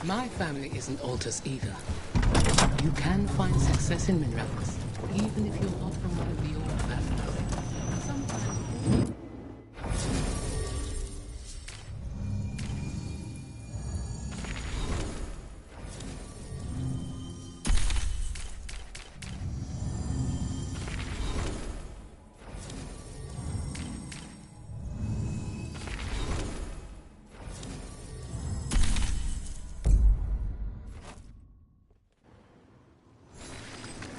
My family isn't altars either. You can find success in minerals, even if you're not from one of the old families. Sometimes...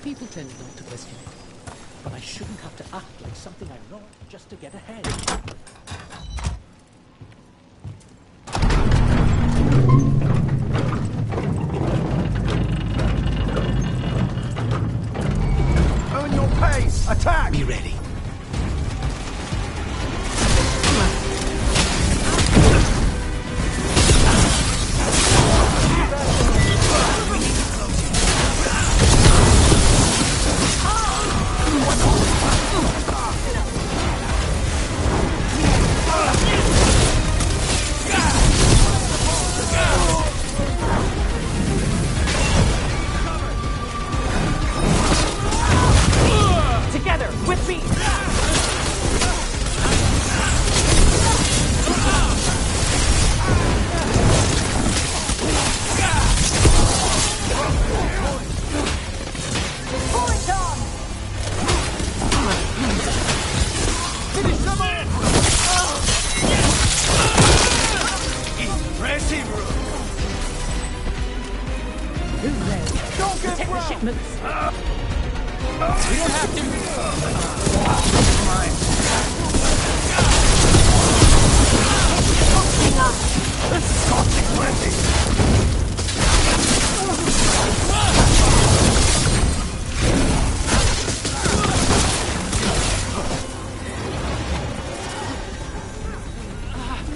People tend not to question it. But I shouldn't have to act like something I'm not just to get ahead. Earn your pace! Attack! Be ready.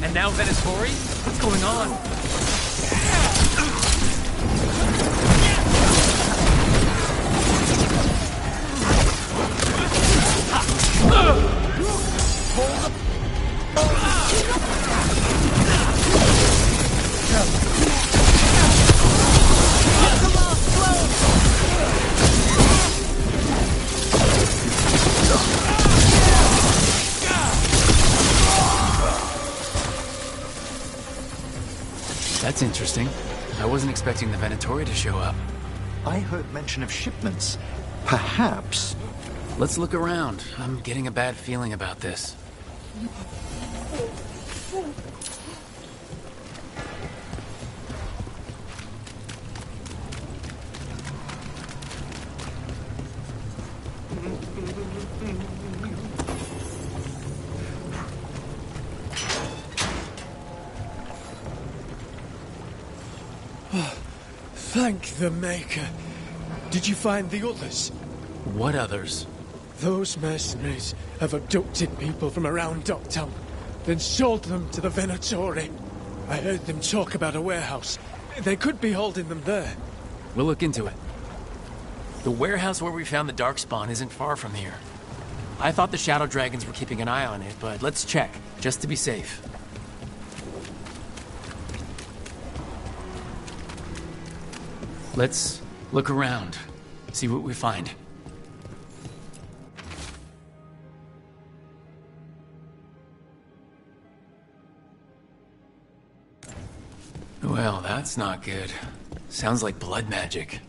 And now Venatori? What's going on? That's interesting. I wasn't expecting the Venatori to show up. I heard mention of shipments. Perhaps... Let's look around. I'm getting a bad feeling about this. Thank the Maker. Did you find the others? What others? Those mercenaries have abducted people from around Docktown, then sold them to the Venatori. I heard them talk about a warehouse. They could be holding them there. We'll look into it. The warehouse where we found the Darkspawn isn't far from here. I thought the Shadow Dragons were keeping an eye on it, but let's check, just to be safe. Let's look around, see what we find. Well, that's not good. Sounds like blood magic.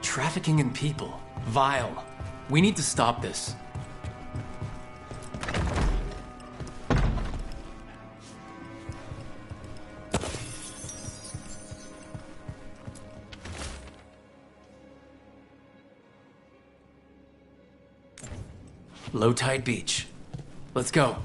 Trafficking in people. Vile. We need to stop this. Low tide beach. Let's go.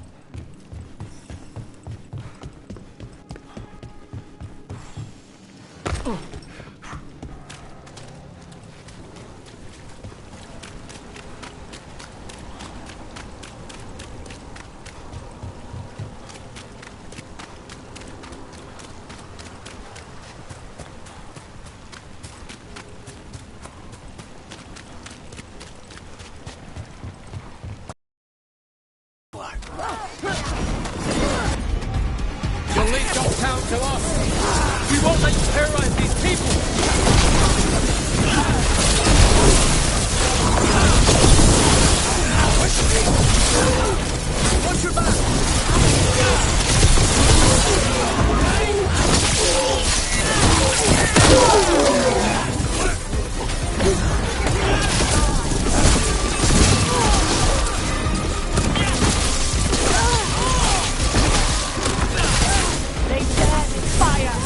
You'll leave Dogtown to us! We won't let you terrorize these people! Watch your back! They burn in fire!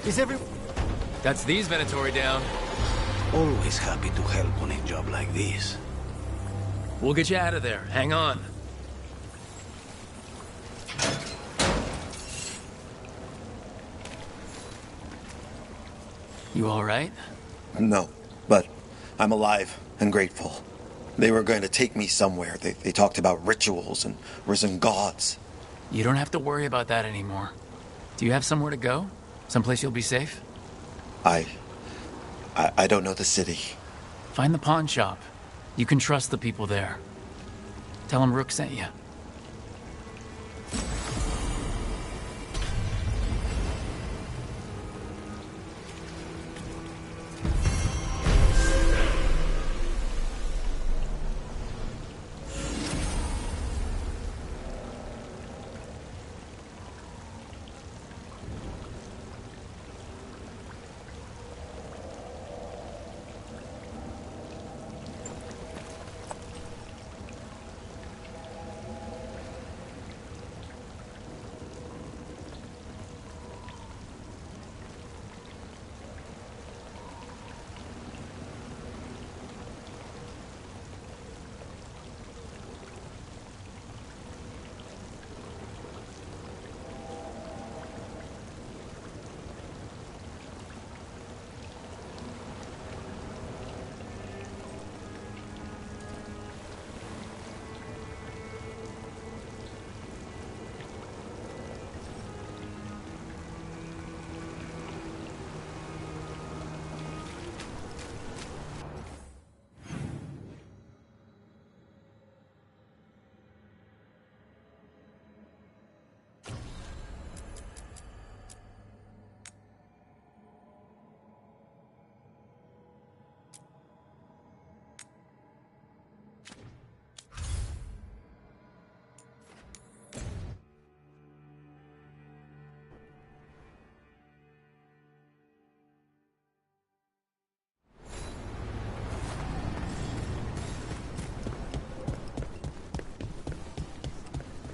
Is every... That's these Venatori down. Always happy to help on a job like this. We'll get you out of there. Hang on. You all right? No, but I'm alive and grateful. They were going to take me somewhere. They talked about rituals and risen gods. You don't have to worry about that anymore. Do you have somewhere to go? Someplace you'll be safe? I don't know the city. Find the pawn shop. You can trust the people there. Tell them Rook sent you.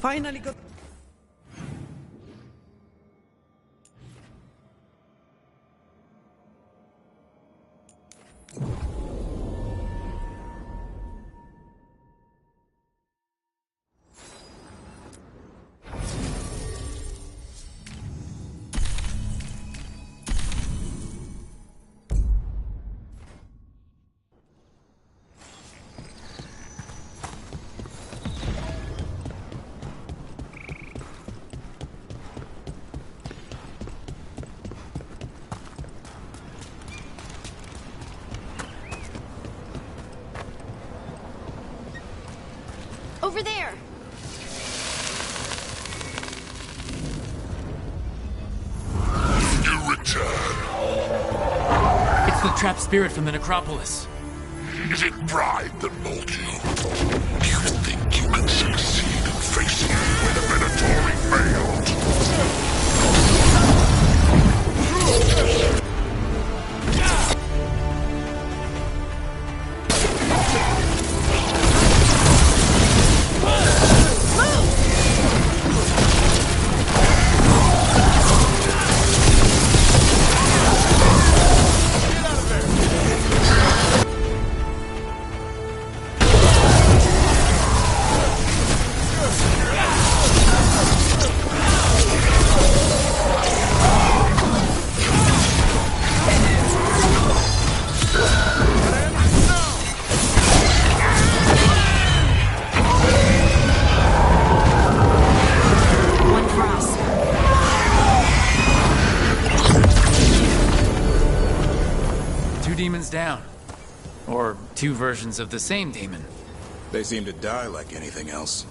Finally got... Over there! You return. It's the trapped spirit from the necropolis. Is it pride that mold you? Do you think you can succeed in facing me when the Venatori failed? Demons down. Or two versions of the same demon. They seem to die like anything else.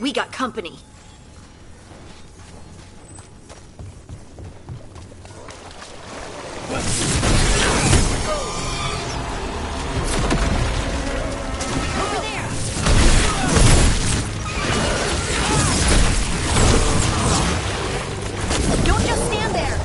We got company. Over there! Don't just stand there!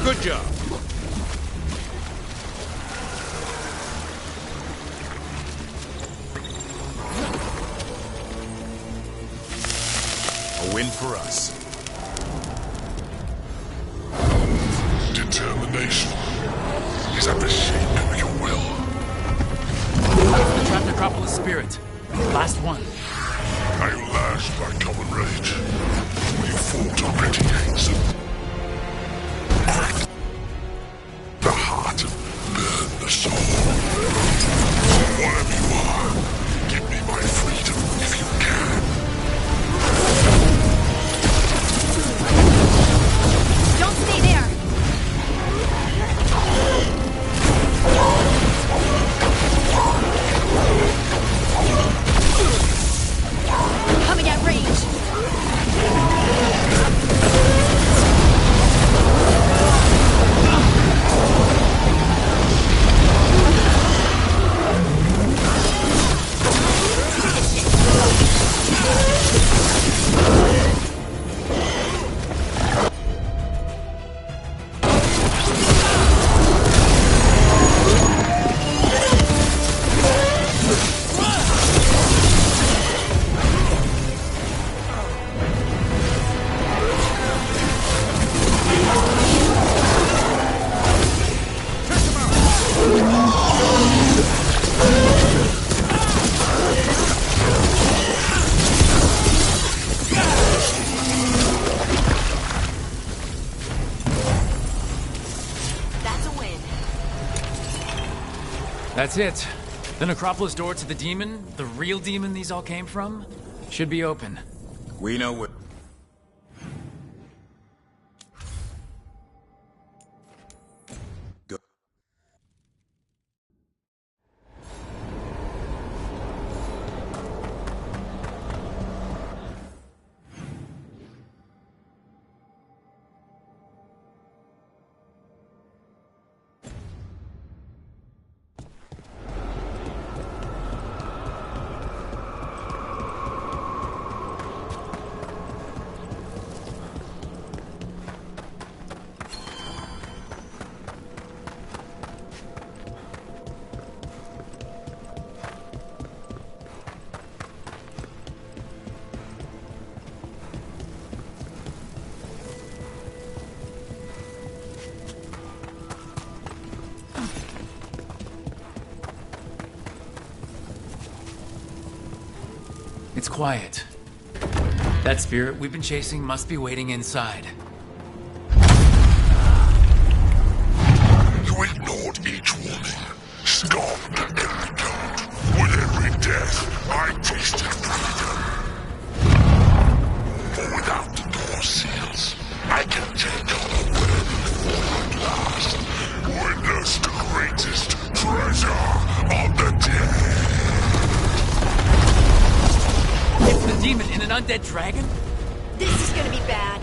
Good job. A win for us. Determination is at the shape of your will. It's the trapped necropolis spirit. Last one. Are you lashed by common rage? Will you fall to petty hates and crack the heart and burn the soul? Whatever you are, give me my freedom if you can. Don't stay there! Coming at range! That's it. The necropolis door to the demon, the real demon these all came from, should be open. We know what... Go. It's quiet. That spirit we've been chasing must be waiting inside. You ignored each warning, scoffed at every taunt. With every death, I tasted freedom. For without the door seals, I can take on a worthy at last. Witness the greatest treasure of the dead. It's the demon in an undead dragon? This is gonna be bad.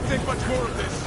take much more of this.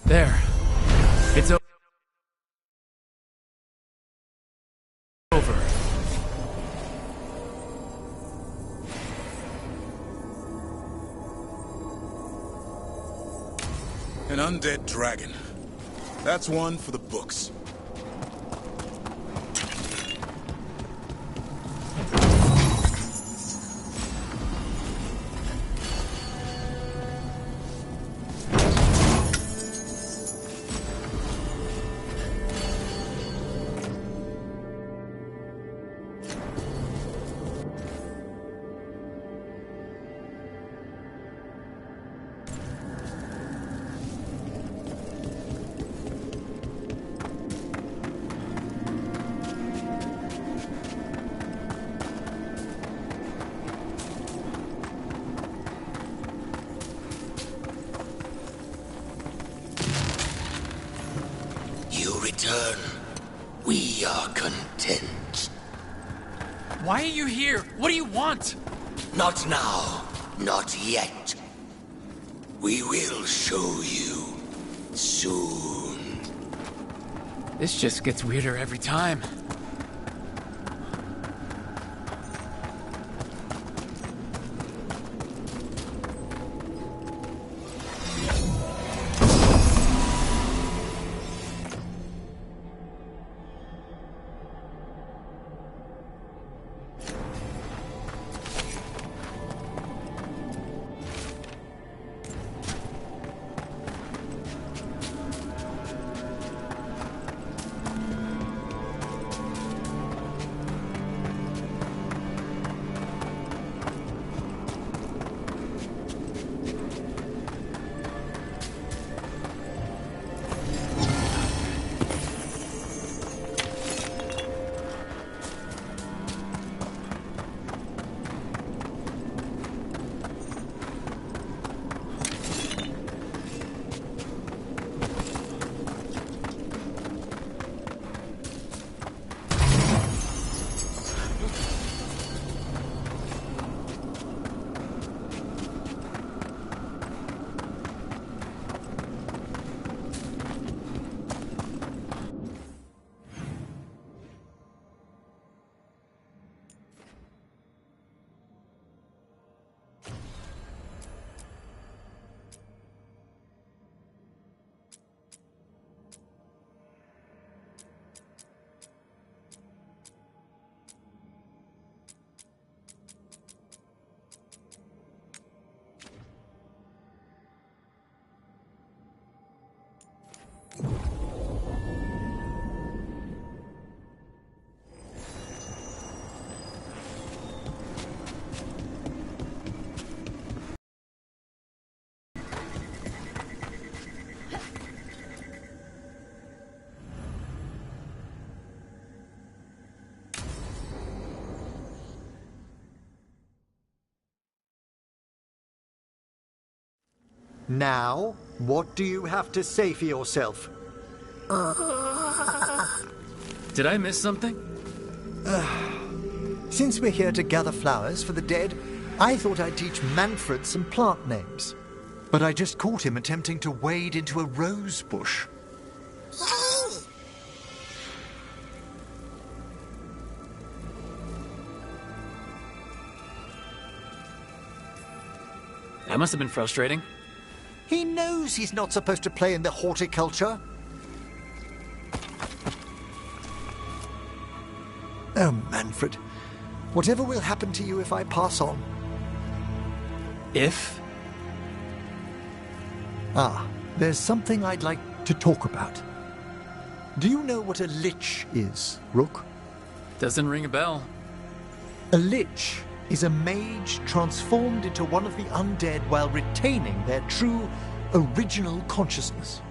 There. It's over. An undead dragon. That's one for the books. Return. We are content. Why are you here? What do you want? Not now. Not yet. We will show you soon. This just gets weirder every time. Now, what do you have to say for yourself? Did I miss something? Since we're here to gather flowers for the dead, I thought I'd teach Manfred some plant names. But I just caught him attempting to wade into a rose bush. That must have been frustrating. He knows he's not supposed to play in the horticulture. Oh, Manfred. Whatever will happen to you if I pass on? If? There's something I'd like to talk about. Do you know what a lich is, Rook? Doesn't ring a bell. A lich is a mage transformed into one of the undead while retaining their true, original consciousness.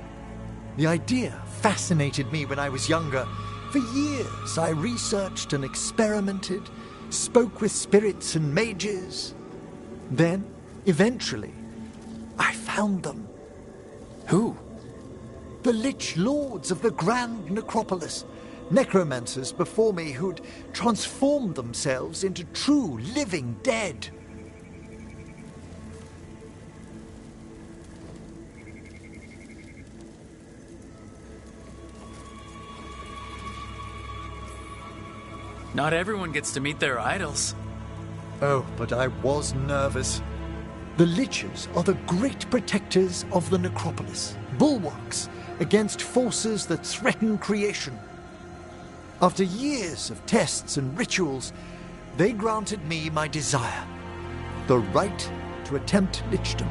The idea fascinated me when I was younger. For years, I researched and experimented, spoke with spirits and mages. Then, eventually, I found them. Who? The Lich Lords of the Grand Necropolis. Necromancers before me who'd transformed themselves into true living dead. Not everyone gets to meet their idols. Oh, but I was nervous. The Liches are the great protectors of the necropolis, bulwarks against forces that threaten creation. After years of tests and rituals, they granted me my desire, the right to attempt lichdom.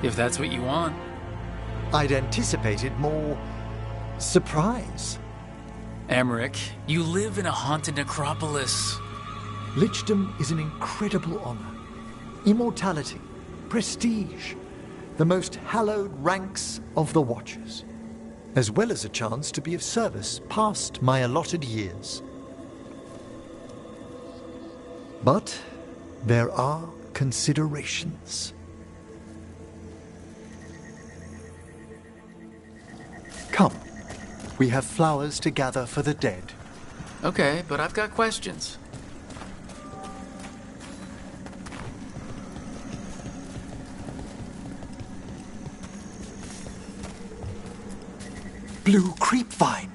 If that's what you want. I'd anticipated more surprise. Emmerich, you live in a haunted necropolis. Lichdom is an incredible honor. Immortality, prestige, the most hallowed ranks of the Watchers, as well as a chance to be of service past my allotted years. But there are considerations. Come, we have flowers to gather for the dead. Okay, but I've got questions. Blue creepvine.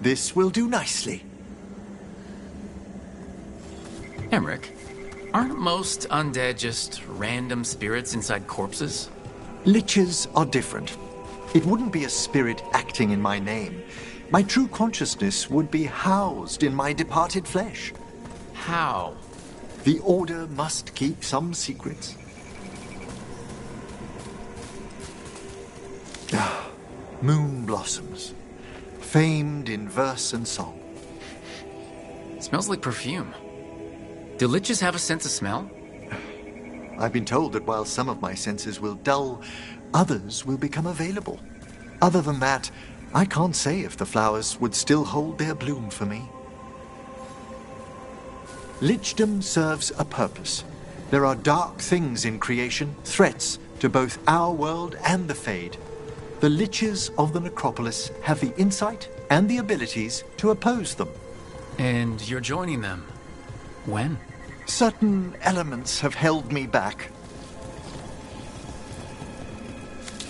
This will do nicely. Emmerich, aren't most undead just random spirits inside corpses? Liches are different. It wouldn't be a spirit acting in my name. My true consciousness would be housed in my departed flesh. How? The Order must keep some secrets. Moon blossoms, famed in verse and song. Smells like perfume. Do liches have a sense of smell? I've been told that while some of my senses will dull, others will become available. Other than that, I can't say if the flowers would still hold their bloom for me. Lichdom serves a purpose. There are dark things in creation, threats to both our world and the Fade. The liches of the necropolis have the insight and the abilities to oppose them. And you're joining them. When? Certain elements have held me back.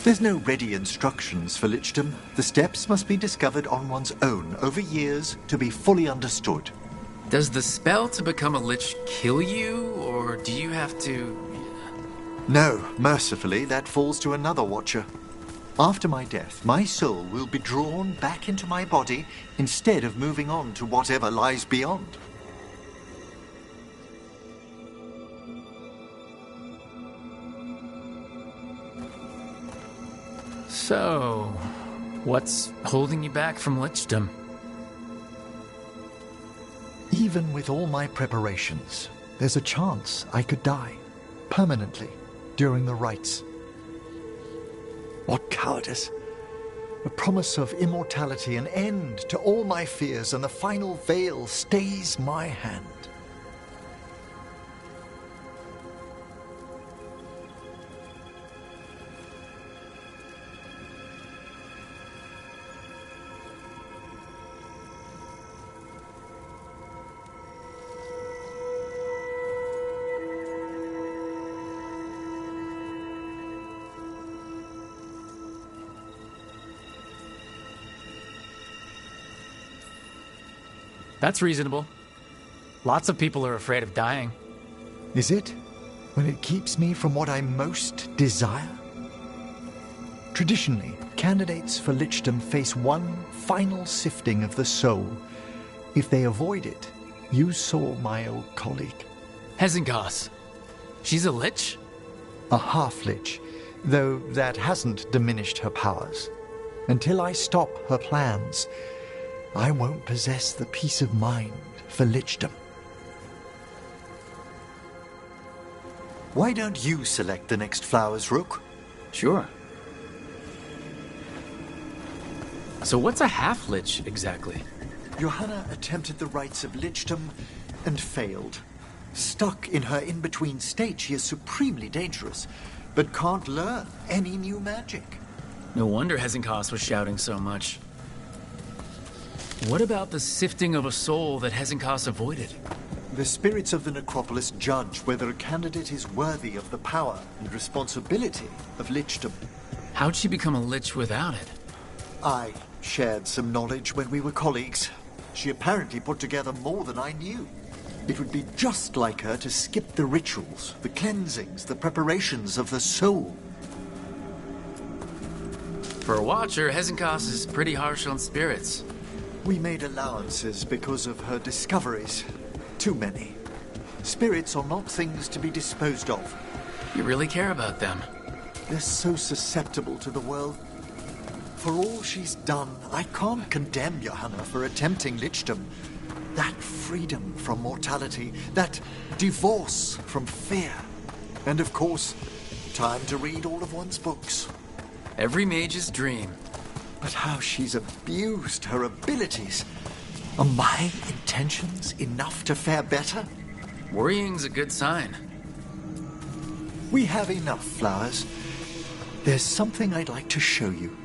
There's no ready instructions for lichdom. The steps must be discovered on one's own over years to be fully understood. Does the spell to become a lich kill you, or do you have to... No, mercifully, that falls to another watcher. After my death, my soul will be drawn back into my body instead of moving on to whatever lies beyond. So, what's holding you back from lichdom? Even with all my preparations, there's a chance I could die permanently during the rites. What cowardice! A promise of immortality, an end to all my fears, and the final veil stays my hand. That's reasonable. Lots of people are afraid of dying. Is it? When it keeps me from what I most desire? Traditionally, candidates for lichdom face one final sifting of the soul. If they avoid it, you saw my old colleague. Hezengas. She's a lich? A half-lich, though that hasn't diminished her powers. Until I stop her plans, I won't possess the peace of mind for lichdom. Why don't you select the next flowers, Rook? Sure. So what's a half-lich exactly? Johanna attempted the rites of lichdom and failed. Stuck in her in-between state, she is supremely dangerous, but can't learn any new magic. No wonder Hezengas was shouting so much. What about the sifting of a soul that Hezengas avoided? The spirits of the necropolis judge whether a candidate is worthy of the power and responsibility of lichdom. How'd she become a lich without it? I shared some knowledge when we were colleagues. She apparently put together more than I knew. It would be just like her to skip the rituals, the cleansings, the preparations of the soul. For a watcher, Hezengas is pretty harsh on spirits. We made allowances because of her discoveries. Too many. Spirits are not things to be disposed of. You really care about them. They're so susceptible to the world. For all she's done, I can't condemn Johanna for attempting lichdom. That freedom from mortality, that divorce from fear. And of course, time to read all of one's books. Every mage's dream. But how she's abused her abilities. Are my intentions enough to fare better? Worrying's a good sign. We have enough flowers. There's something I'd like to show you.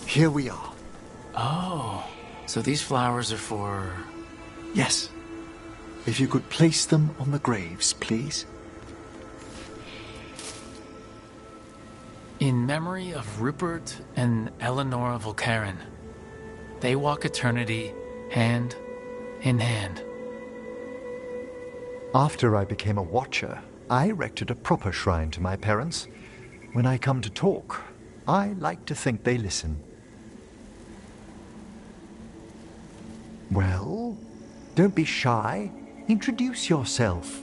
Here we are. Oh, so these flowers are for... Yes. If you could place them on the graves, please. In memory of Rupert and Eleanor Volcaren. They walk eternity hand in hand. After I became a watcher, I erected a proper shrine to my parents. When I come to talk, I like to think they listen. Well, don't be shy. Introduce yourself.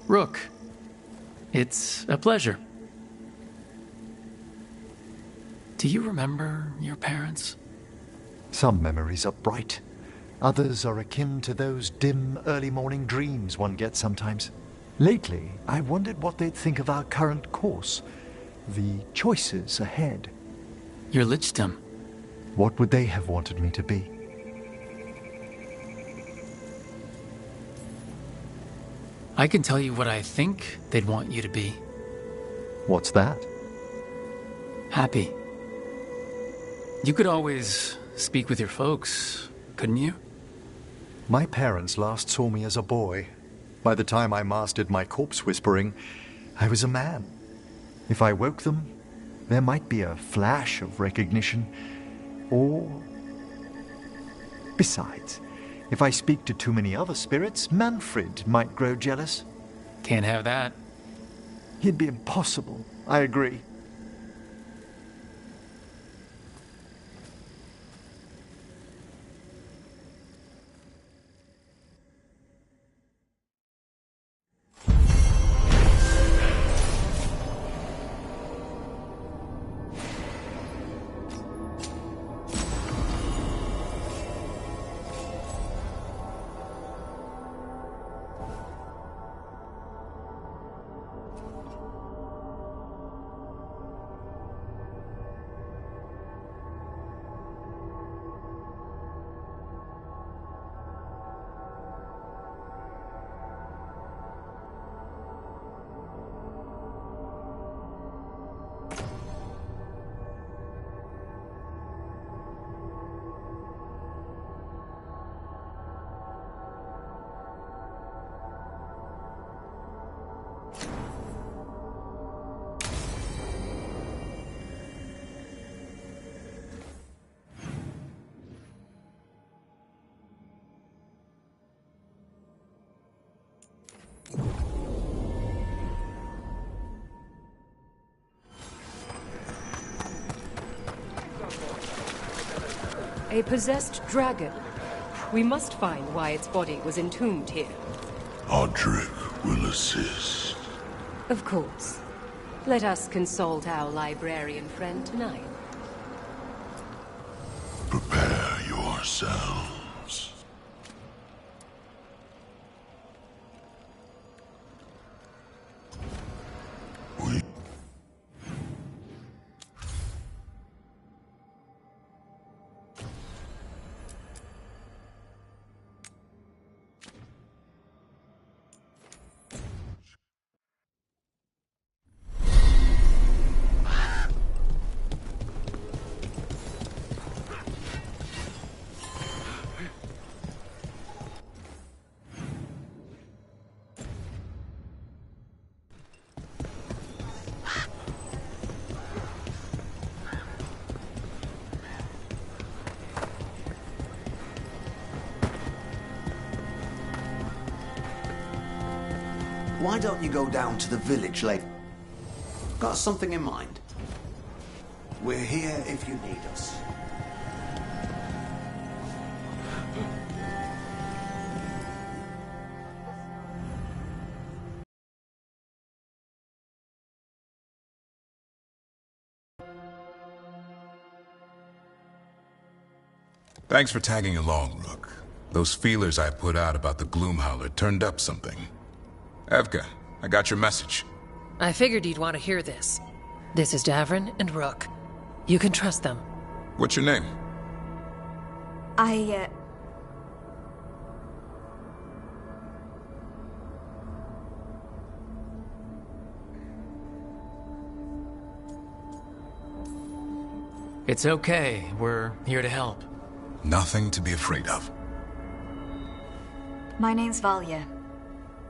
Rook, it's a pleasure. Do you remember your parents? Some memories are bright. Others are akin to those dim early morning dreams one gets sometimes. Lately, I wondered what they'd think of our current course, the choices ahead. Your lichdom. What would they have wanted me to be? I can tell you what I think they'd want you to be. What's that? Happy. You could always speak with your folks, couldn't you? My parents last saw me as a boy. By the time I mastered my corpse whispering, I was a man. If I woke them, there might be a flash of recognition, or... Besides, if I speak to too many other spirits, Manfred might grow jealous. Can't have that. He'd be impossible, I agree. A possessed dragon. We must find why its body was entombed here. Odric will assist. Of course. Let us consult our librarian friend tonight. Prepare yourselves. Why don't you go down to the village later? Got something in mind? We're here if you need us. Thanks for tagging along, Rook. Those feelers I put out about the Gloomhowler turned up something. Evka, I got your message. I figured you'd want to hear this. This is Davrin and Rook. You can trust them. What's your name? It's okay. We're here to help. Nothing to be afraid of. My name's Valya.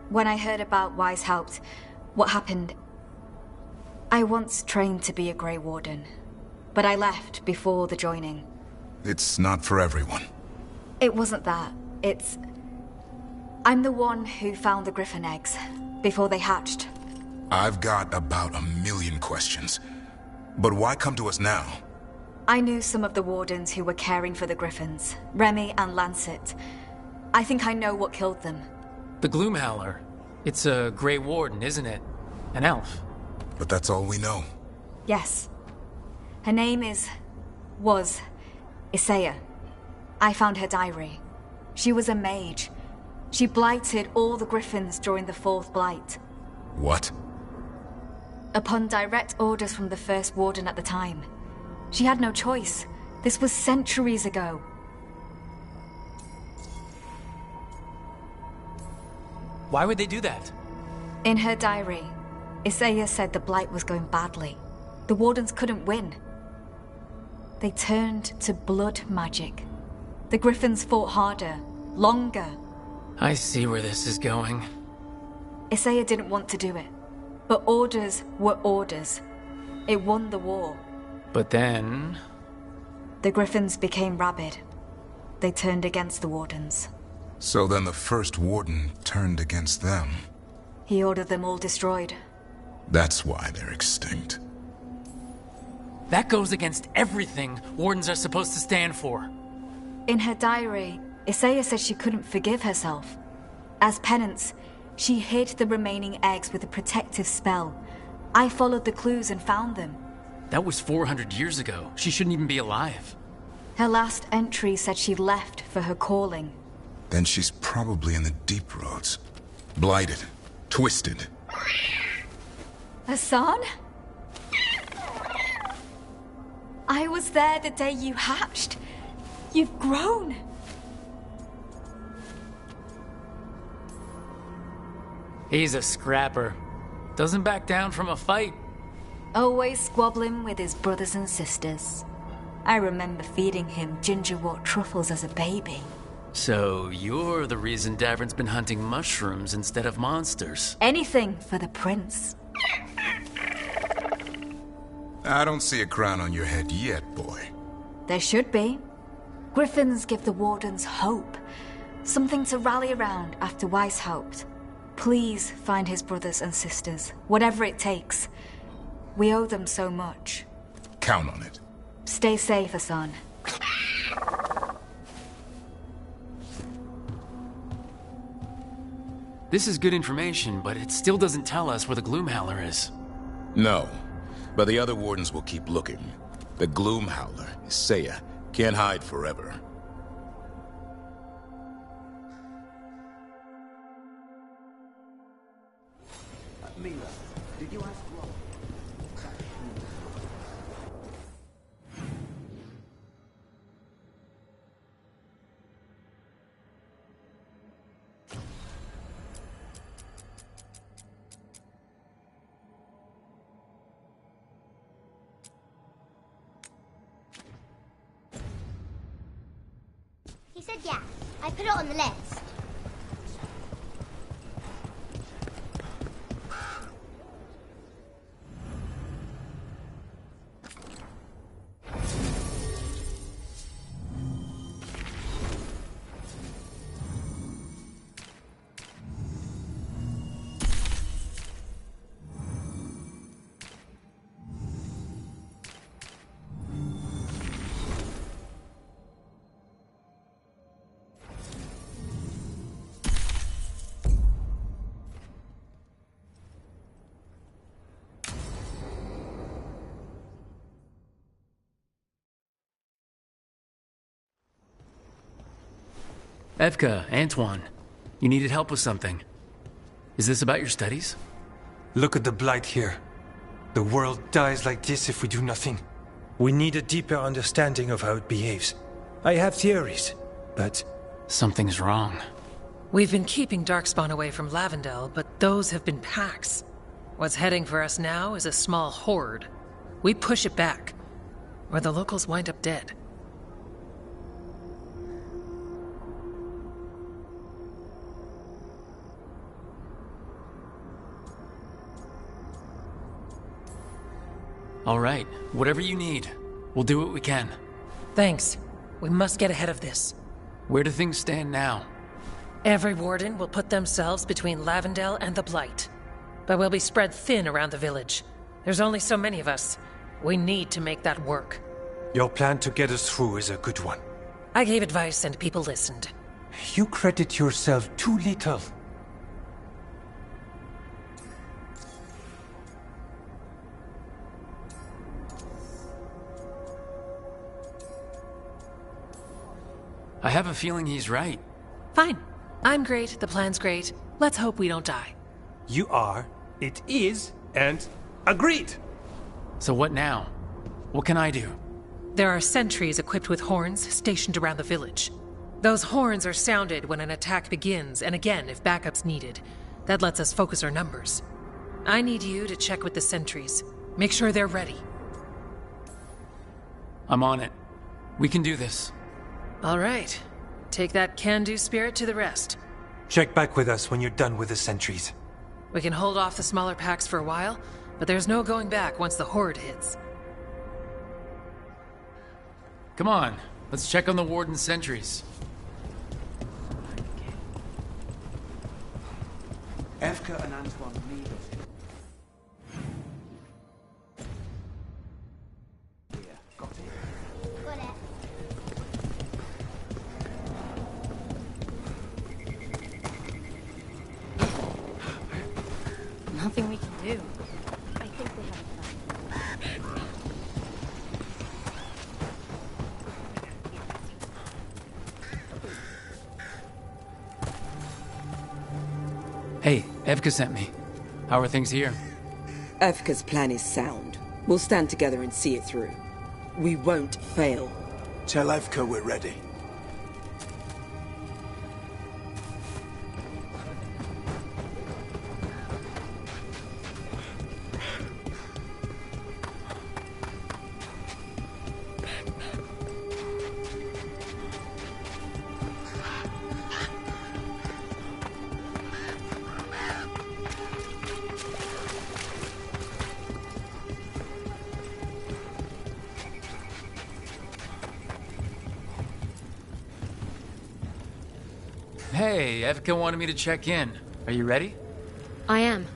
When I heard about Weishaupt, what happened... I once trained to be a Grey Warden, but I left before the joining. It's not for everyone. It wasn't that. It's... I'm the one who found the Griffin eggs, before they hatched. I've got about 1,000,000 questions. But why come to us now? I knew some of the Wardens who were caring for the Griffins, Remy and Lancet. I think I know what killed them. The Gloomhowler. It's a Grey Warden, isn't it? An elf. But that's all we know. Yes. Her name was Isaiah. I found her diary. She was a mage. She blighted all the Griffins during the Fourth Blight. What? Upon direct orders from the First Warden at the time. She had no choice. This was centuries ago. Why would they do that? In her diary, Isaiah said the Blight was going badly. The Wardens couldn't win. They turned to blood magic. The Griffins fought harder, longer. I see where this is going. Isaiah didn't want to do it. But orders were orders. It won the war. But then... The Griffins became rabid. They turned against the Wardens. So then the First Warden turned against them. He ordered them all destroyed. That's why they're extinct. That goes against everything Wardens are supposed to stand for. In her diary, Isaiah said she couldn't forgive herself. As penance, she hid the remaining eggs with a protective spell. I followed the clues and found them. That was 400 years ago. She shouldn't even be alive. Her last entry said she left for her calling. Then she's probably in the deep roads. Blighted. Twisted. Hassan? I was there the day you hatched. You've grown. He's a scrapper. Doesn't back down from a fight. Always squabbling with his brothers and sisters. I remember feeding him gingerwort truffles as a baby. So you're the reason Davern's been hunting mushrooms instead of monsters. Anything for the prince. I don't see a crown on your head yet, boy. There should be. Griffins give the Wardens hope. Something to rally around after Weishaupt. Please find his brothers and sisters, whatever it takes. We owe them so much. Count on it. Stay safe, Hassan. This is good information, but it still doesn't tell us where the Gloomhowler is. No, but the other Wardens will keep looking. The Gloomhowler, Isaiah, can't hide forever. Mila, did you ask Rob? He said yeah. I put it on the list. Evka, Antoine, you needed help with something. Is this about your studies? Look at the blight here. The world dies like this if we do nothing. We need a deeper understanding of how it behaves. I have theories, but... Something's wrong. We've been keeping Darkspawn away from Lavendel, but those have been packs. What's heading for us now is a small horde. We push it back, or the locals wind up dead. All right, whatever you need. We'll do what we can. Thanks. We must get ahead of this. Where do things stand now? Every warden will put themselves between Lavendel and the Blight. But we'll be spread thin around the village. There's only so many of us. We need to make that work. Your plan to get us through is a good one. I gave advice and people listened. You credit yourself too little. I have a feeling he's right. Fine. I'm great, the plan's great. Let's hope we don't die. You are, it is, and agreed! So what now? What can I do? There are sentries equipped with horns stationed around the village. Those horns are sounded when an attack begins, and again if backup's needed. That lets us focus our numbers. I need you to check with the sentries. Make sure they're ready. I'm on it. We can do this. All right. Take that can-do spirit to the rest. Check back with us when you're done with the sentries. We can hold off the smaller packs for a while, but there's no going back once the horde hits. Come on, let's check on the warden's sentries. Evka and Antoine need us. Here, got it? Got it. Nothing we can do. I think we have a plan. Hey, Evka sent me. How are things here? Evka's plan is sound. We'll stand together and see it through. We won't fail. Tell Evka we're ready. Hey, Evka wanted me to check in. Are you ready? I am.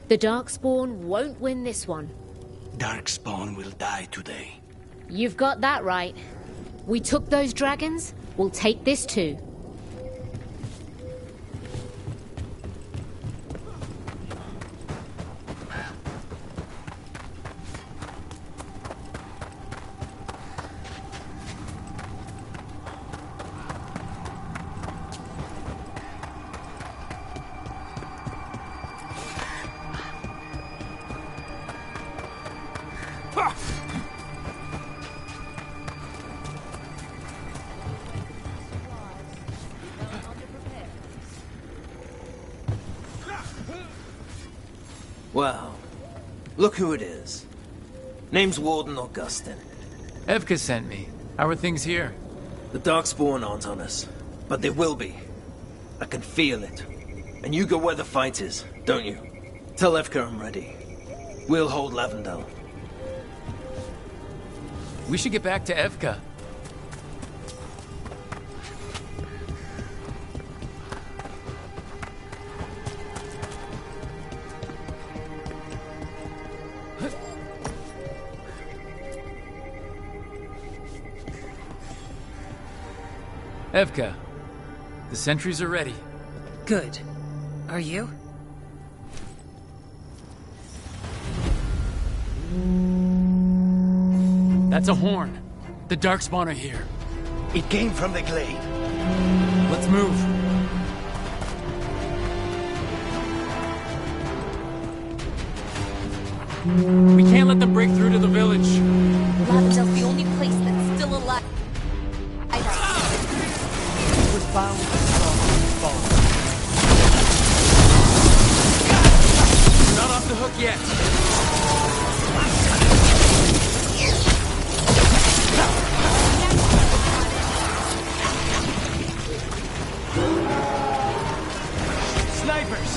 The Darkspawn won't win this one. Darkspawn will die today. You've got that right. We took those dragons, we'll take this too. Wow. Look who it is. Name's Warden Augustin. Evka sent me. How are things here? The Darkspawn aren't on us, but they will be. I can feel it. And you go where the fight is, don't you? Tell Evka I'm ready. We'll hold Lavendel. We should get back to Evka. Evka, the sentries are ready. Good. Are you? That's a horn. The Darkspawn are here. It came from the glade. Let's move. We can't let them break through to the village. Lavendel's the only place that's still alive. It was bound to fall. We're not off the hook yet. Snipers!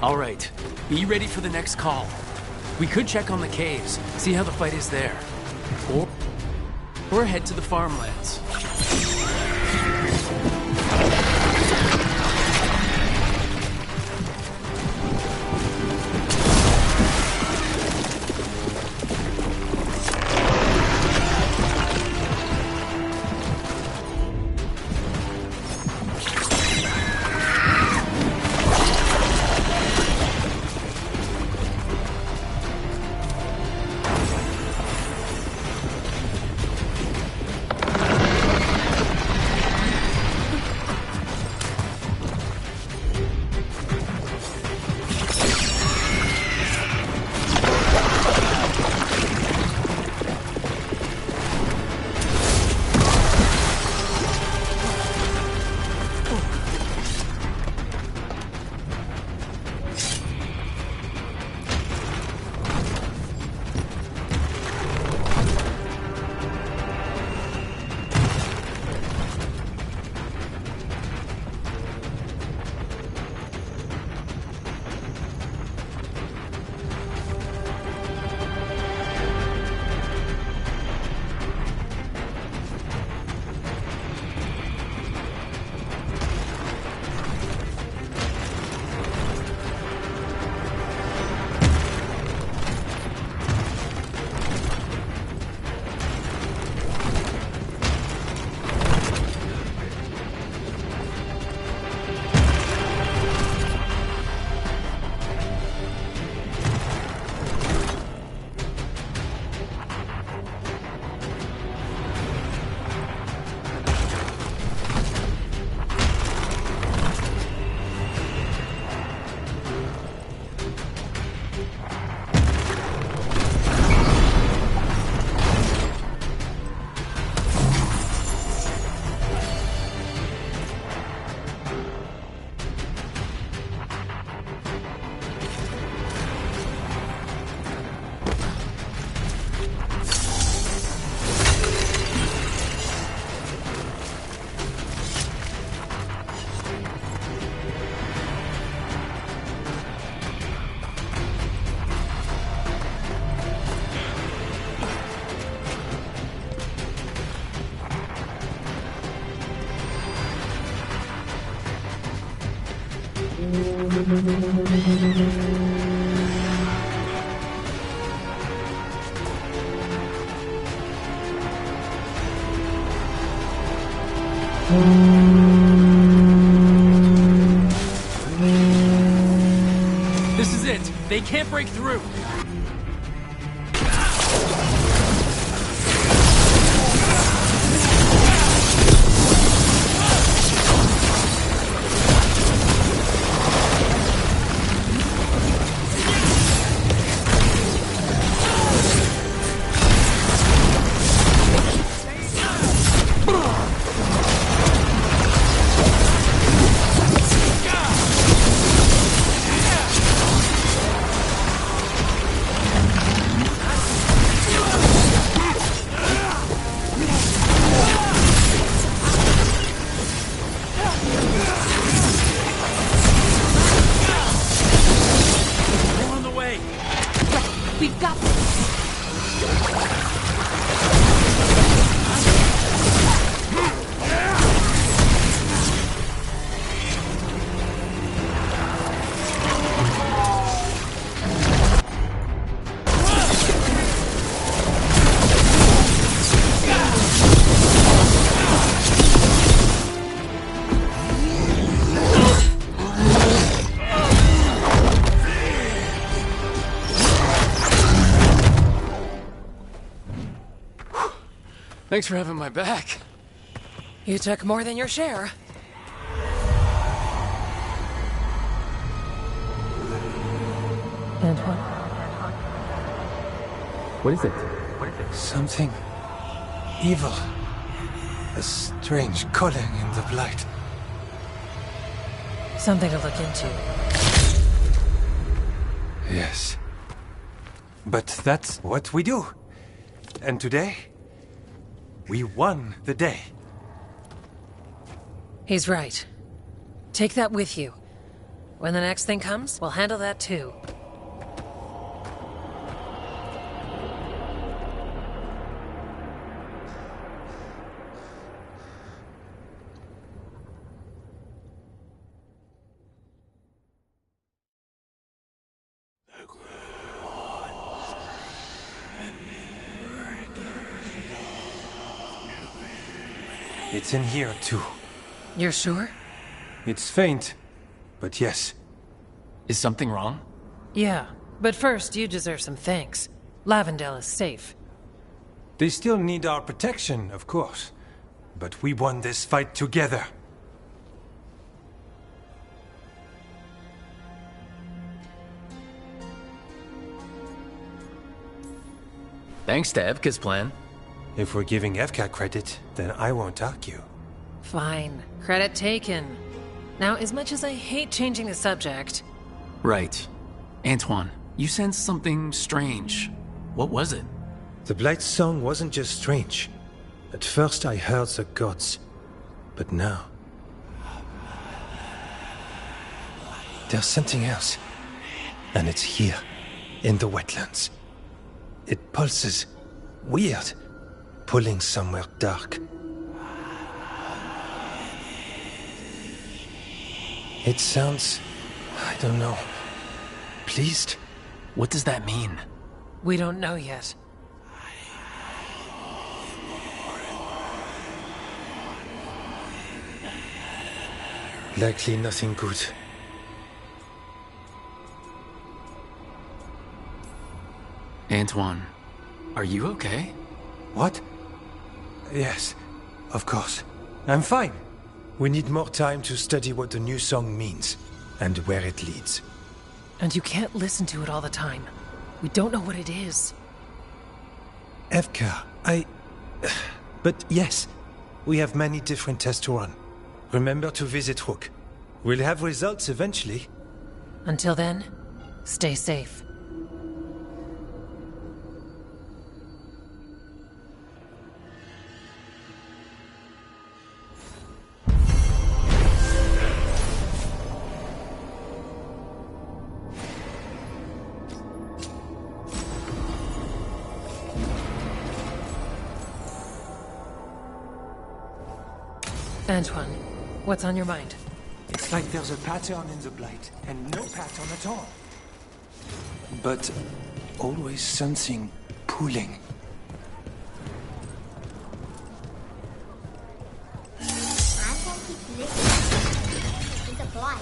All right, be ready for the next call. We could check on the caves, see how the fight is there. Or head to the farmlands. This is it. They can't break through. We've got Thanks for having my back. You took more than your share. Antoine? What is it? Something evil. A strange calling in the blight. Something to look into. Yes. But that's what we do. And today, we won the day. He's right. Take that with you. When the next thing comes, we'll handle that too. It's in here, too. You're sure? It's faint, but yes. Is something wrong? Yeah, but first you deserve some thanks. Lavendale is safe. They still need our protection, of course. But we won this fight together. Thanks to Evka's plan. If we're giving Evka credit, then I won't argue. Fine. Credit taken. Now, as much as I hate changing the subject... Right. Antoine, you sensed something strange. What was it? The Blight's song wasn't just strange. At first I heard the gods. But now... there's something else. And it's here, in the wetlands. It pulses. Weird. Pulling somewhere dark. It sounds... I don't know. Pleased? What does that mean? We don't know yet. Likely nothing good. Antoine, are you okay? What? Yes, of course. I'm fine. We need more time to study what the new song means, and where it leads. And you can't listen to it all the time. We don't know what it is. Evka, But yes, we have many different tests to run. Remember to visit Rook. We'll have results eventually. Until then, stay safe. Antoine, what's on your mind? It's like there's a pattern in the Blight, and no pattern at all. But always something pulling. I can't keep listening. It's a blight.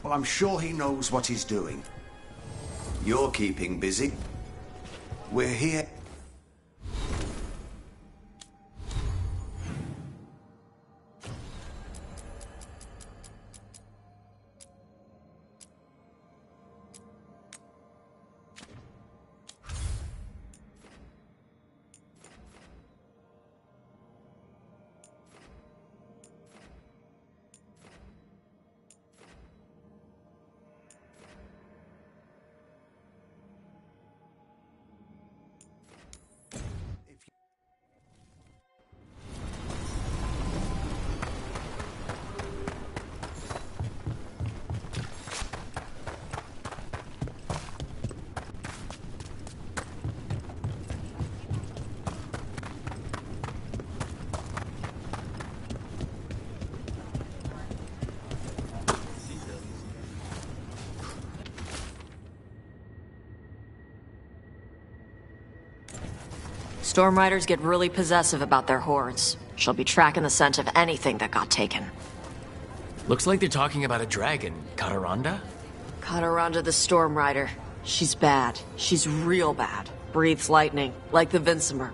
Well, I'm sure he knows what he's doing. You're keeping busy. We're here... Storm Riders get really possessive about their hordes. She'll be tracking the scent of anything that got taken. Looks like they're talking about a dragon. Cataranda? Cataranda the Storm Rider. She's bad. She's real bad. Breathes lightning, like the Vincimer.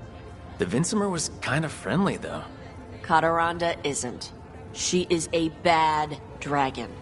The Vincimer was kind of friendly, though. Cataranda isn't. She is a bad dragon.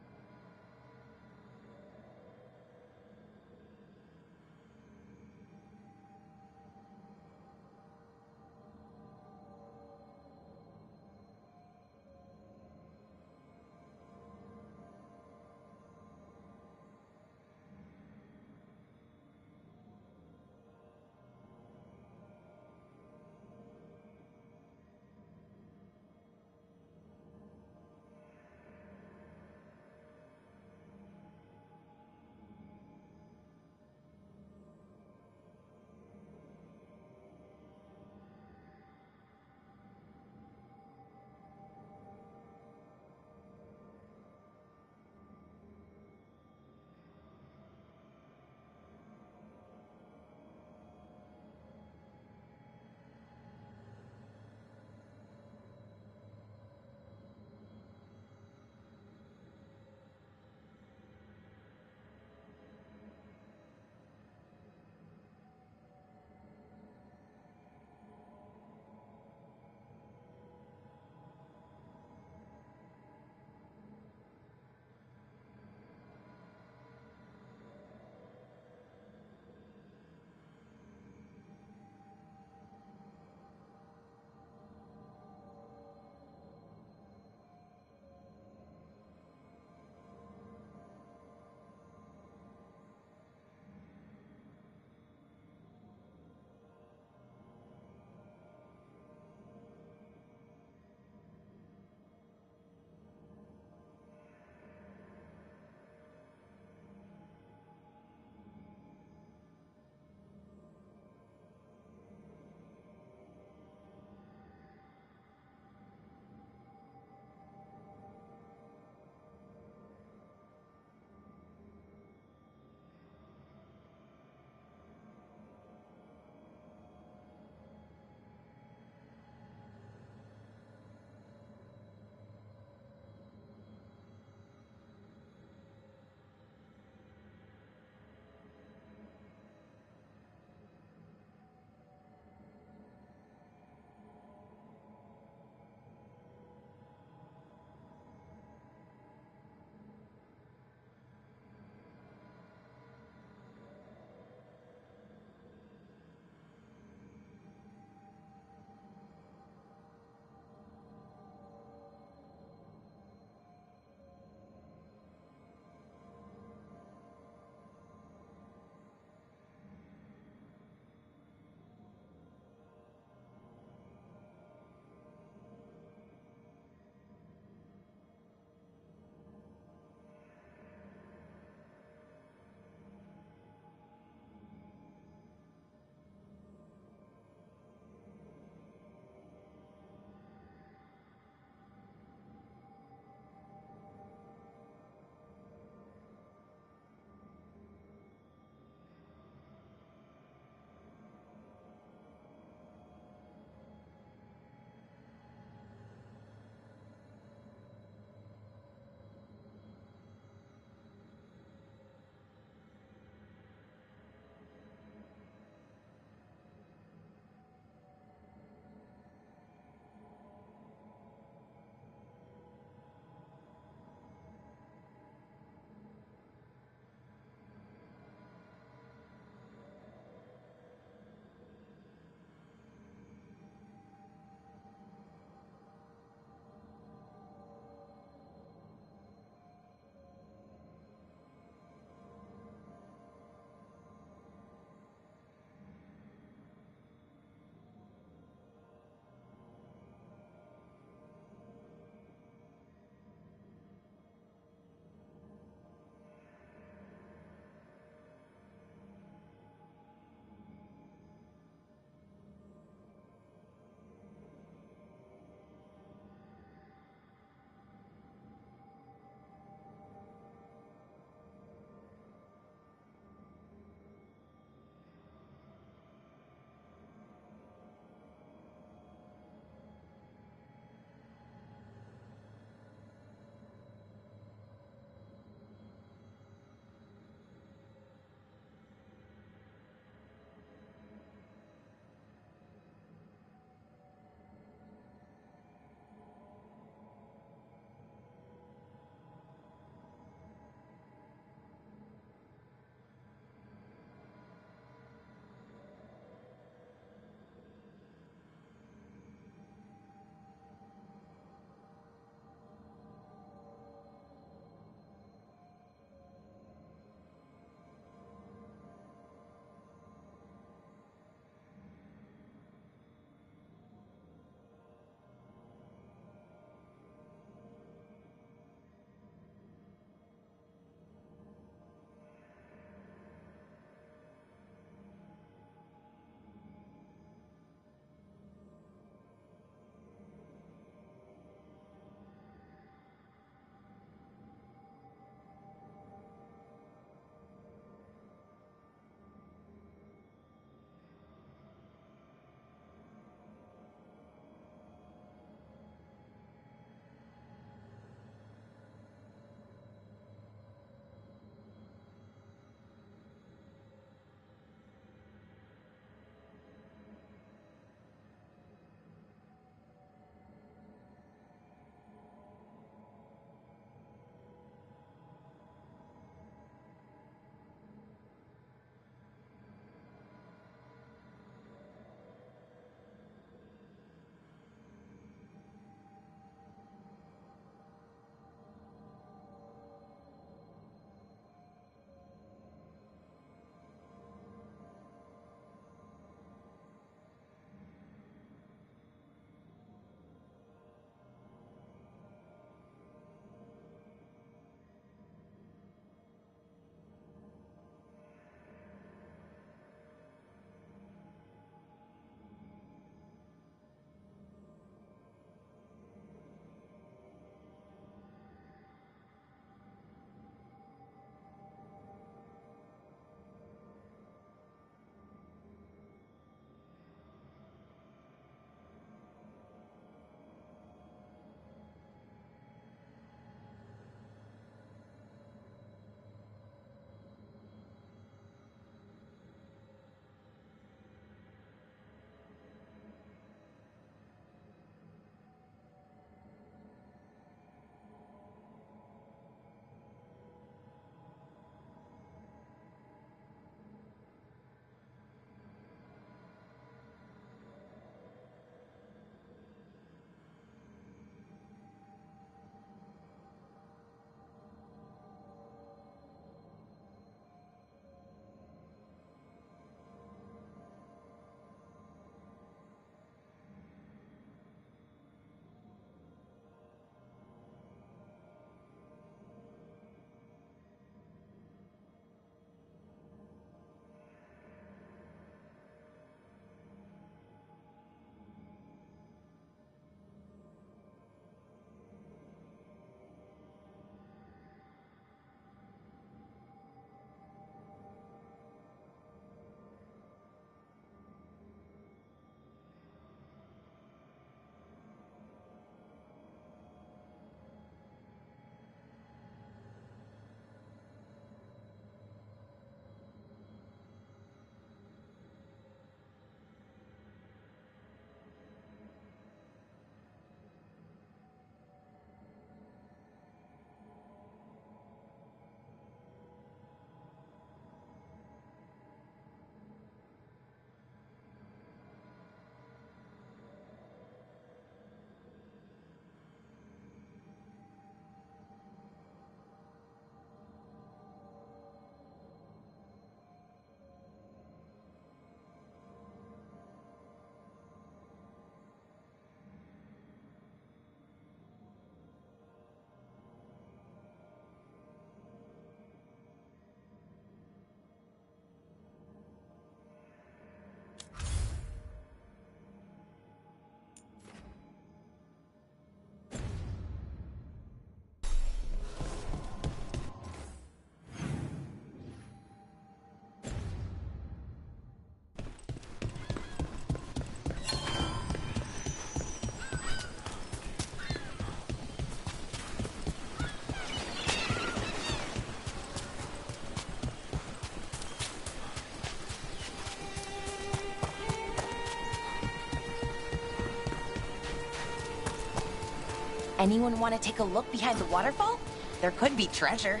Anyone want to take a look behind the waterfall? There could be treasure.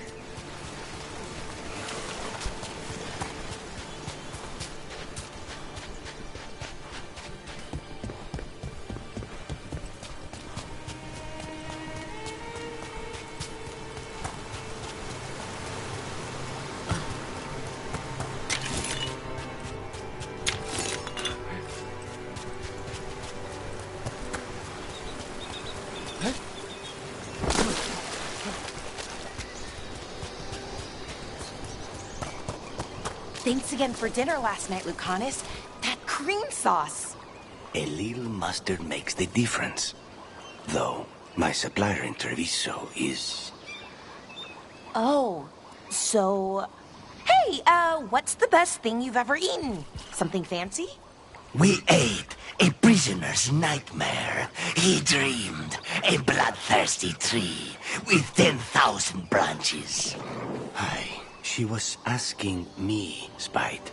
Thanks again for dinner last night, Lucanus. That cream sauce. A little mustard makes the difference. Though, my supplier in Treviso is... Oh, so... Hey, what's the best thing you've ever eaten? Something fancy? We ate a prisoner's nightmare. He dreamed a bloodthirsty tree with 10,000 branches. Aye, she was asking me, Spite.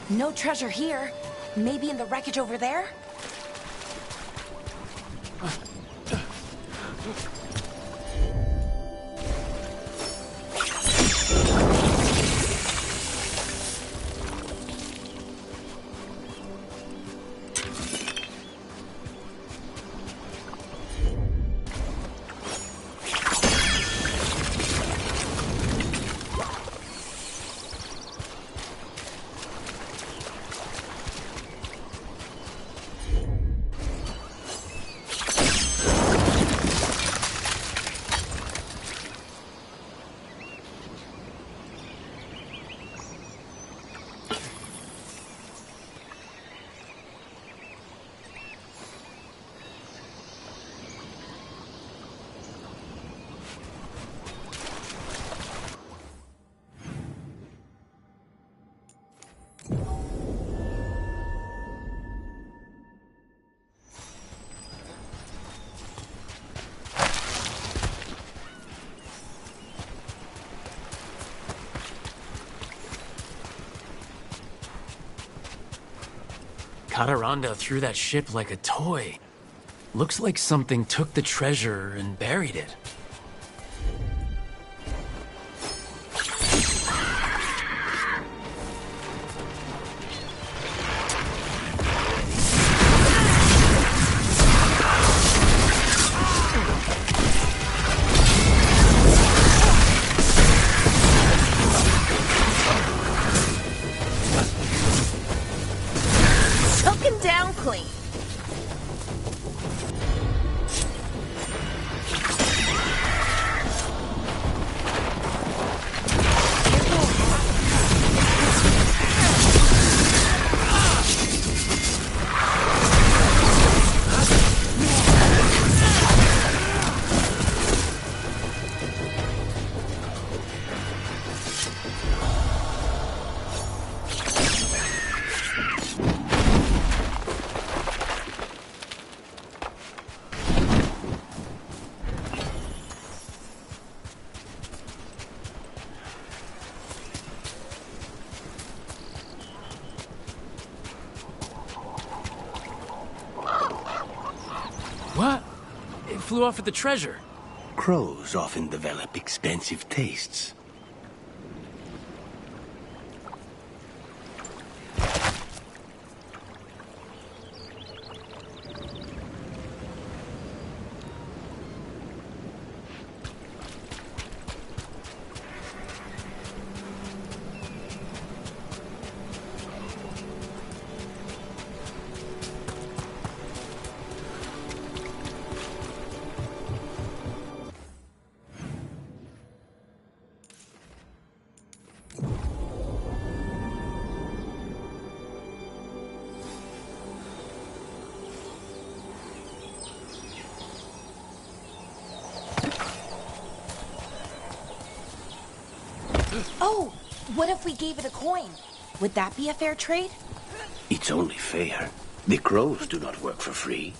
No treasure here. Maybe in the wreckage over there? Cataranda threw that ship like a toy. Looks like something took the treasure and buried it. What? It flew off with the treasure. Crows often develop expensive tastes. Oh, what if we gave it a coin? Would that be a fair trade? It's only fair. The crows do not work for free.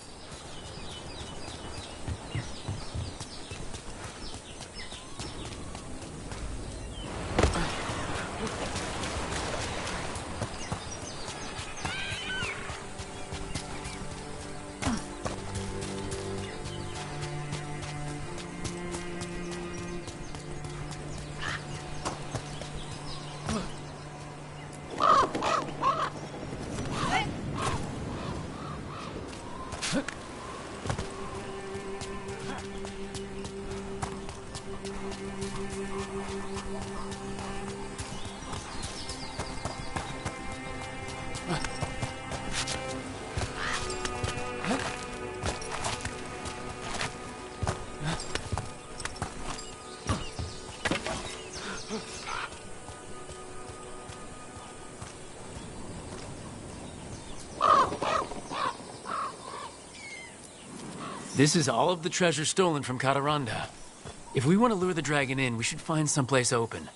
This is all of the treasure stolen from Cataranda. If we want to lure the dragon in, we should find someplace open.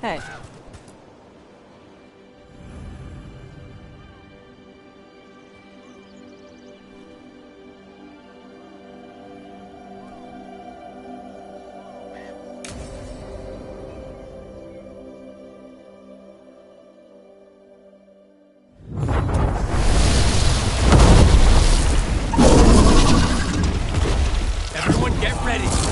Hey. Everyone get ready!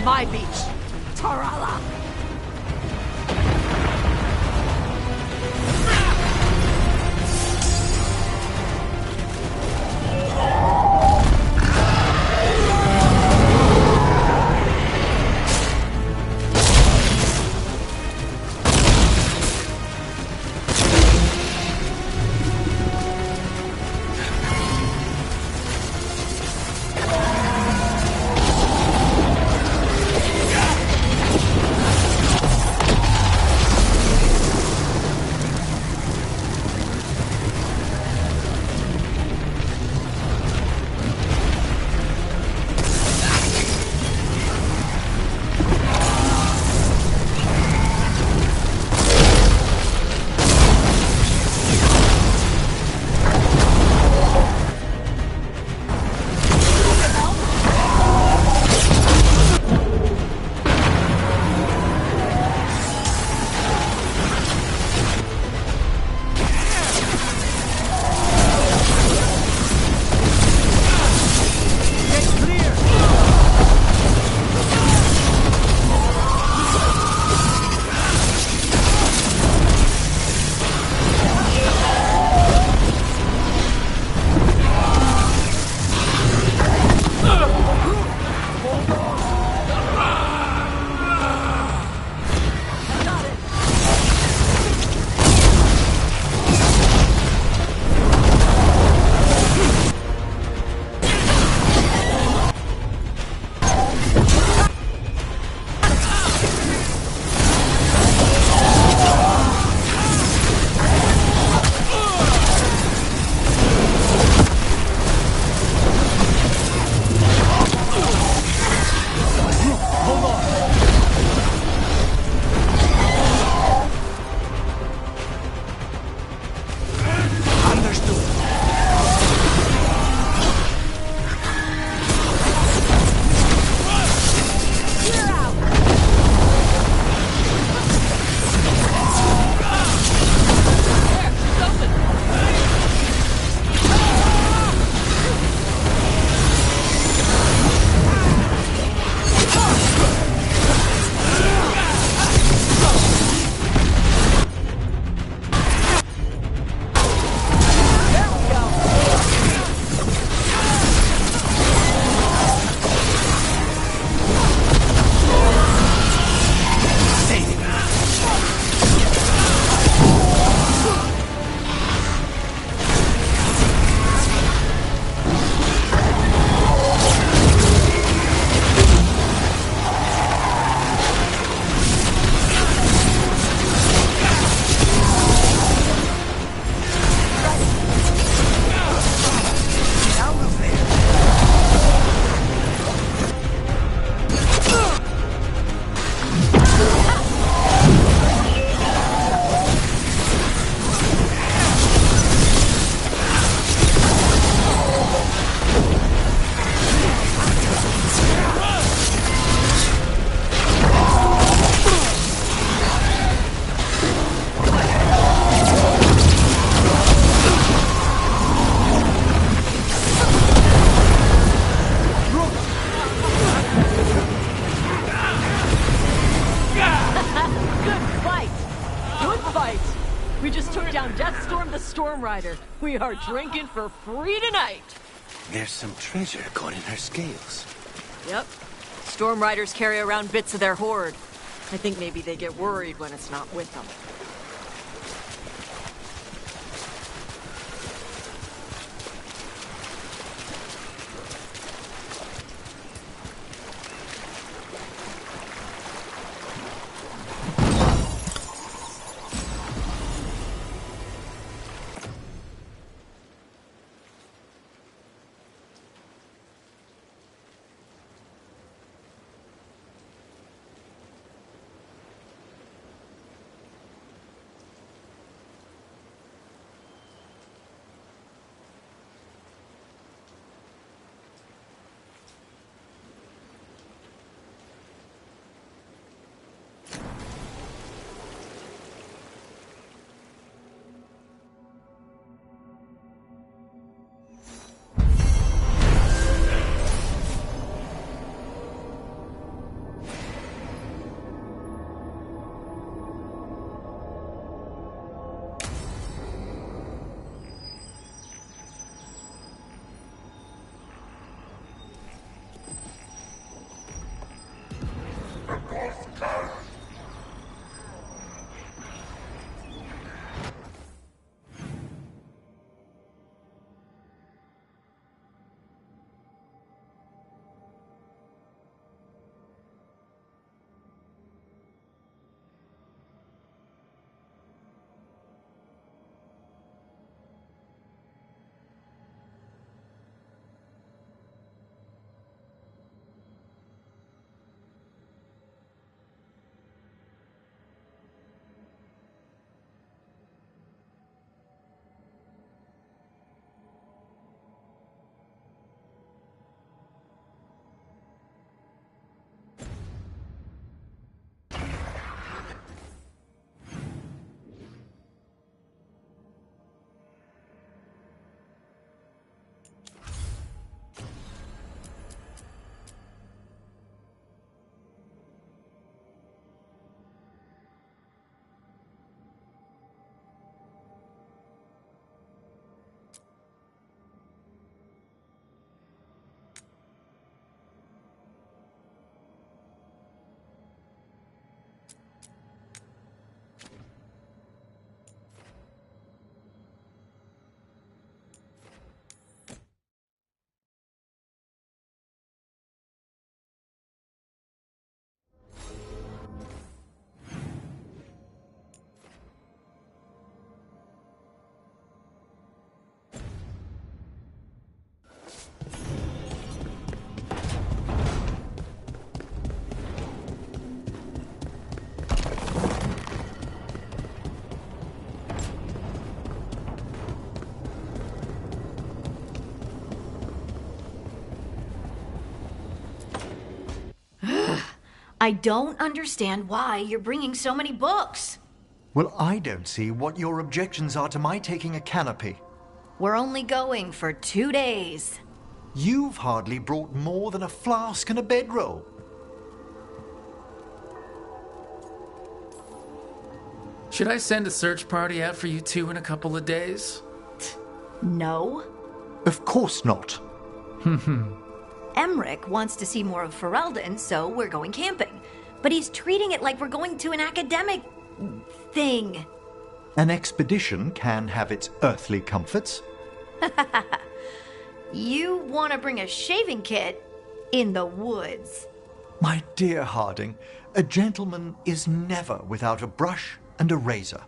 my beach. Tarala! Rider. We are drinking for free tonight. There's some treasure caught in her scales. Yep. Storm Riders carry around bits of their hoard. I think maybe they get worried when it's not with them. I don't understand why you're bringing so many books. Well, I don't see what your objections are to my taking a canopy. We're only going for 2 days. You've hardly brought more than a flask and a bedroll. Should I send a search party out for you two in a couple of days? No. Of course not. Emmerich wants to see more of Ferelden, so we're going camping. But he's treating it like we're going to an academic thing. An expedition can have its earthly comforts. You want to bring a shaving kit in the woods. My dear Harding, a gentleman is never without a brush and a razor.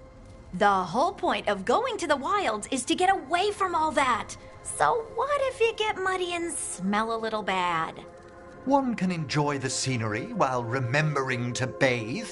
The whole point of going to the wilds is to get away from all that. So what if you get muddy and smell a little bad? One can enjoy the scenery while remembering to bathe.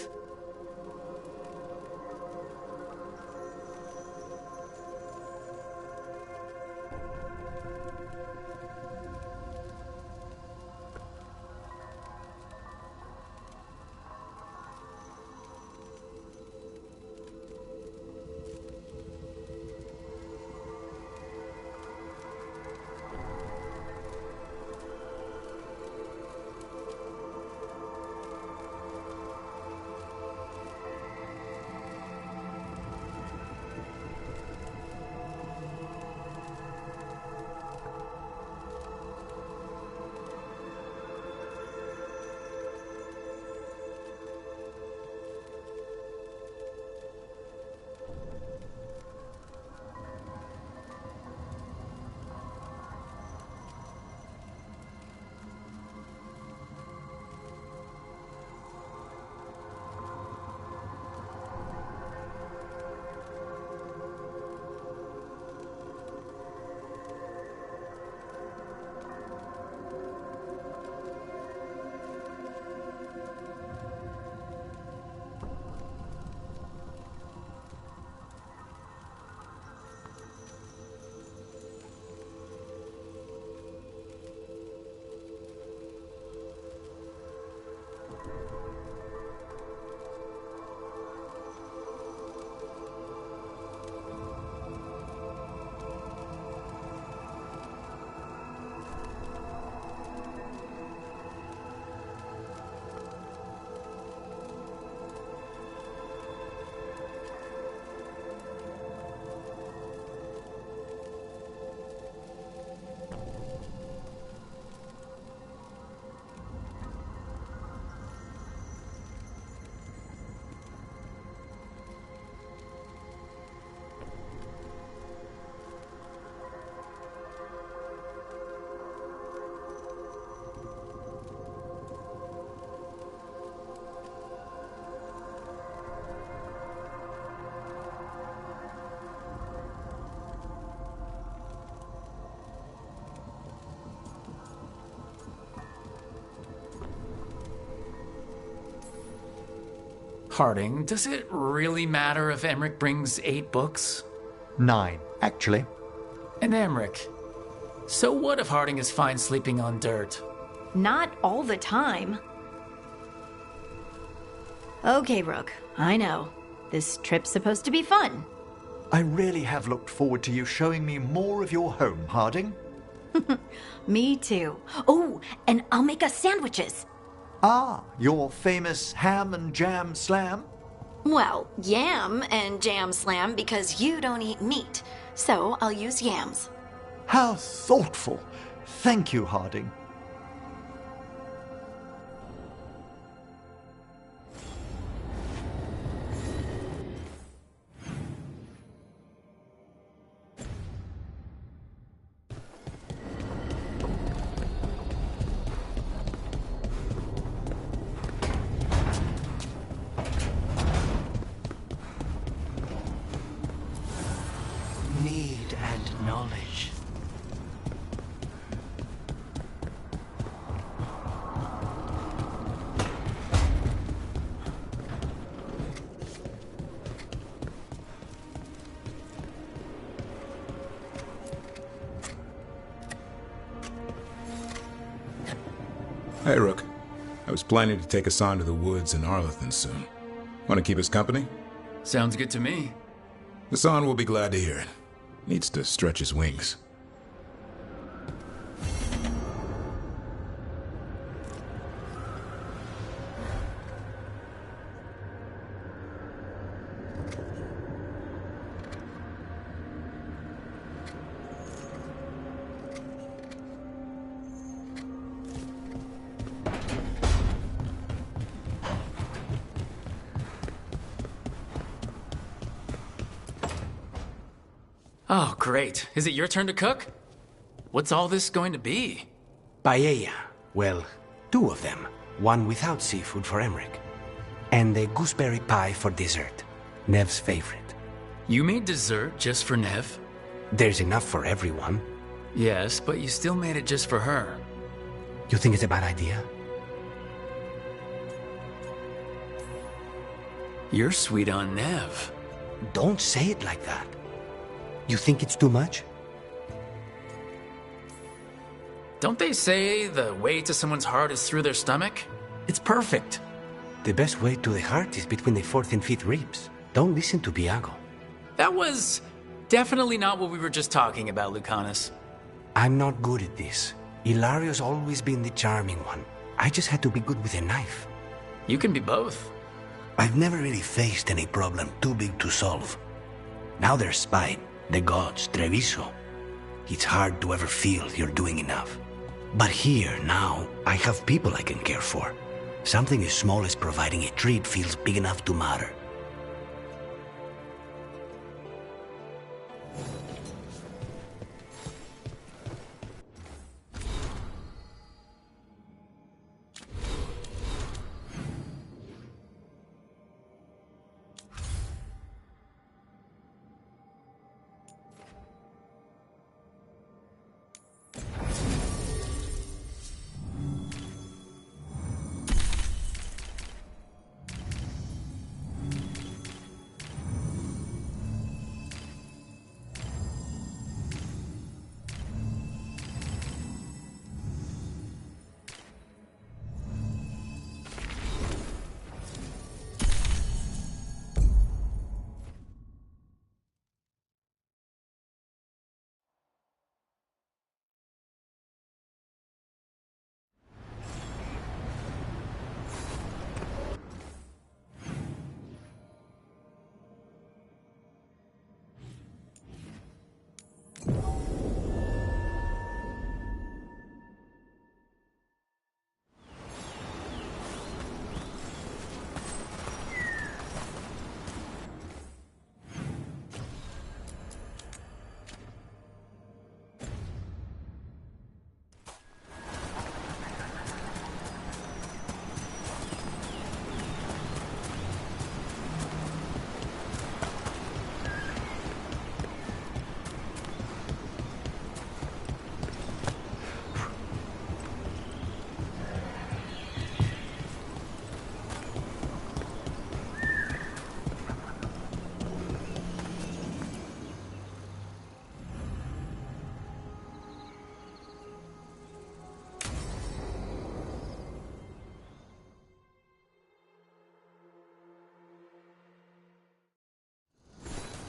Harding, does it really matter if Emmerich brings 8 books? 9, actually. And Emmerich. So what if Harding is fine sleeping on dirt? Not all the time. Okay, Rook, I know. This trip's supposed to be fun. I really have looked forward to you showing me more of your home, Harding. Me too. Oh, and I'll make us sandwiches. Ah, your famous ham and jam slam? Well, yam and jam slam because you don't eat meat. So I'll use yams. How thoughtful. Thank you, Harding. Need and knowledge. Hey, Rook. I was planning to take Hassan to the woods in Arlethan soon. Want to keep us company? Sounds good to me. Hassan will be glad to hear it. Needs to stretch his wings. Oh, great. Is it your turn to cook? What's all this going to be? Paella. Well, 2 of them. One without seafood for Emmerich. And a gooseberry pie for dessert. Nev's favorite. You made dessert just for Nev? There's enough for everyone. Yes, but you still made it just for her. You think it's a bad idea? You're sweet on Nev. Don't say it like that. You think it's too much? Don't they say the way to someone's heart is through their stomach? It's perfect. The best way to the heart is between the 4th and 5th ribs. Don't listen to Biago. That was definitely not what we were just talking about, Lucanus. I'm not good at this. Hilario's always been the charming one. I just had to be good with a knife. You can be both. I've never really faced any problem too big to solve. Now there's spite, the gods, Treviso. It's hard to ever feel you're doing enough. But here, now, I have people I can care for. Something as small as providing a treat feels big enough to matter.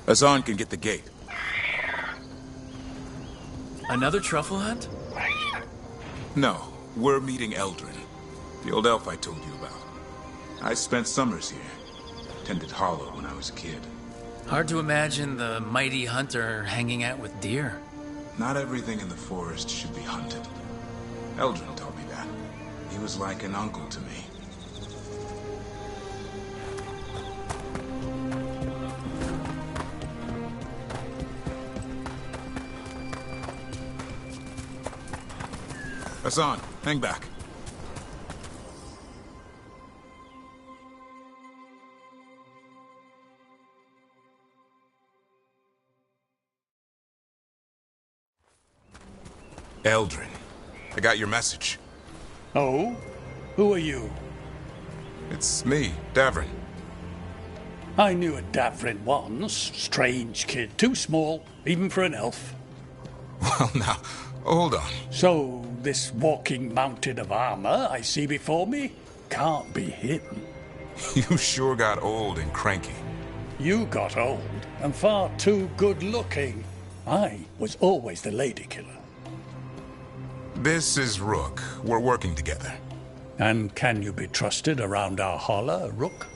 Hassan can get the gate. Another truffle hunt? No, we're meeting Eldrin, the old elf I told you about. I spent summers here. Tended Hollow when I was a kid. Hard to imagine the mighty hunter hanging out with deer. Not everything in the forest should be hunted. Eldrin told me that. He was like an uncle to me. Hassan, hang back. Eldrin, I got your message. Oh? Who are you? It's me, Davrin. I knew a Davrin once. Strange kid. Too small, even for an elf. Well, now, hold on. So, this walking mountain of armor I see before me can't be him. You sure got old and cranky. You got old and far too good looking. I was always the lady killer. This is Rook. We're working together. And can you be trusted around our holler, Rook?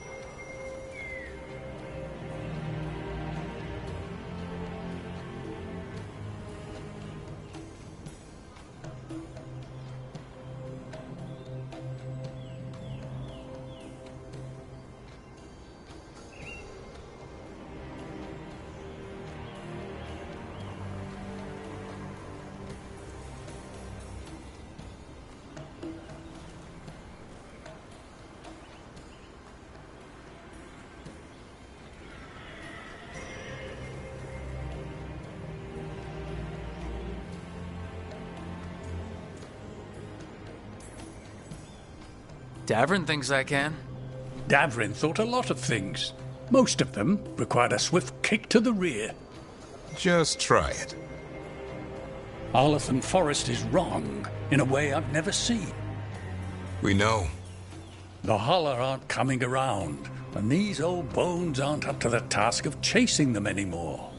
Davrin thinks I can. Davrin thought a lot of things. Most of them required a swift kick to the rear. Just try it. Arlathan Forest is wrong in a way I've never seen. We know. The Holler aren't coming around, and these old bones aren't up to the task of chasing them anymore.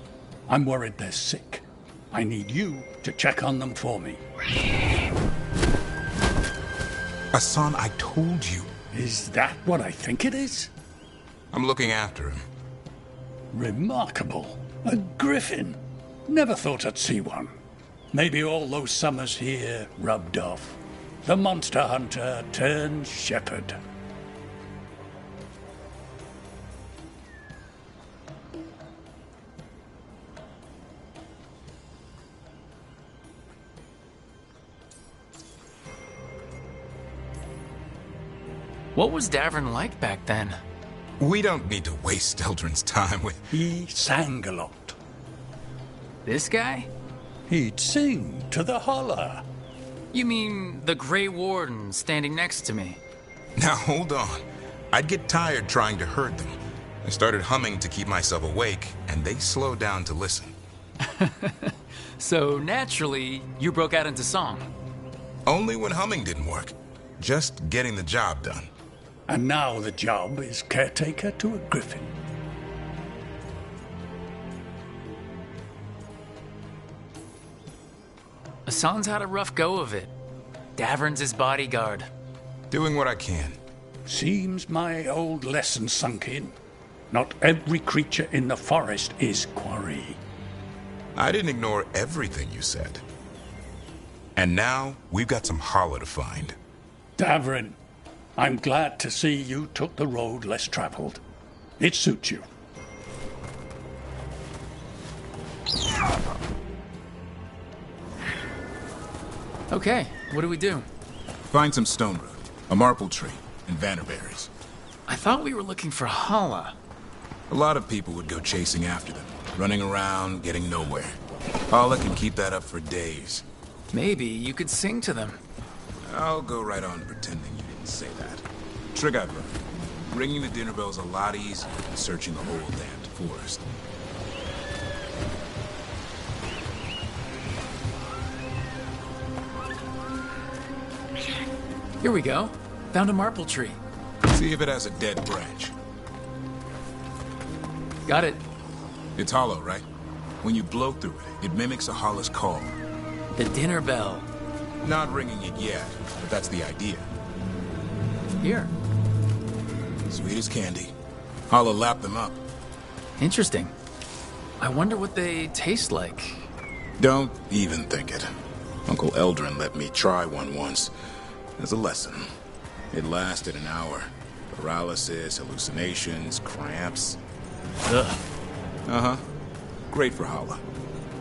I'm worried they're sick. I need you to check on them for me. Hassan, I told you. Is that what I think it is? I'm looking after him. Remarkable. A griffin. Never thought I'd see one. Maybe all those summers here rubbed off. The monster hunter turned shepherd. What was Davrin like back then? We don't need to waste Eldrin's time with... He sang a lot. This guy? He'd sing to the holler. You mean the Grey Warden standing next to me? Now hold on. I'd get tired trying to herd them. I started humming to keep myself awake, and they slowed down to listen. So naturally, you broke out into song. Only when humming didn't work. Just getting the job done. And now the job is caretaker to a griffin. Hassan's had a rough go of it. Davrin's his bodyguard. Doing what I can. Seems my old lesson sunk in. Not every creature in the forest is quarry. I didn't ignore everything you said. And now, we've got some holler to find. Davrin, I'm glad to see you took the road less traveled. It suits you. Okay, what do we do? Find some stone root, a marple tree, and vannerberries. I thought we were looking for Hala. A lot of people would go chasing after them, running around, getting nowhere. Hala can keep that up for days. Maybe you could sing to them. I'll go right on pretending you didn't say that. Trick I've learned. Ringing the dinner bell's a lot easier than searching the whole damned forest. Here we go. Found a marple tree. See if it has a dead branch. Got it. It's hollow, right? When you blow through it, it mimics a hollow's call. The dinner bell. Not ringing it yet, but that's the idea. Here. Sweet as candy. Holla lapped them up. Interesting. I wonder what they taste like. Don't even think it. Uncle Eldrin let me try one once. As a lesson. It lasted an hour. Paralysis, hallucinations, cramps. Ugh. Uh-huh. Great for Holla.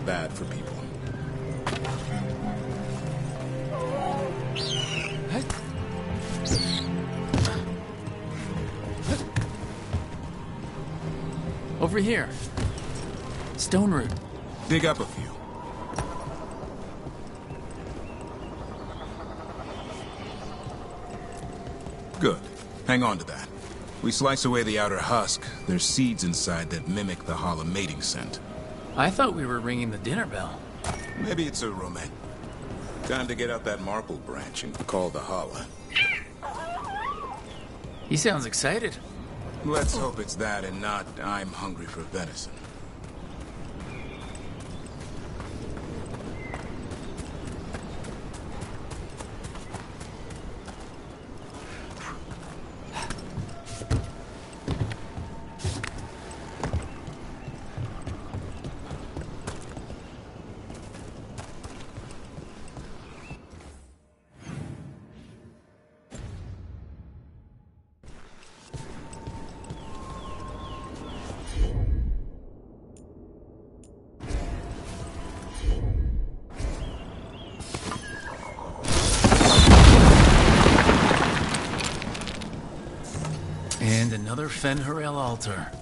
Bad for people. Over here. Stone root. Dig up a few. Good. Hang on to that. We slice away the outer husk. There's seeds inside that mimic the Holla mating scent. I thought we were ringing the dinner bell. Maybe it's a roommate. Time to get out that marble branch and call the Holla. He sounds excited. Let's hope it's that and not I'm hungry for venison. And another Fen'Harel altar.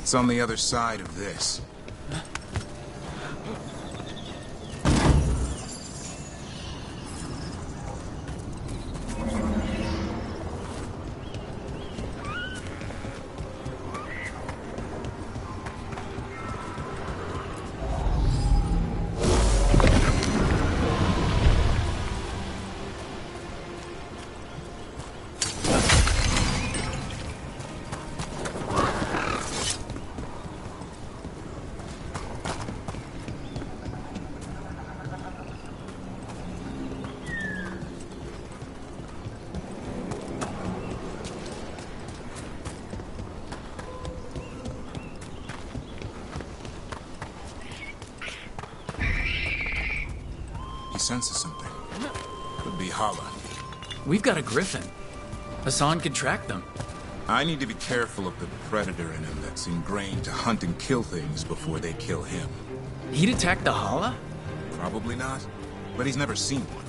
It's on the other side of this. He senses something. Could be Hala. We've got a griffin. Hassan could track them. I need to be careful of the predator in him that's ingrained to hunt and kill things before they kill him. He'd attack the Hala? Probably not, but he's never seen one.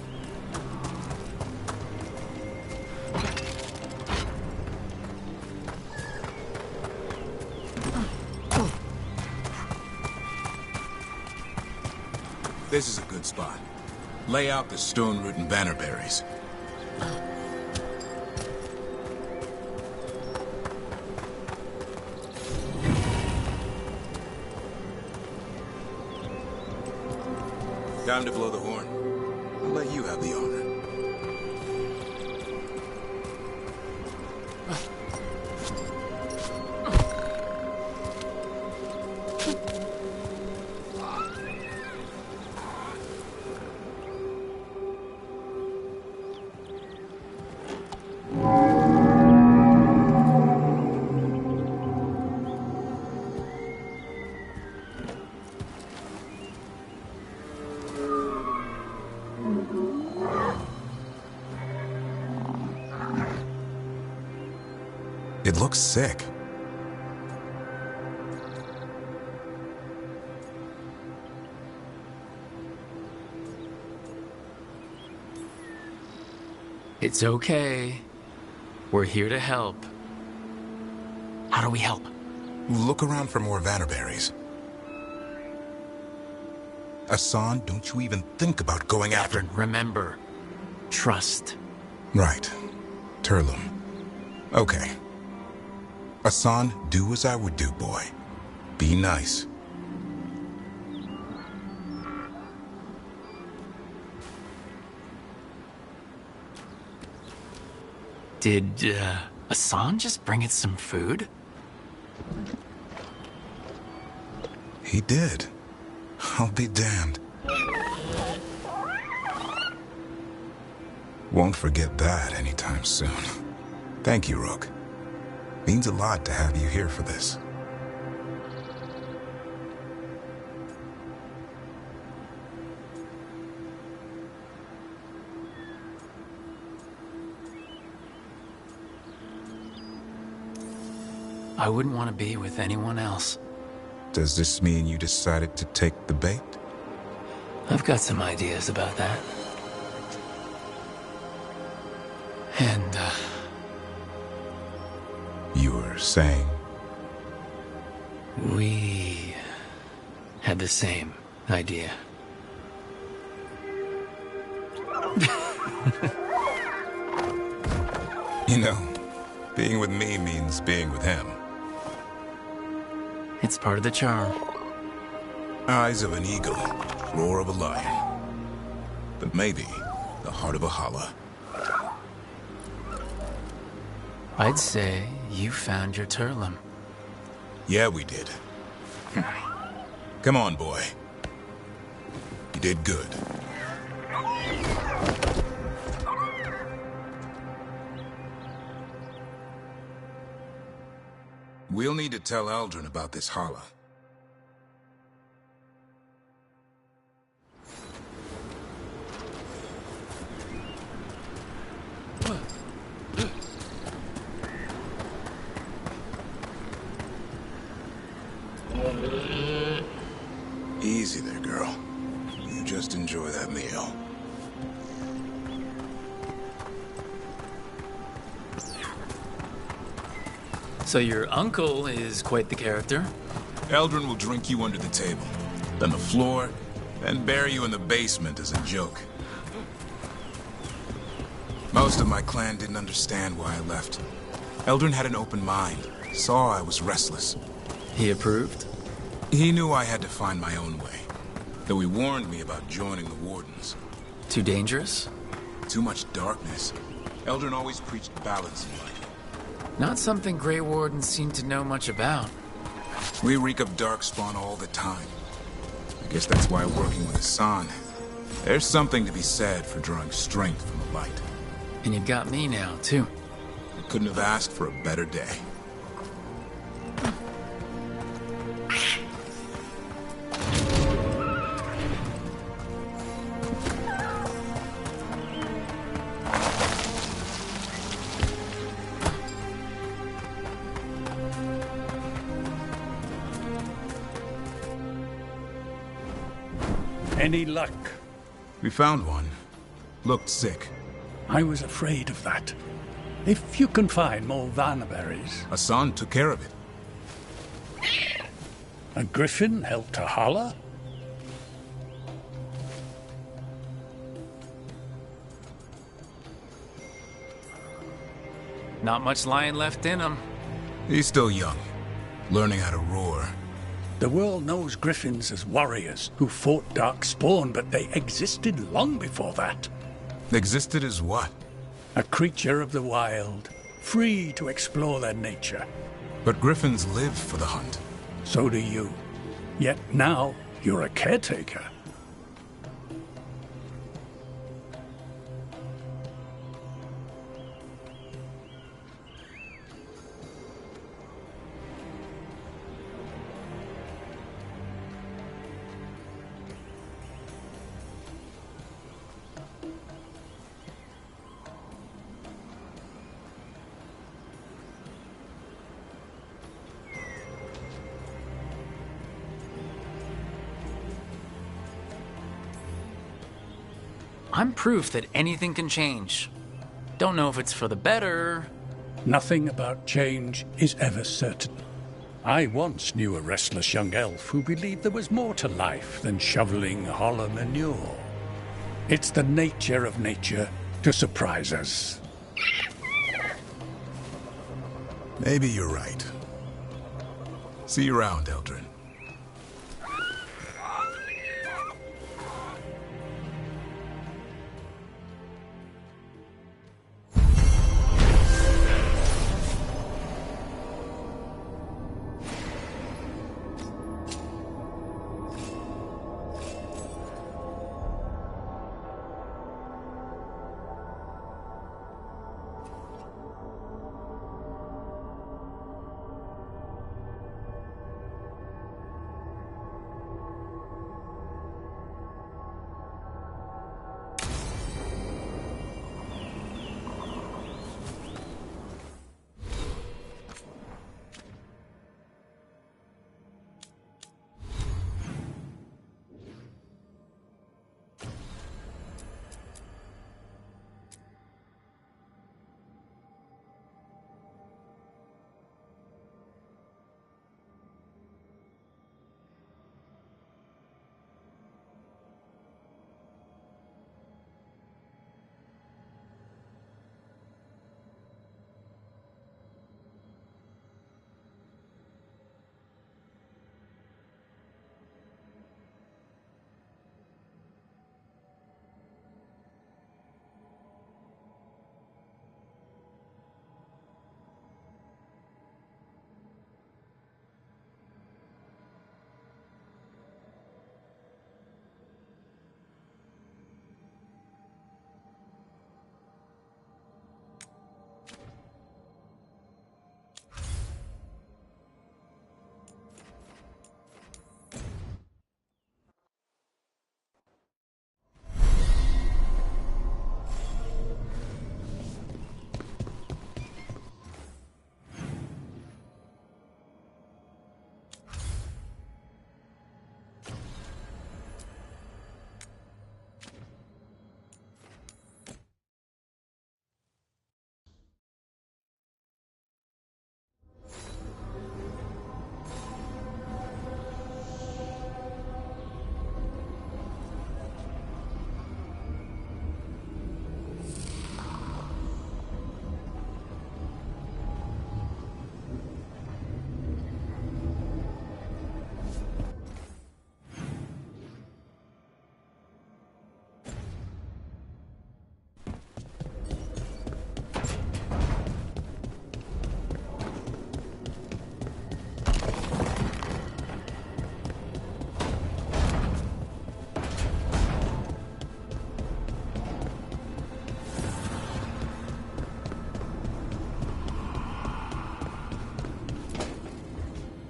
This is a good spot. Lay out the stone root and bannerberries. Time to blow the horn. I'll let you have the honor. It looks sick. It's okay. We're here to help. How do we help? Look around for more vannerberries. Hassan, don't you even think about going after... Remember, trust. Right. Turlum. Okay. Hassan, do as I would do, boy. Be nice. Did, Hassan just bring us some food? He did. I'll be damned. Won't forget that anytime soon. Thank you, Rook. Means a lot to have you here for this. I wouldn't want to be with anyone else. Does this mean you decided to take the bait? I've got some ideas about that. And, You were saying? We had the same idea. You know, being with me means being with him. It's part of the charm. Eyes of an eagle, roar of a lion. But maybe the heart of a Hala. I'd say you found your Turlum. Yeah, we did. Come on, boy. You did good. We'll need to tell Eldrin about this Hala. Easy there, girl. You just enjoy that meal. So your uncle is quite the character. Eldrin will drink you under the table, then the floor, then bury you in the basement as a joke. Most of my clan didn't understand why I left. Eldrin had an open mind, saw I was restless. He approved? He knew I had to find my own way, though he warned me about joining the Wardens. Too dangerous? Too much darkness. Eldrin always preached balance in life. Not something Grey Wardens seem to know much about. We reek of darkspawn all the time. I guess that's why working with Hassan, there's something to be said for drawing strength from the light. And you've got me now, too. I couldn't have asked for a better day. Any luck? We found one. Looked sick. I was afraid of that. If you can find more vanberries... Hassan took care of it. A griffin helped her holler? Not much lion left in him. He's still young, learning how to roar. The world knows griffins as warriors who fought Darkspawn, but they existed long before that. Existed as what? A creature of the wild, free to explore their nature. But griffins live for the hunt. So do you. Yet now, you're a caretaker. I'm proof that anything can change. Don't know if it's for the better. Nothing about change is ever certain. I once knew a restless young elf who believed there was more to life than shoveling hollow manure. It's the nature of nature to surprise us. Maybe you're right. See you around, Eldrin.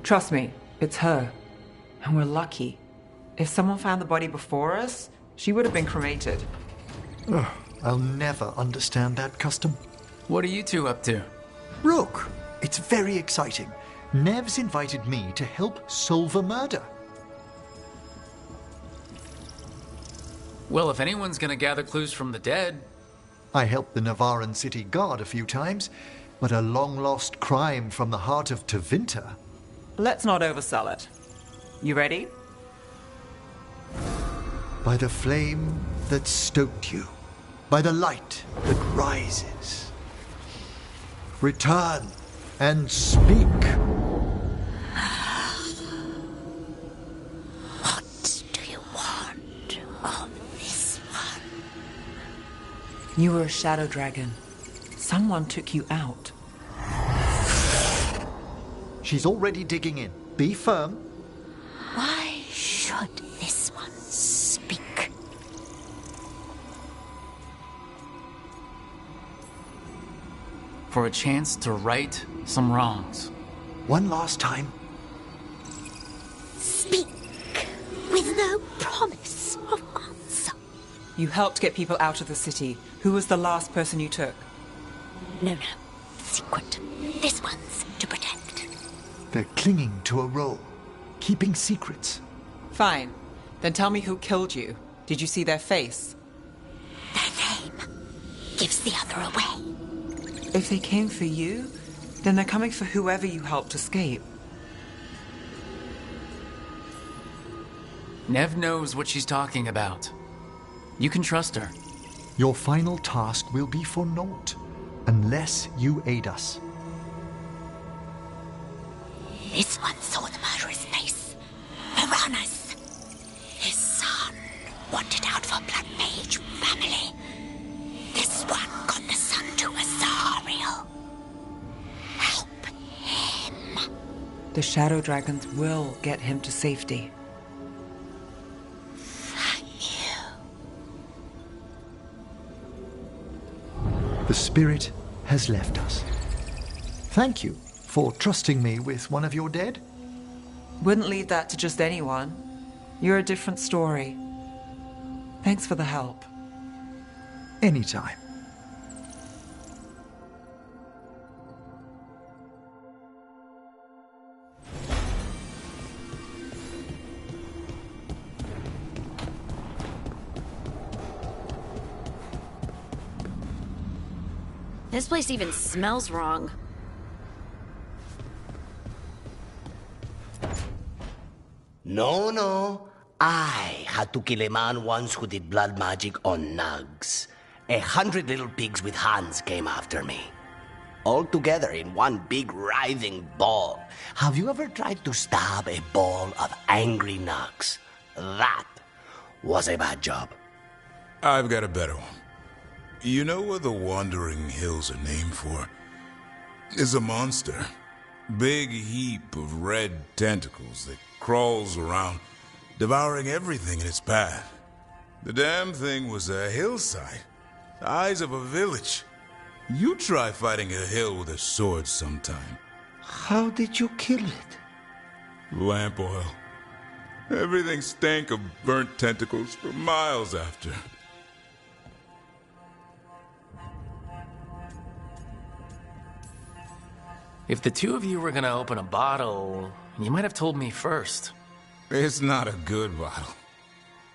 Trust me, it's her. And we're lucky. If someone found the body before us, she would have been cremated. Ugh, I'll never understand that custom. What are you two up to? Look, it's very exciting. Nev's invited me to help solve a murder. Well, if anyone's gonna gather clues from the dead... I helped the Navaran city guard a few times, but a long-lost crime from the heart of Tevinter. Let's not oversell it. You ready? By the flame that stoked you, by the light that rises. Return and speak. What do you want of this one? You were a shadow dragon. Someone took you out. She's already digging in. Be firm. Why should this one speak? For a chance to right some wrongs. One last time. Speak with no promise of answer. You helped get people out of the city. Who was the last person you took? No. Secret. This one's to protect. They're clinging to a role, keeping secrets. Fine. Then tell me who killed you. Did you see their face? Their name gives the other away. If they came for you, then they're coming for whoever you helped escape. Nev knows what she's talking about. You can trust her. Your final task will be for naught, unless you aid us. This one saw the murderer's face. Uranus. His son wanted out for Blood Mage family. This one got the son to Azariel. Help him. The shadow dragons will get him to safety. Thank you. The spirit has left us. Thank you for trusting me with one of your dead. Wouldn't leave that to just anyone. You're a different story. Thanks for the help. Anytime. This place even smells wrong. No. I had to kill a man once who did blood magic on nugs. 100 little pigs with hands came after me. All together in one big writhing ball. Have you ever tried to stab a ball of angry nugs? That was a bad job. I've got a better one. You know what the Wandering Hills are named for? It's a monster. Big heap of red tentacles that crawls around, devouring everything in its path. The damn thing was a hillside, the eyes of a village. You try fighting a hill with a sword sometime. How did you kill it? Lamp oil. Everything stank of burnt tentacles for miles after. If the two of you were gonna open a bottle, you might have told me first. It's not a good bottle.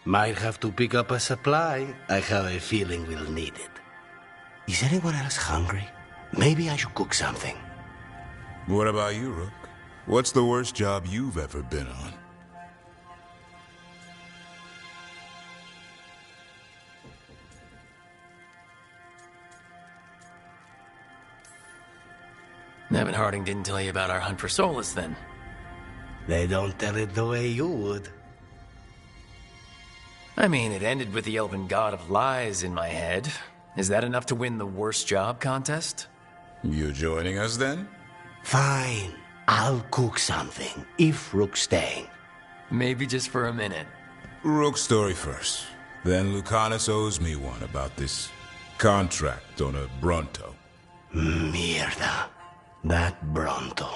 Might have to pick up a supply. I have a feeling we'll need it. Is anyone else hungry? Maybe I should cook something. What about you, Rook? What's the worst job you've ever been on? Nevin Harding didn't tell you about our hunt for Solus, then? They don't tell it the way you would. I mean, it ended with the Elven God of Lies in my head. Is that enough to win the worst job contest? You joining us, then? Fine. I'll cook something, if Rook's staying. Maybe just for a minute. Rook's story first. Then Lucanus owes me one about this contract on a Bronto. Mierda. That Bronto.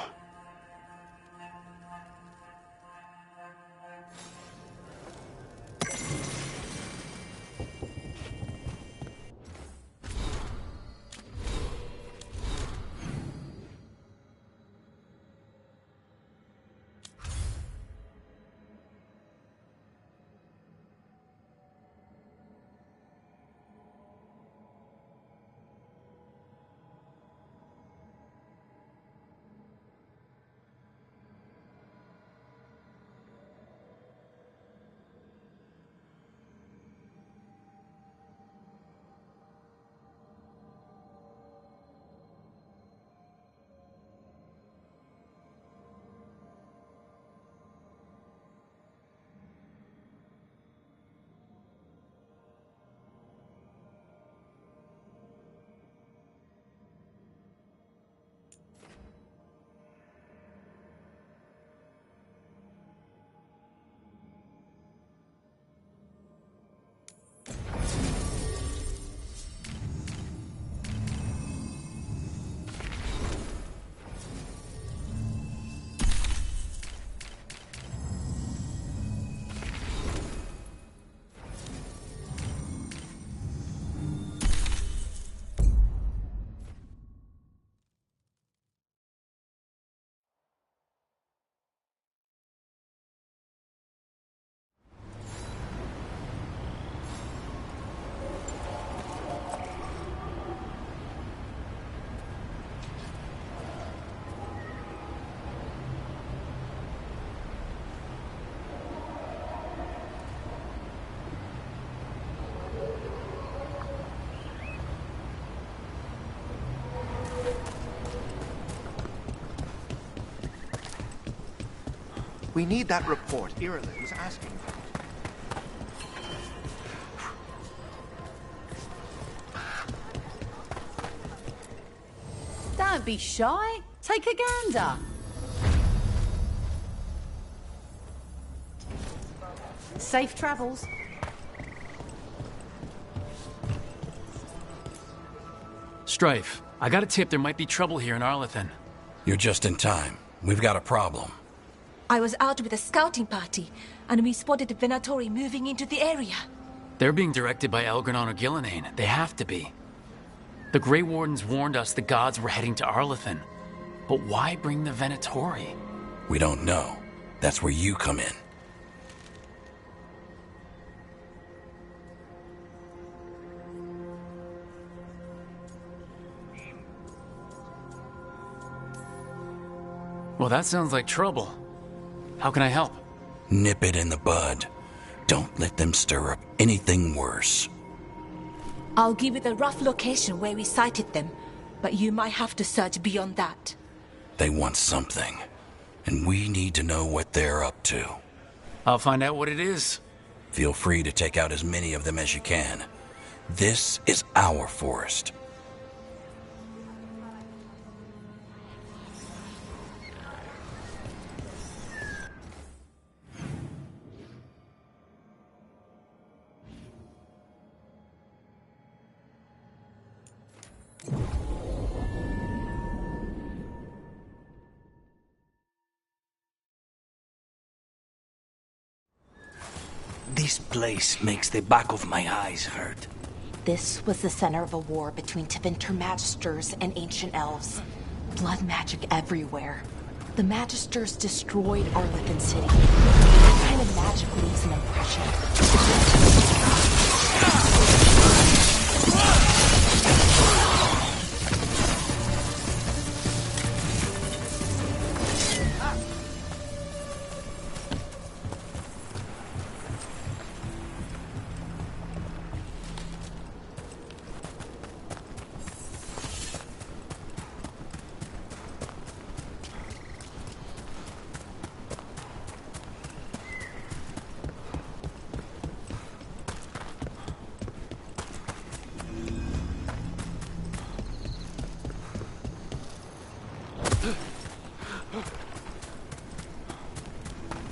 We need that report Irilyn was asking about. Don't be shy. Take a gander. Safe travels. Strife, I got a tip there might be trouble here in Arlethan. You're just in time. We've got a problem. I was out with a scouting party, and we spotted the Venatori moving into the area. They're being directed by Elgranon or Gillinane. They have to be. The Grey Wardens warned us the gods were heading to Arlethan. But why bring the Venatori? We don't know. That's where you come in. Well, that sounds like trouble. How can I help? Nip it in the bud. Don't let them stir up anything worse. I'll give you the rough location where we sighted them, but you might have to search beyond that. They want something, and we need to know what they're up to. I'll find out what it is. Feel free to take out as many of them as you can. This is our forest. This place makes the back of my eyes hurt. This was the center of a war between Tevinter Magisters and ancient elves. Blood magic everywhere. The Magisters destroyed Arlethan City. That kind of magic leaves an impression.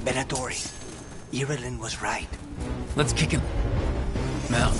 Venatori, Irilyn was right. Let's kick him. Now.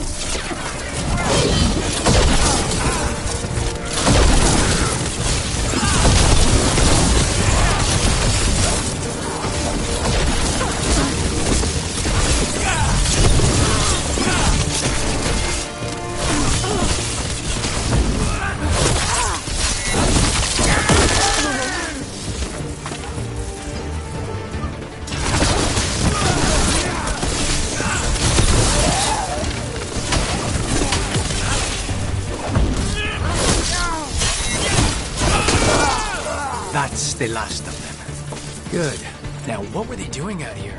That's the last of them. Good. Now, what were they doing out here?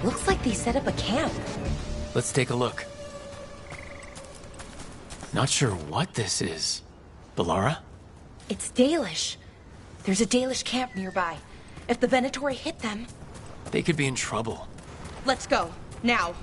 Looks like they set up a camp. Let's take a look. Not sure what this is. Balara? It's Dalish. There's a Dalish camp nearby. If the Venatori hit them... They could be in trouble. Let's go. Now.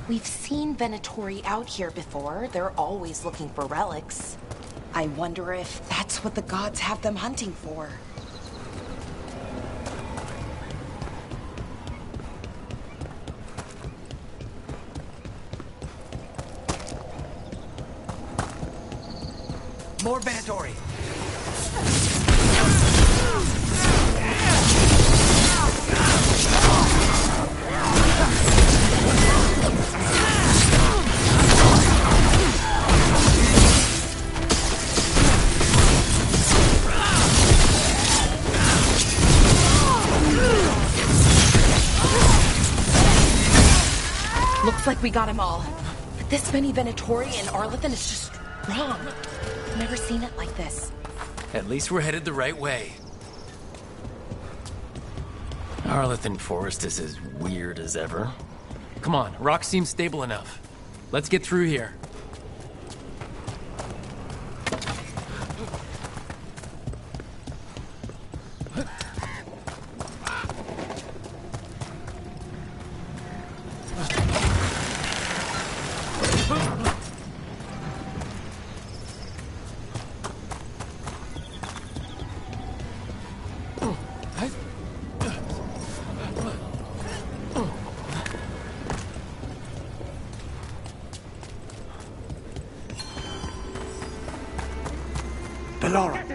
We've seen Venatori out here before. They're always looking for relics. I wonder if that's what the gods have them hunting for. More Venatori! Looks like we got them all. But this many Venatori in Arlington is just wrong. I've never seen it like this. At least we're headed the right way. Arlington Forest is as weird as ever. Come on, rock seems stable enough. Let's get through here. Bellara,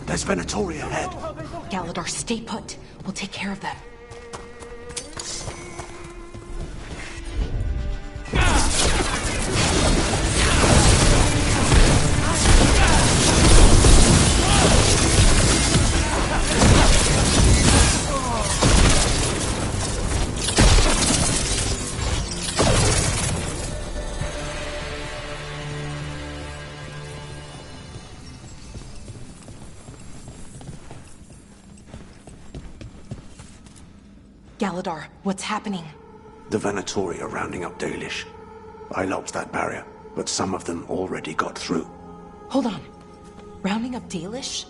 there's Venatori ahead. Galadar, stay put. We'll take care of them. Galadar, what's happening? The Venatori are rounding up Dalish. I locked that barrier, but some of them already got through. Hold on. Rounding up Dalish?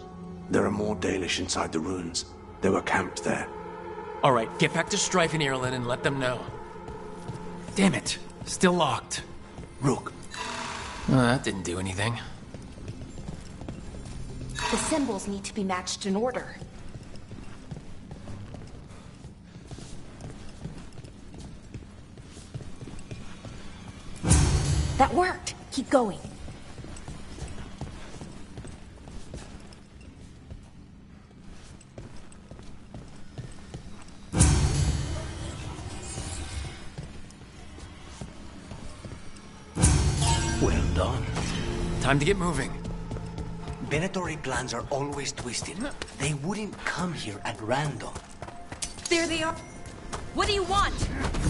There are more Dalish inside the ruins. They were camped there. All right, get back to Strife and Irulan and let them know. Damn it, still locked. Rook. That didn't do anything. The symbols need to be matched in order. That worked! Keep going. Well done. Time to get moving. Venatori plans are always twisted. They wouldn't come here at random. There they are. What do you want?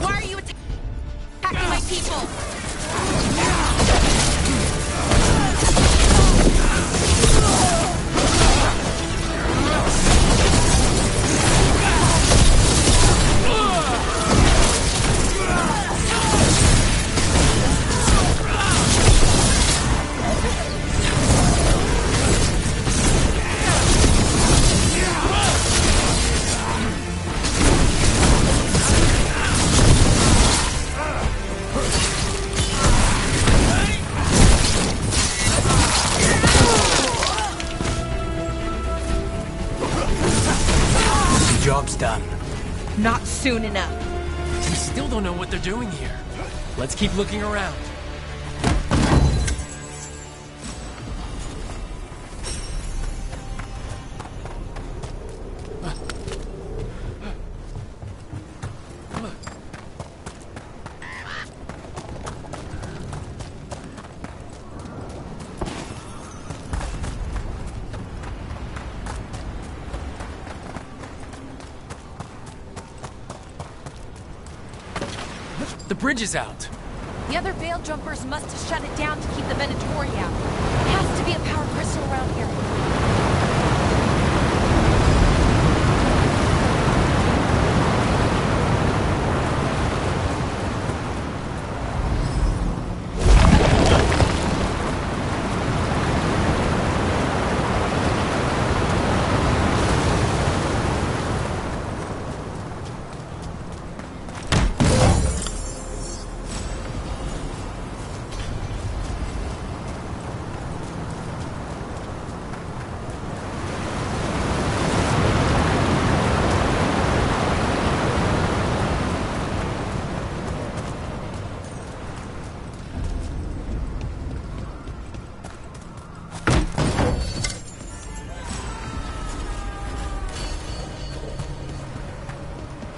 Why are you attacking my people? Job's done. Not soon enough. We still don't know what they're doing here. Let's keep looking around. The bridge is out. The other Veil Jumpers must have shut it down to keep the Venatori out. There has to be a power crystal around here.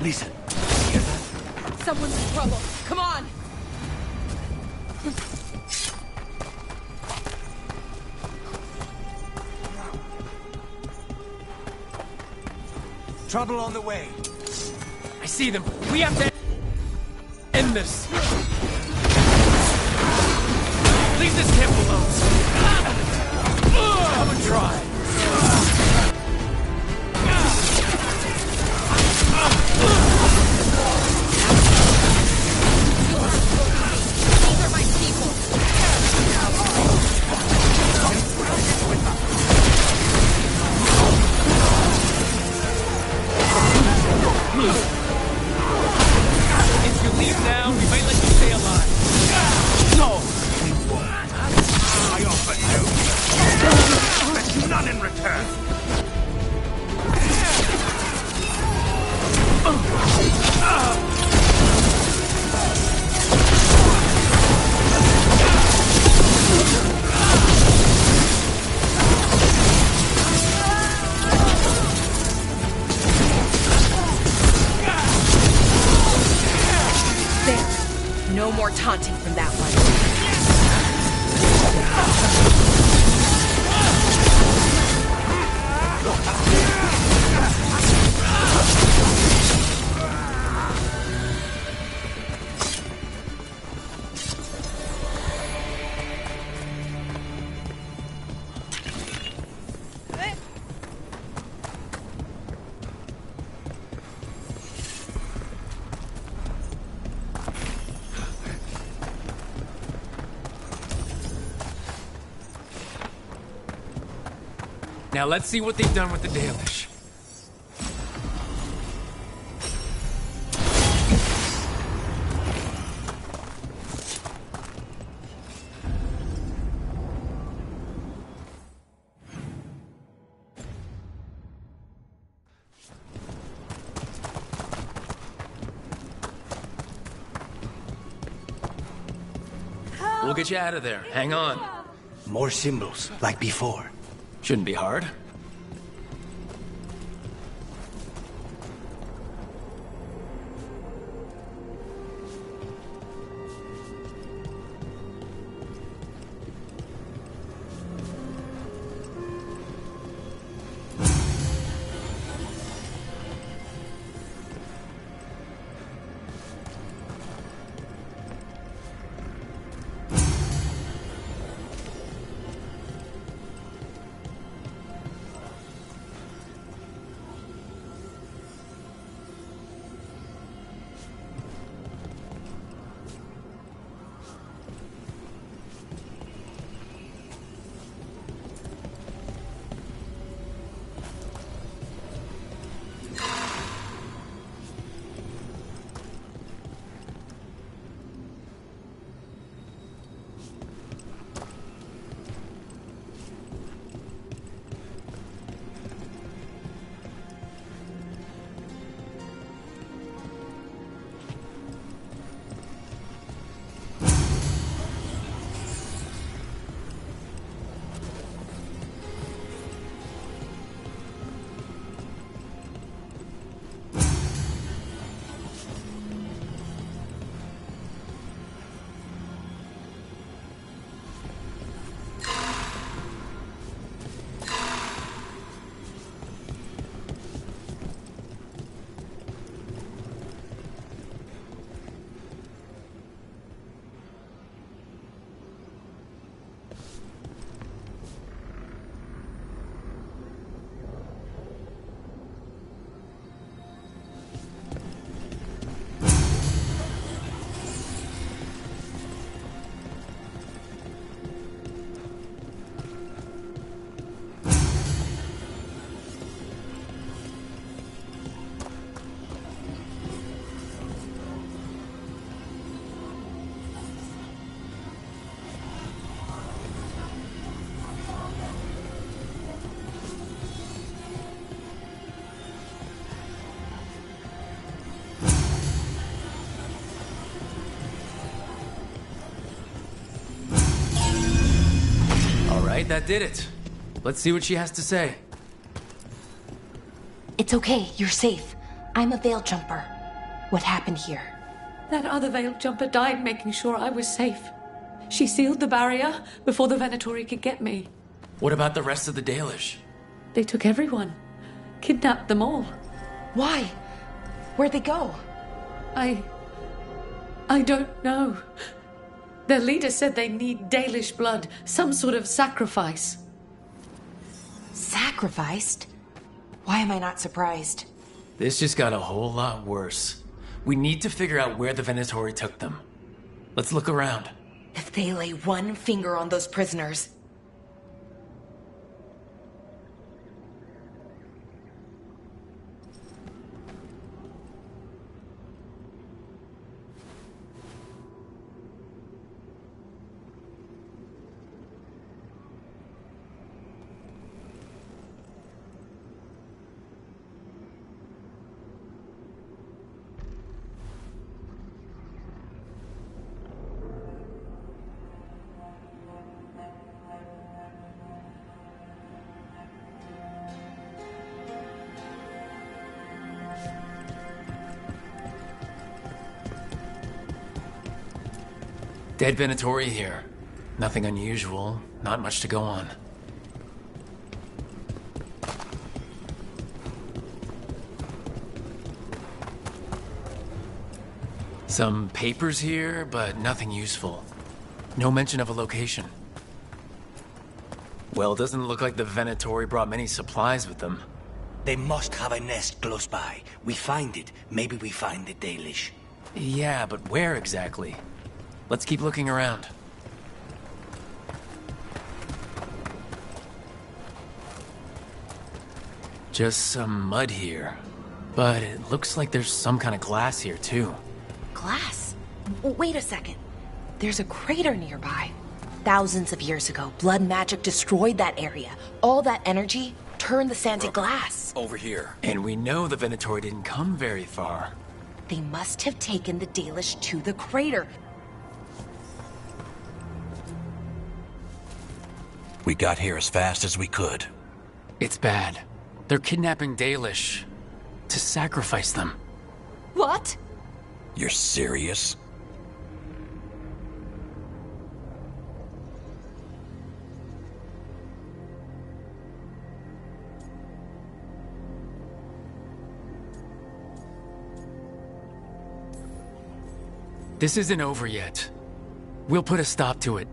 Listen. Someone's in trouble. Come on! Trouble on the way. I see them. We have to end this. Leave this camp alone. Come and try. These are my people. If you leave now, we might let you stay alive. No! I offer you, but none in return. There. No more taunting from that one. Now let's see what they've done with the Dalish. We'll get you out of there. Hang on. More symbols, like before. Shouldn't be hard. right, that did it. Let's see what she has to say. It's okay, you're safe. I'm a veil jumper. What happened here? That other veiled jumper died making sure I was safe. She sealed the barrier before the Venatori could get me. What about the rest of the Dalish? They took everyone. Kidnapped them all. Why? Where'd they go? I don't know. Their leader said they need Dalish blood, some sort of sacrifice. Sacrificed? Why am I not surprised? This just got a whole lot worse. We need to figure out where the Venatori took them. Let's look around. If they lay one finger on those prisoners... Dead Venatori here. Nothing unusual, not much to go on. Some papers here, but nothing useful. No mention of a location. Well, it doesn't look like the Venatori brought many supplies with them. They must have a nest close by. We find it. Maybe we find the Dalish. Yeah, but where exactly? Let's keep looking around. Just some mud here. But it looks like there's some kind of glass here, too. Glass? Wait a second. There's a crater nearby. Thousands of years ago, blood magic destroyed that area. All that energy turned the sand to glass. Over here. And we know the Venatori didn't come very far. They must have taken the Dalish to the crater. We got here as fast as we could. It's bad. They're kidnapping Dalish to sacrifice them. What? You're serious? This isn't over yet. We'll put a stop to it.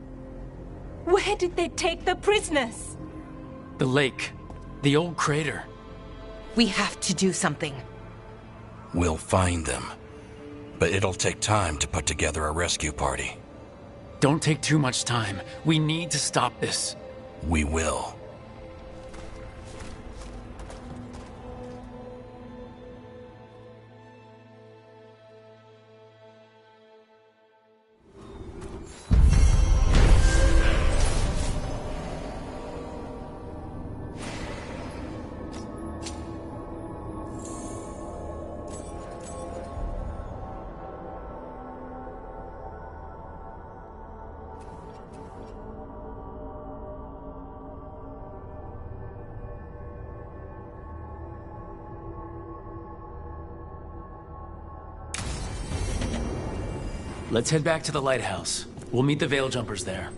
Where did they take the prisoners? The lake. The old crater. We have to do something. We'll find them. But it'll take time to put together a rescue party. Don't take too much time. We need to stop this. We will. Let's head back to the lighthouse. We'll meet the Veil Jumpers there.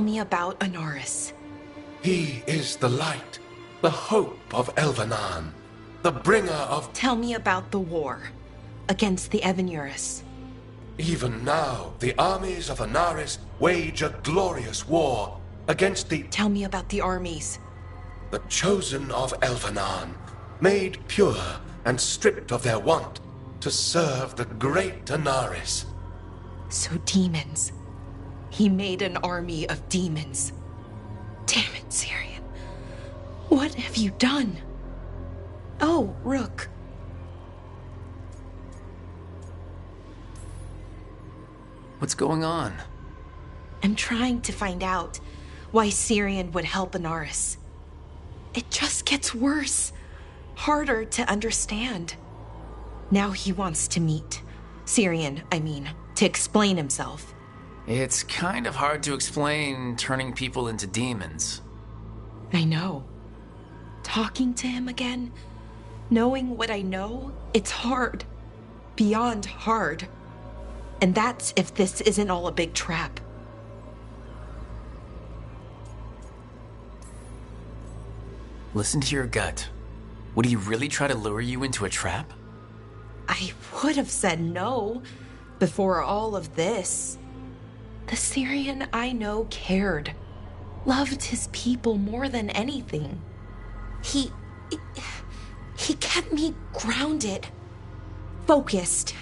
Tell me about Anaris. He is the light, the hope of Elvenan, the bringer of... Tell me about the war against the Evenuris. Even now, the armies of Anaris wage a glorious war against the... Tell me about the armies. The chosen of Elvenan, made pure and stripped of their want to serve the great Anaris. So demons. He made an army of demons. Damn it, Syrian. What have you done? Oh, Rook. What's going on? I'm trying to find out why Syrian would help Anaris. It just gets worse. Harder to understand. Now he wants to meet. Syrian, I mean, to explain himself. It's kind of hard to explain turning people into demons. I know. Talking to him again, knowing what I know, it's hard. Beyond hard. And that's if this isn't all a big trap. Listen to your gut. Would he really try to lure you into a trap? I would have said no before all of this. The Syrian I know cared. Loved his people more than anything. He kept me grounded. Focused.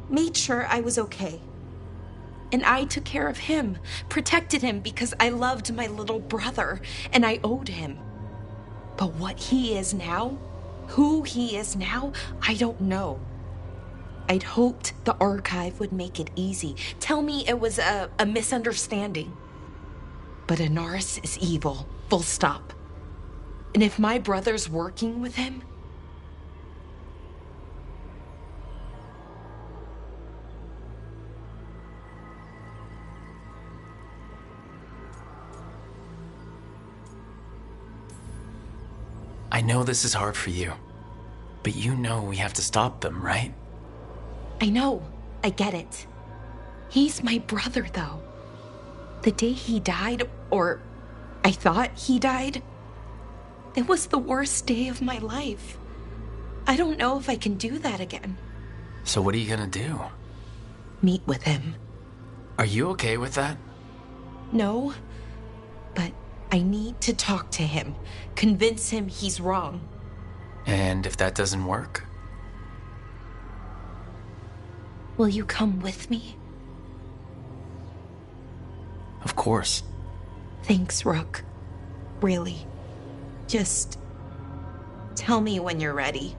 Made sure I was okay. And I took care of him. Protected him because I loved my little brother. And I owed him. But what he is now, who he is now, I don't know. I'd hoped the archive would make it easy. Tell me it was a misunderstanding. But Anaris is evil, full stop. And if my brother's working with him... I know this is hard for you, but you know we have to stop them, right? I know. I get it. He's my brother, though. The day he died, or I thought he died, it was the worst day of my life. I don't know if I can do that again. So what are you gonna do? Meet with him. Are you okay with that? No, but I need to talk to him. Convince him he's wrong. And if that doesn't work? Will you come with me? Of course. Thanks, Rook. Really. Just tell me when you're ready.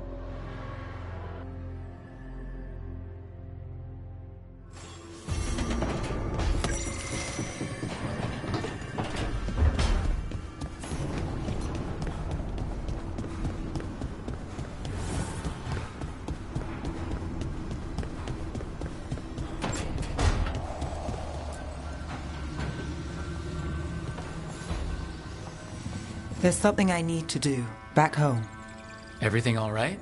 There's something I need to do back home. Everything all right?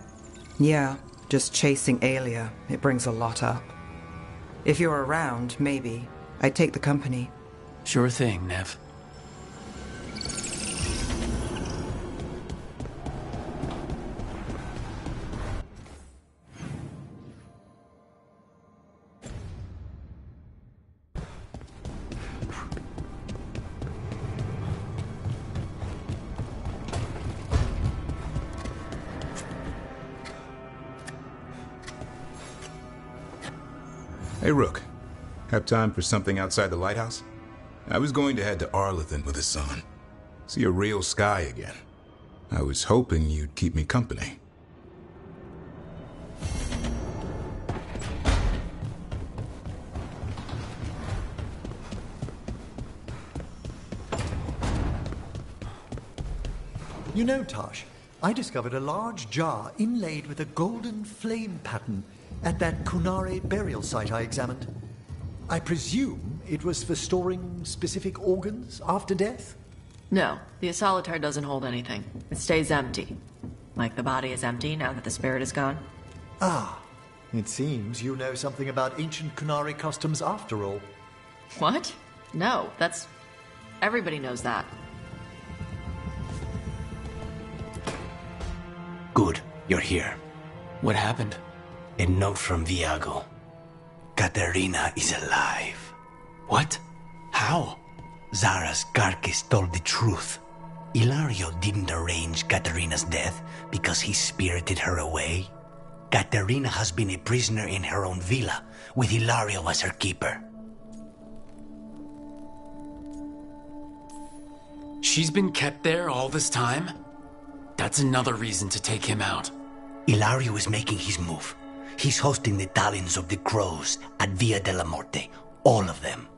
Yeah, just chasing Aelia. It brings a lot up. If you're around, maybe. I'd take the company. Sure thing, Nev. Hey, Rook. Have time for something outside the lighthouse? I was going to head to Arlington with the sun. See a real sky again. I was hoping you'd keep me company. You know, Tosh, I discovered a large jar inlaid with a golden flame pattern at that Kunare burial site I examined. I presume it was for storing specific organs after death? No, the Asolitar doesn't hold anything. It stays empty. Like the body is empty now that the spirit is gone. Ah, it seems you know something about ancient Kunare customs after all. What? No, that's Everybody knows that. Good, you're here. What happened? A note from Viago. Katerina is alive. What? How? Zara's carcass told the truth. Ilario didn't arrange Katerina's death because he spirited her away. Katerina has been a prisoner in her own villa, with Ilario as her keeper. She's been kept there all this time? That's another reason to take him out. Ilario is making his move. He's hosting the talons of the crows at Via della Morte. All of them.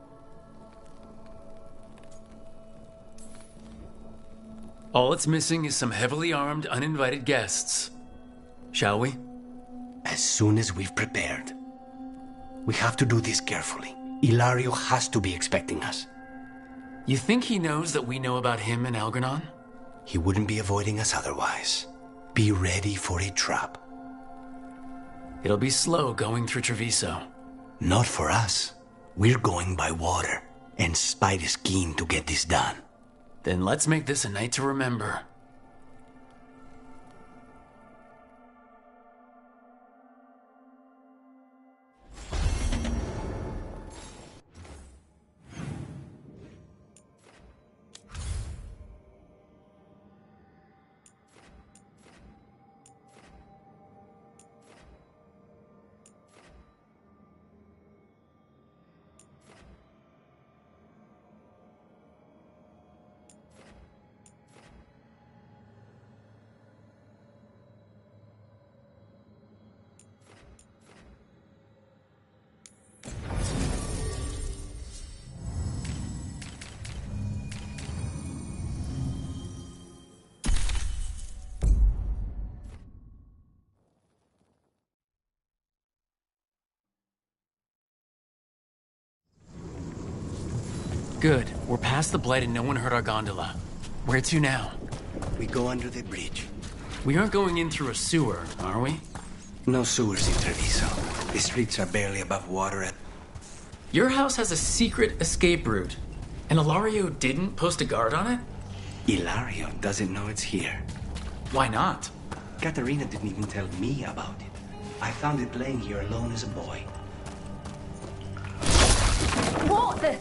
All it's missing is some heavily armed, uninvited guests. Shall we? As soon as we've prepared. We have to do this carefully. Ilario has to be expecting us. You think he knows that we know about him and Algernon? He wouldn't be avoiding us otherwise. Be ready for a trap. It'll be slow going through Treviso. Not for us. We're going by water, and Spite is keen to get this done. Then let's make this a night to remember. Good. We're past the blight and no one heard our gondola. Where to now? We go under the bridge. We aren't going in through a sewer, are we? No sewers in Treviso. The streets are barely above water at... Your house has a secret escape route, and Ilario didn't post a guard on it? Ilario doesn't know it's here. Why not? Katerina didn't even tell me about it. I found it laying here alone as a boy. What the...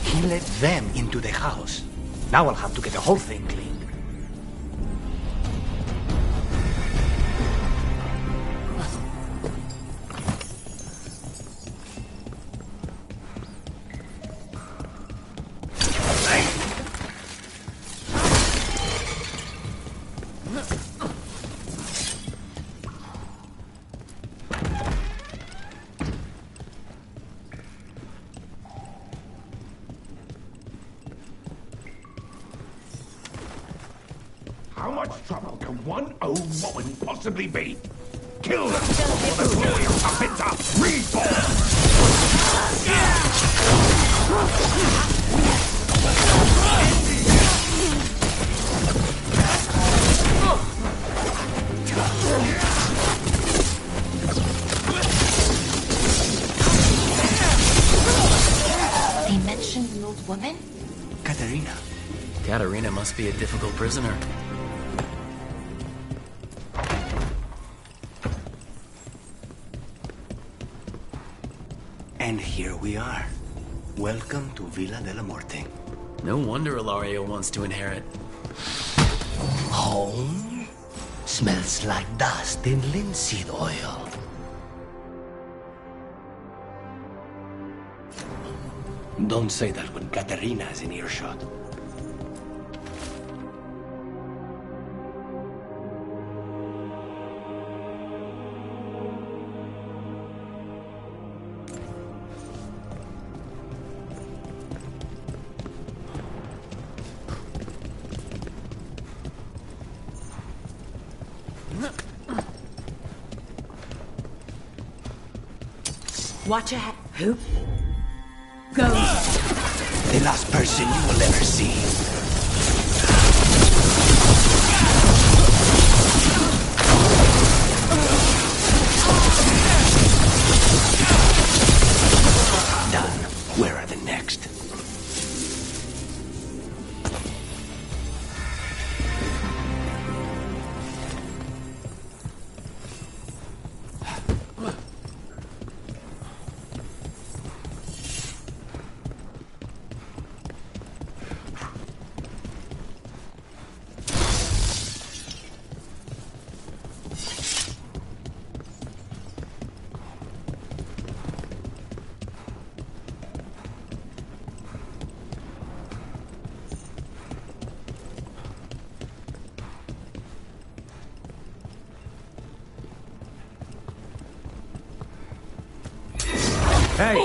He let them into the house. Now I'll have to get the whole thing cleaned. How much trouble can one old woman possibly be? Kill them for the glory of Kapinta They mentioned an old woman? Katerina. Katerina must be a difficult prisoner. And here we are. Welcome to Villa della Morte. No wonder Ilario wants to inherit. Home? Smells like dust and linseed oil. Don't say that when Katerina is in earshot. Watch your head. Who? Go. The last person you will ever see. Done. Where are the next? Hey!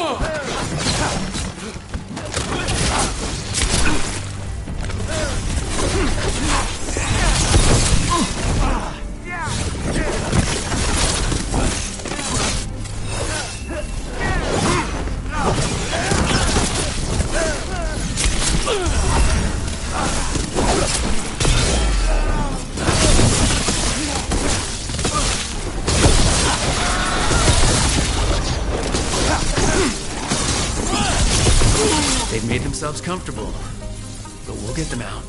They've made themselves comfortable, but we'll get them out.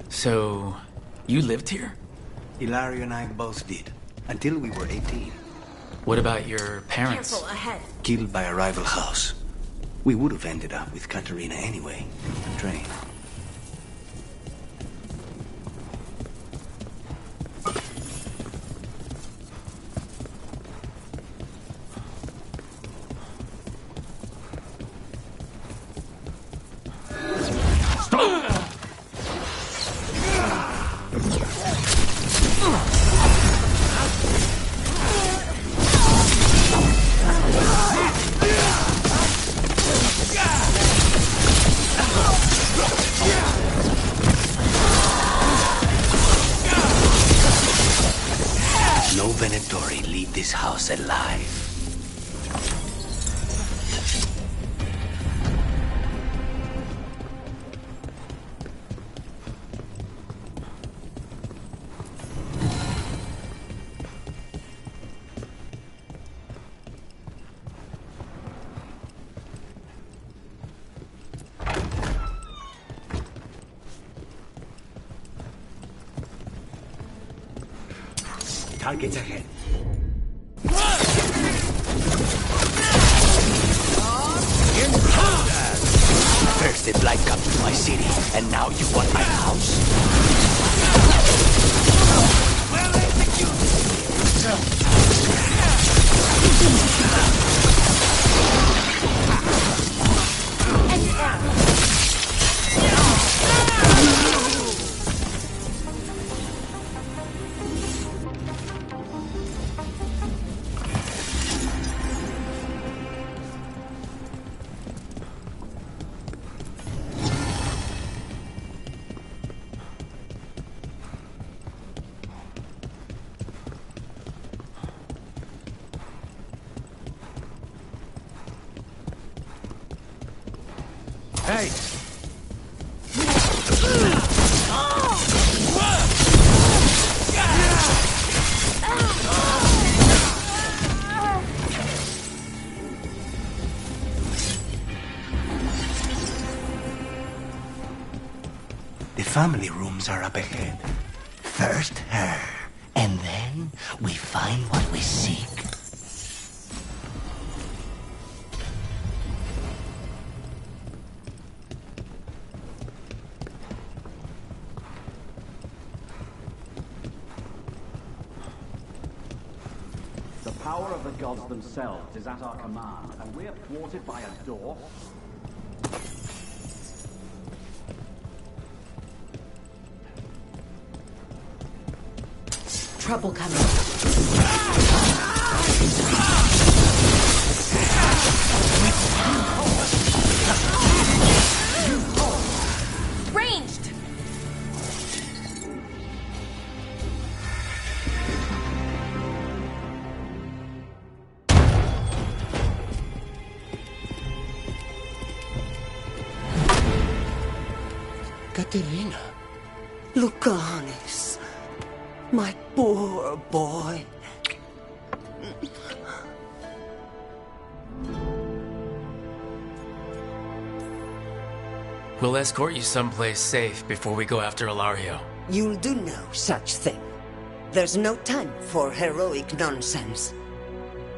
So, you lived here? Hilario and I both did, until we were 18. What about your parents? Careful, ahead. Killed by a rival house. We would have ended up with Katerina anyway, the train. No Venatori leave this house alive. Targets ahead. First the blight comes to my city, and now you want my house? Hey! The family rooms are up ahead. First her, and then we find what we seek. The power of the gods themselves is at our command, and we are thwarted by a door. trouble coming. Ranged! Katerina. Lucanis. My poor boy. We'll escort you someplace safe before we go after Ilario. You'll do no such thing. There's no time for heroic nonsense.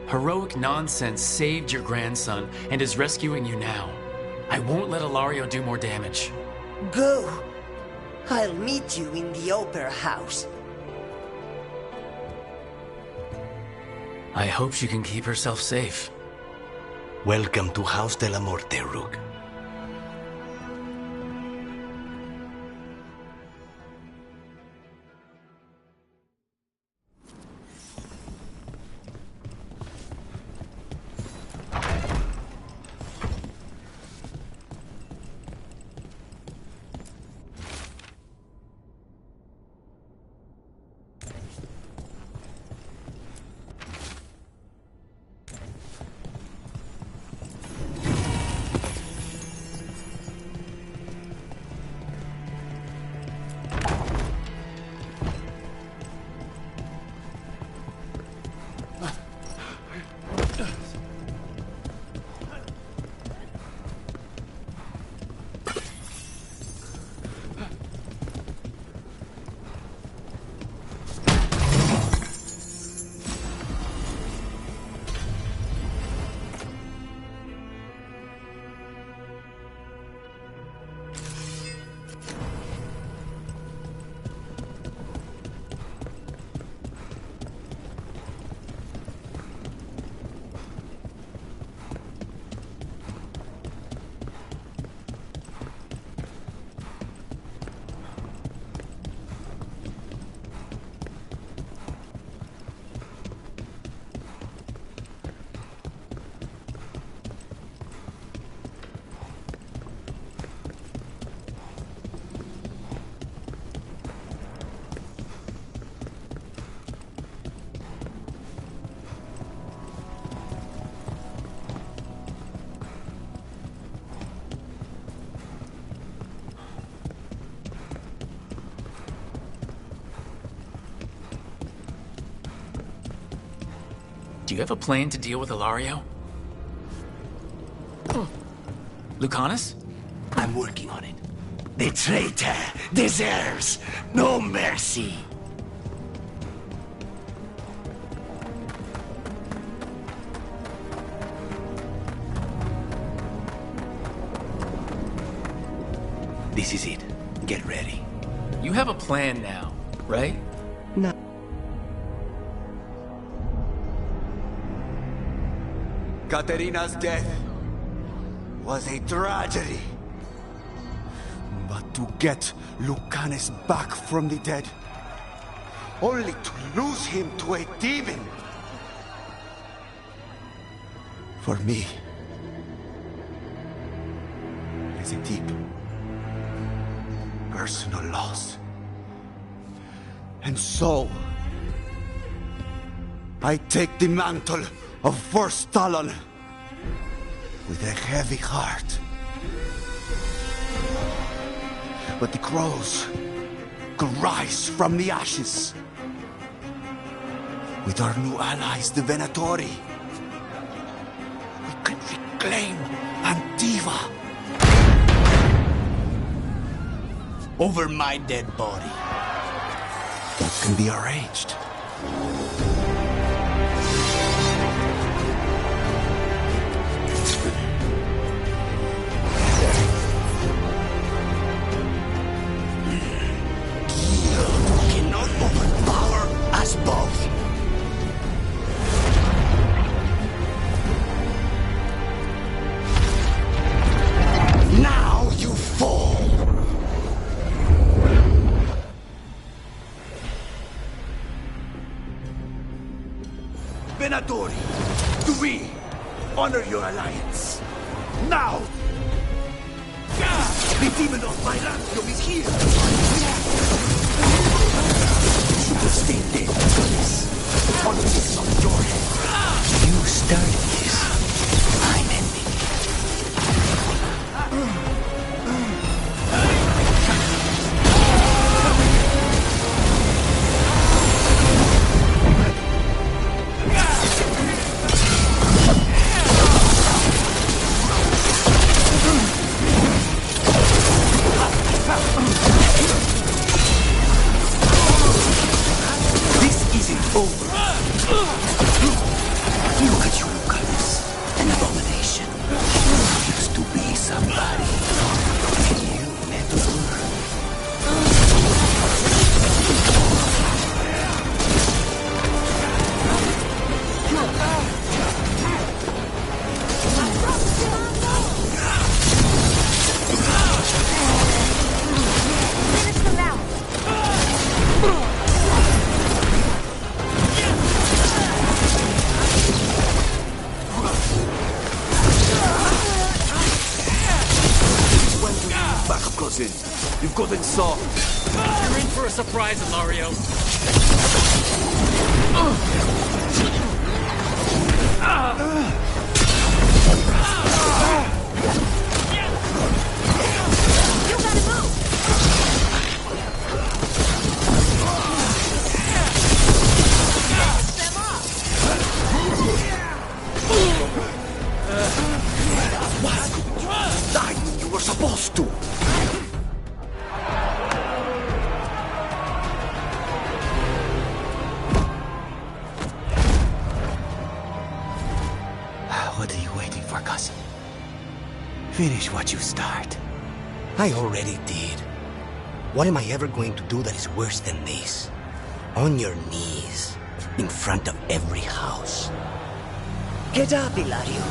Heroic nonsense saved your grandson and is rescuing you now. I won't let Ilario do more damage. Go. I'll meet you in the opera house. I hope she can keep herself safe. Welcome to House de la Morte, Rook. Do you have a plan to deal with Ilario? Lucanus? I'm working on it. The traitor deserves no mercy. This is it. Get ready. You have a plan now, right? No. Katerina's death was a tragedy. But to get Lucanus back from the dead, only to lose him to a demon. For me, it is a deep, personal loss. And so, I take the mantle of First Talon with a heavy heart. But the crows could rise from the ashes. With our new allies, the Venatori, we can reclaim Antiva. Over my dead body. That can be arranged. Cannot overpower us both. Now you fall. Venatori! To me, honor your alliance. Now! The demon of my Ransom is here! You will stay dead for this. All of this is on your head. You started this. I'm ending This isn't over. Look at you, Lucas. An abomination. Used to be somebody. And you never were. Back up, cousin. You've gotten soft. You're in for a surprise, Ilario. Die when you were supposed to. What are you waiting for, cousin? Finish what you start. I already did. What am I ever going to do that is worse than this? On your knees, in front of every house. Get up, Ilario.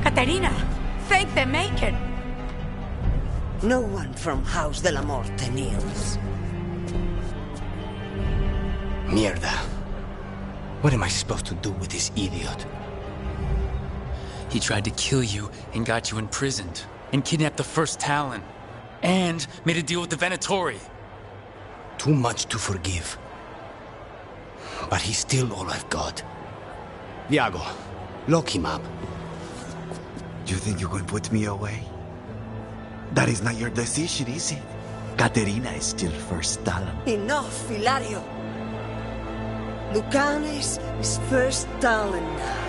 Caterina, thank the Maker. No one from House de la Morte kneels. Mierda. What am I supposed to do with this idiot? He tried to kill you and got you imprisoned, and kidnapped the first Talon, and made a deal with the Venatori. Too much to forgive. But he's still all I've got. Viago, lock him up. You think you can put me away? That is not your decision, is it? Caterina is still first Talon. Enough, Ilario. Lucanes is first Talon now.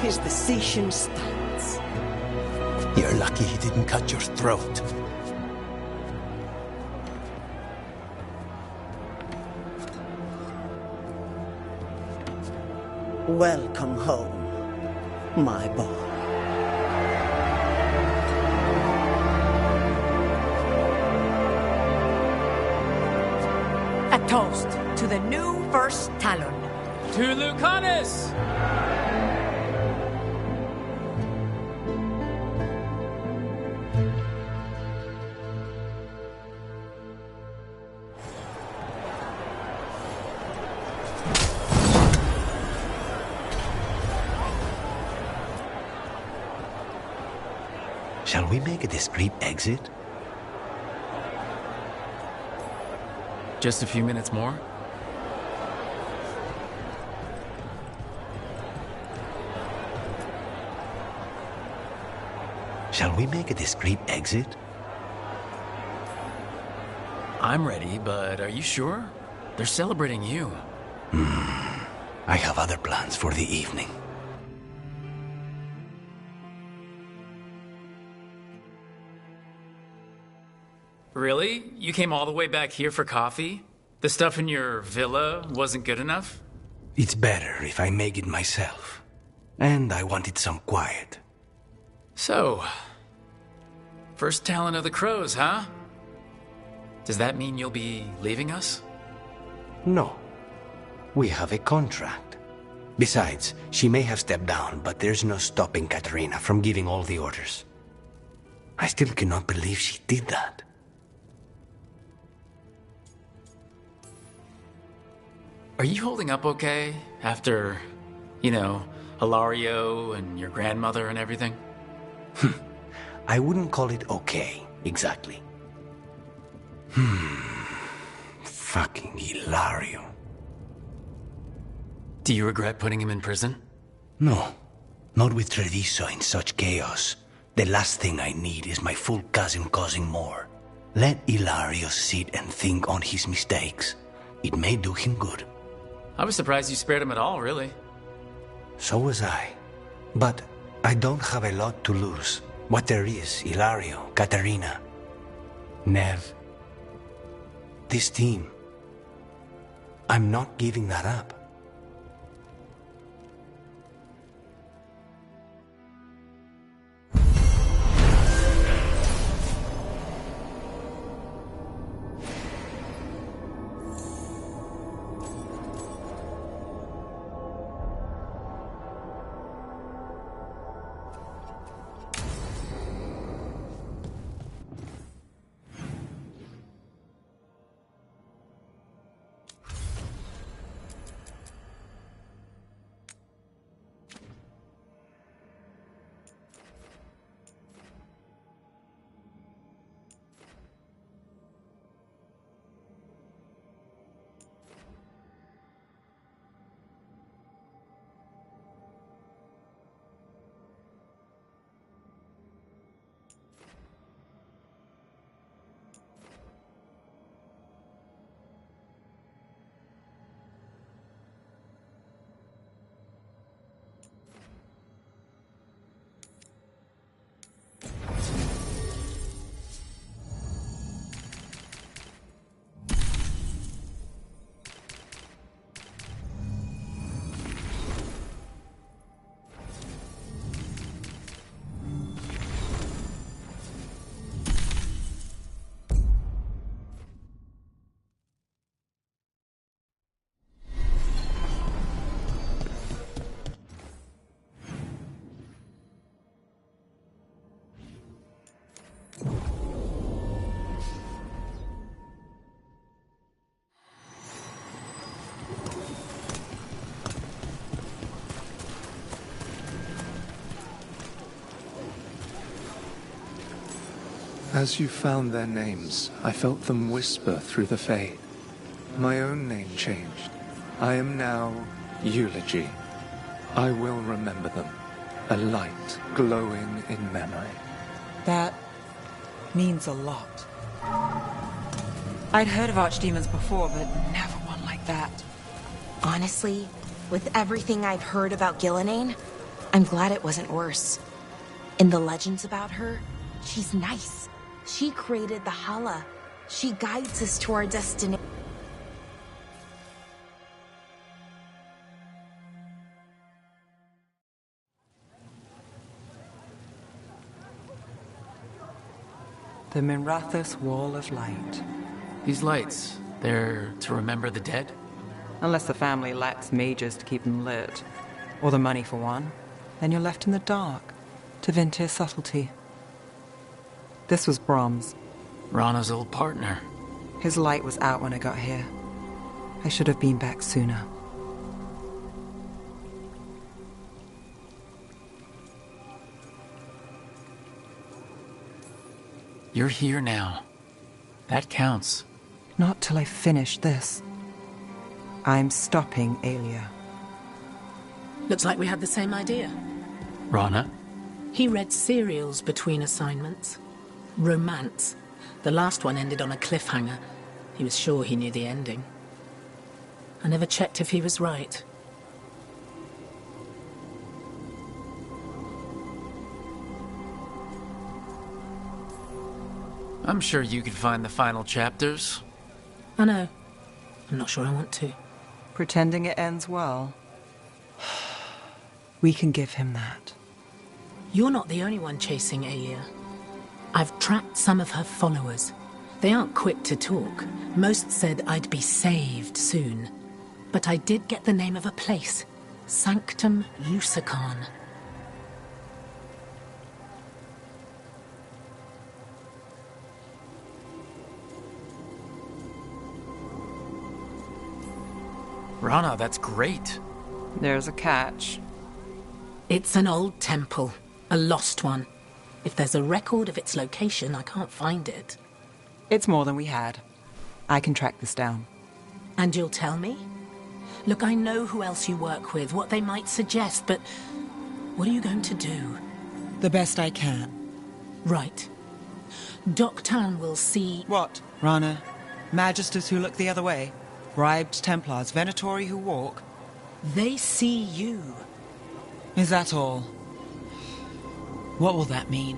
His decision stands. You're lucky he didn't cut your throat. Welcome home, my boy. A toast to the new first Talon. To Lucanus! Shall we make a discreet exit? Just a few minutes more? Shall we make a discreet exit? I'm ready, but are you sure? They're celebrating you. I have other plans for the evening. Really? You came all the way back here for coffee? The stuff in your villa wasn't good enough? It's better if I make it myself. And I wanted some quiet. So, first Talon of the Crows, huh? Does that mean you'll be leaving us? No. We have a contract. Besides, she may have stepped down, but there's no stopping Katerina from giving all the orders. I still cannot believe she did that. Are you holding up okay after, Hilario and your grandmother and everything? I wouldn't call it okay, exactly. Fucking Hilario. Do you regret putting him in prison? No, not with Treviso in such chaos. The last thing I need is my full cousin causing more. Let Hilario sit and think on his mistakes. It may do him good. I was surprised you spared him at all, really. So was I. But I don't have a lot to lose. What there is, Hilario, Katarina, Nev, this team. I'm not giving that up. As you found their names, I felt them whisper through the fade. My own name changed. I am now Eulogy. I will remember them. A light glowing in memory. That means a lot. I'd heard of archdemons before, but never one like that. Honestly, with everything I've heard about Gillenane, I'm glad it wasn't worse. In the legends about her, she's nice. She created the Hala. She guides us to our destiny. The Mirathos Wall of Light. These lights, they're to remember the dead? Unless the family lacks mages to keep them lit. Or the money for one. Then you're left in the dark, to Vinter's subtlety. This was Brahms. Rana's old partner. His light was out when I got here. I should have been back sooner. You're here now. That counts. Not till I finish this. I'm stopping Aelia. Looks like we had the same idea. Rana? He read serials between assignments. Romance. The last one ended on a cliffhanger. He was sure he knew the ending. I never checked if he was right. I'm sure you could find the final chapters. I know. I'm not sure I want to. Pretending it ends well. We can give him that. You're not the only one chasing Aelia. I've tracked some of her followers. They aren't quick to talk. Most said I'd be saved soon. But I did get the name of a place. Sanctum Lucican. Rana, that's great. There's a catch. It's an old temple, a lost one. If there's a record of its location, I can't find it. It's more than we had. I can track this down. And you'll tell me? Look, I know who else you work with, what they might suggest, but what are you going to do? The best I can. Right. Doctown will see... What, Rana? Magisters who look the other way? Bribed Templars, Venatori who walk? They see you. Is that all? What will that mean?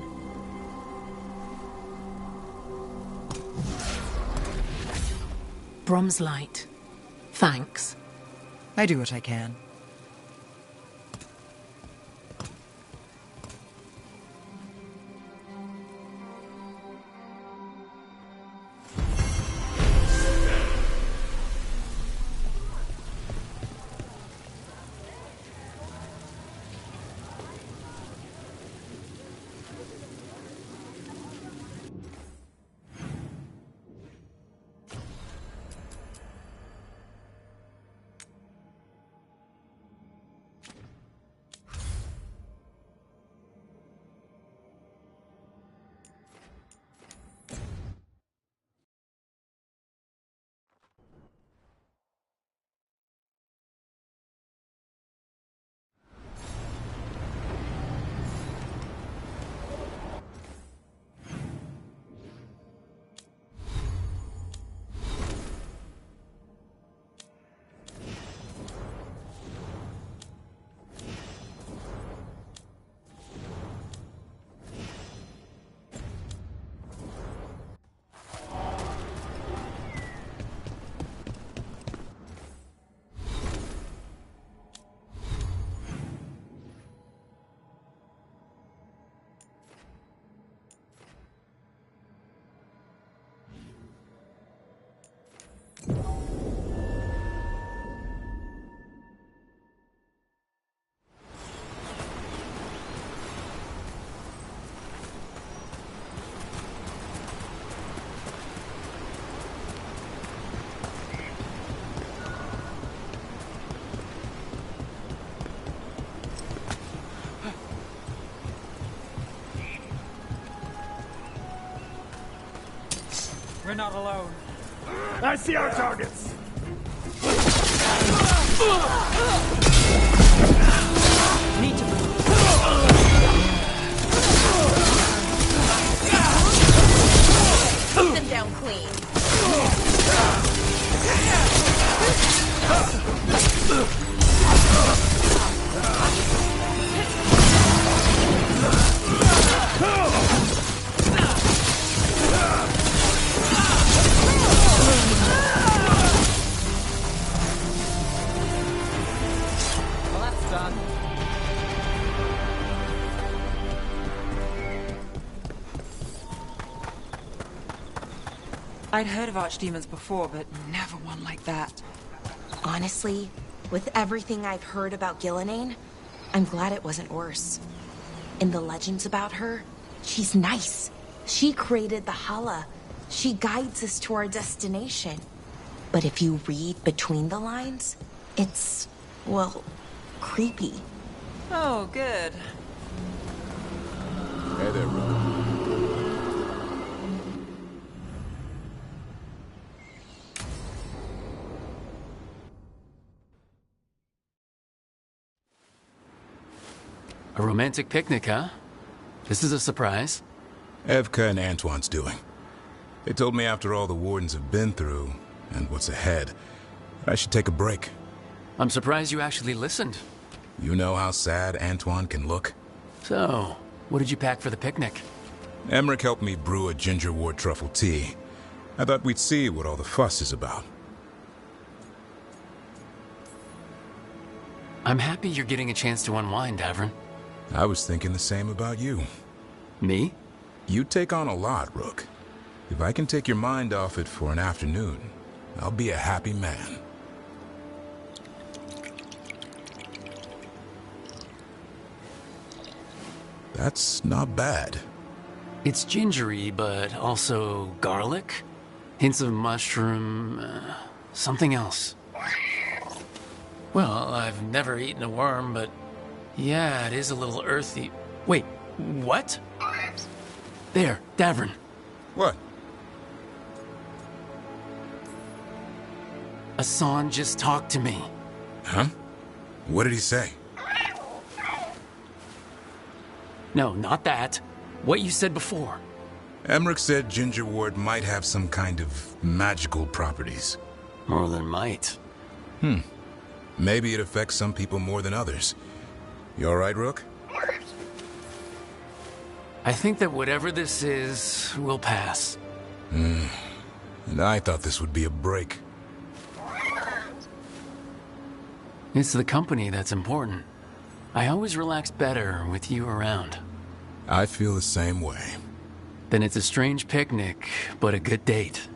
Brom's light. Thanks. I do what I can. We're not alone. I see our targets! Need to move. Put them down clean. Well, that's done. I'd heard of archdemons before, but never one like that. Honestly, with everything I've heard about Gillenane, I'm glad it wasn't worse. In the legends about her, she's nice. She created the Hala. She guides us to our destination. But if you read between the lines, it's, well, creepy. Oh, good. Hey there, Rook. A romantic picnic, huh? This is a surprise. Evka and Antoine's doing. They told me after all the Wardens have been through, and what's ahead, I should take a break. I'm surprised you actually listened. You know how sad Antoine can look? So, what did you pack for the picnic? Emmerich helped me brew a ginger wort truffle tea. I thought we'd see what all the fuss is about. I'm happy you're getting a chance to unwind, Davrin. I was thinking the same about you. Me? You take on a lot, Rook. If I can take your mind off it for an afternoon, I'll be a happy man. That's not bad. It's gingery, but also garlic. Hints of mushroom, something else. Well, I've never eaten a worm, but yeah, it is a little earthy. Wait, what? There, Davern. What? Hassan just talked to me. Huh? What did he say? No, not that. What you said before. Emmerich said ginger wort might have some kind of magical properties. More than might. Maybe it affects some people more than others. You all right, Rook? I think that whatever this is will pass. And I thought this would be a break. It's the company that's important. I always relax better with you around. I feel the same way. Then it's a strange picnic, but a good date.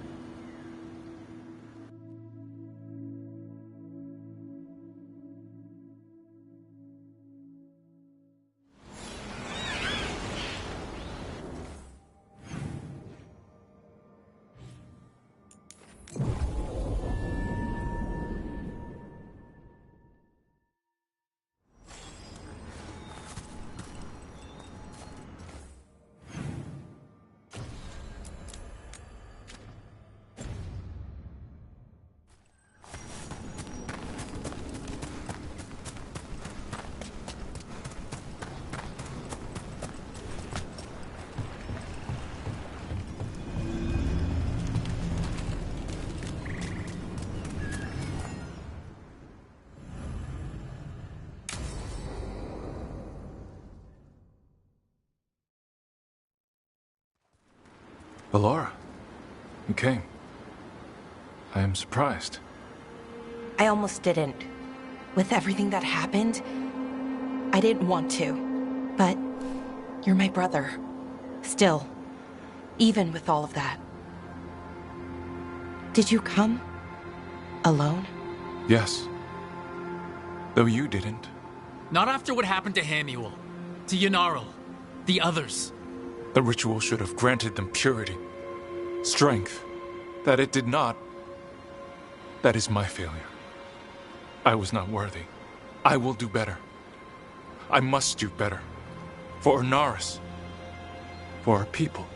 Ballora, you came. I am surprised. I almost didn't. With everything that happened, I didn't want to. But you're my brother. Still, even with all of that. Did you come? Alone? Yes. Though you didn't. Not after what happened to Hamuel, to Yanarl, the others. The ritual should have granted them purity, strength. That it did not. That is my failure. I was not worthy. I will do better. I must do better. For Inaris. For our people.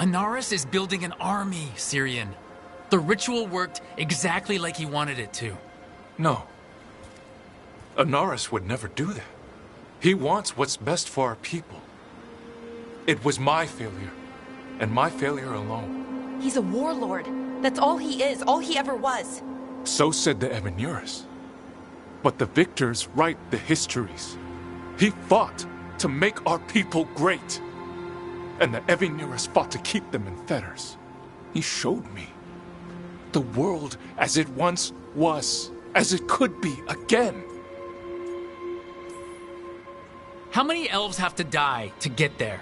Inaris is building an army, Syrian. The ritual worked exactly like he wanted it to. No. Inaris would never do that. He wants what's best for our people. It was my failure, and my failure alone. He's a warlord. That's all he is, all he ever was. So said the Evinuris. But the victors write the histories. He fought to make our people great. And the Evinuris fought to keep them in fetters. He showed me the world as it once was, as it could be again. How many elves have to die to get there?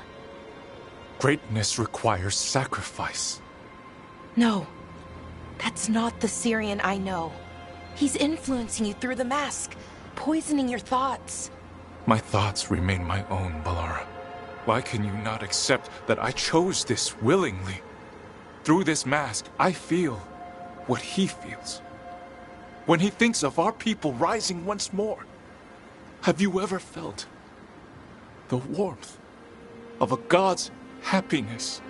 Greatness requires sacrifice. No, that's not the Syrian I know. He's influencing you through the mask, poisoning your thoughts. My thoughts remain my own, Ballora. Why can you not accept that I chose this willingly? Through this mask, I feel what he feels. When he thinks of our people rising once more, have you ever felt the warmth of a god's happiness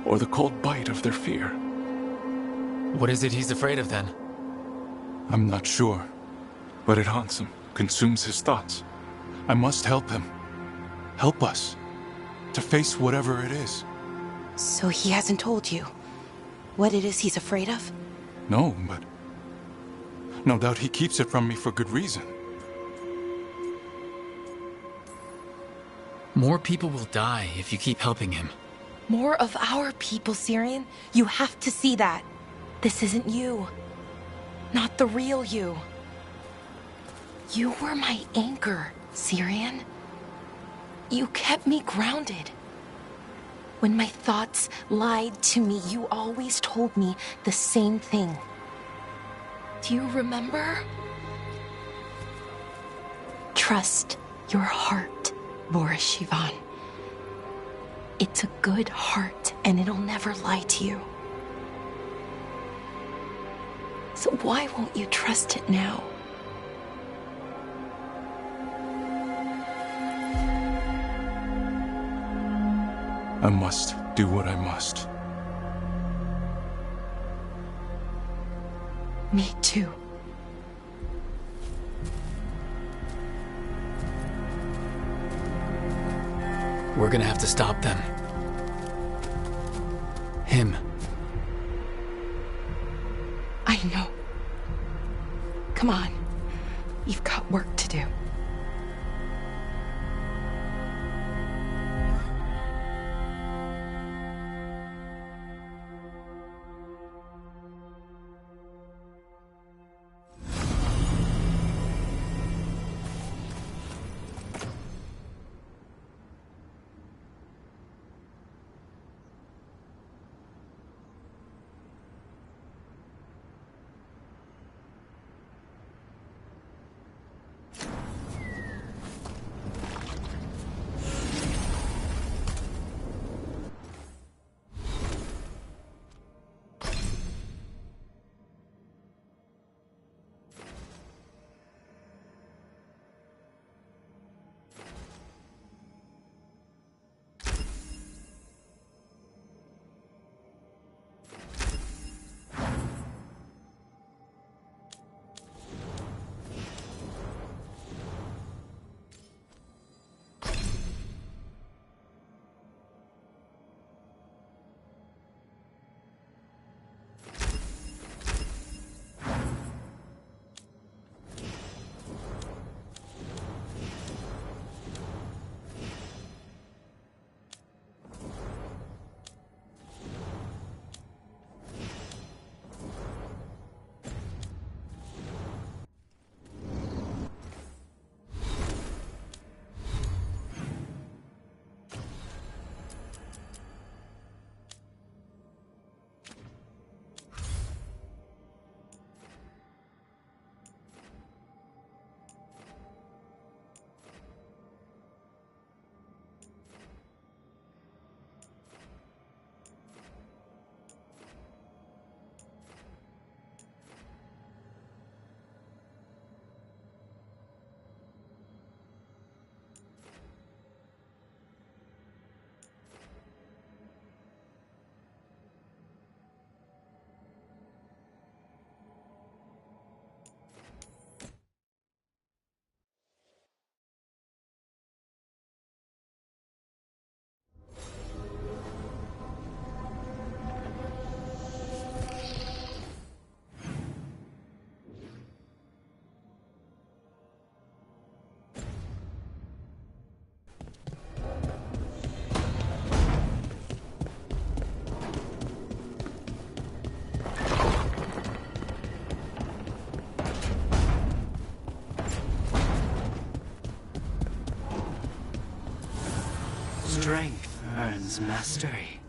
or the cold bite of their fear? What is it he's afraid of then? I'm not sure, but it haunts him, consumes his thoughts. I must help him. Help us to face whatever it is. So he hasn't told you what it is he's afraid of? No, but no doubt he keeps it from me for good reason. More people will die if you keep helping him. More of our people, Syrian. You have to see that. This isn't you. Not the real you. You were my anchor, Syrian. You kept me grounded. When my thoughts lied to me, you always told me the same thing. Do you remember? Trust your heart, Boris Shivan. It's a good heart, and it'll never lie to you. So why won't you trust it now? I must do what I must. Me too. We're gonna have to stop them. Him. I know. Come on. You've got work to do. Strength earns mastery.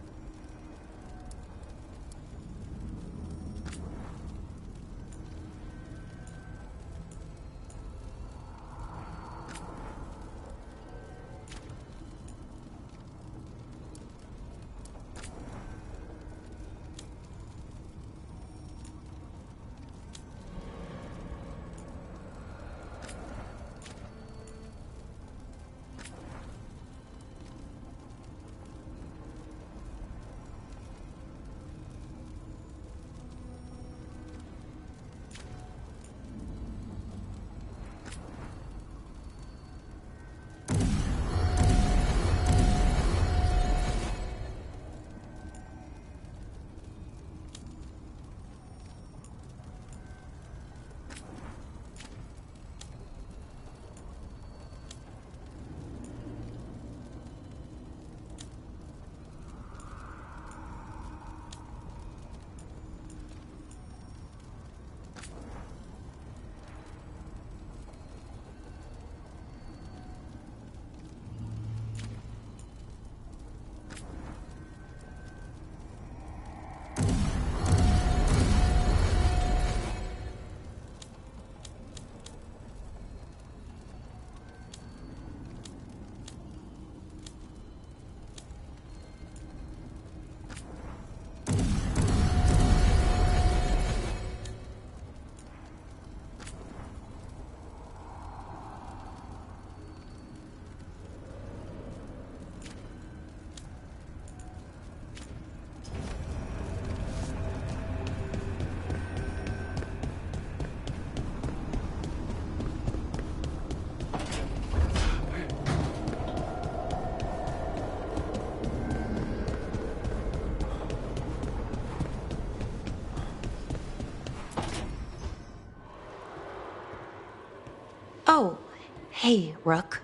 Hey, Rook.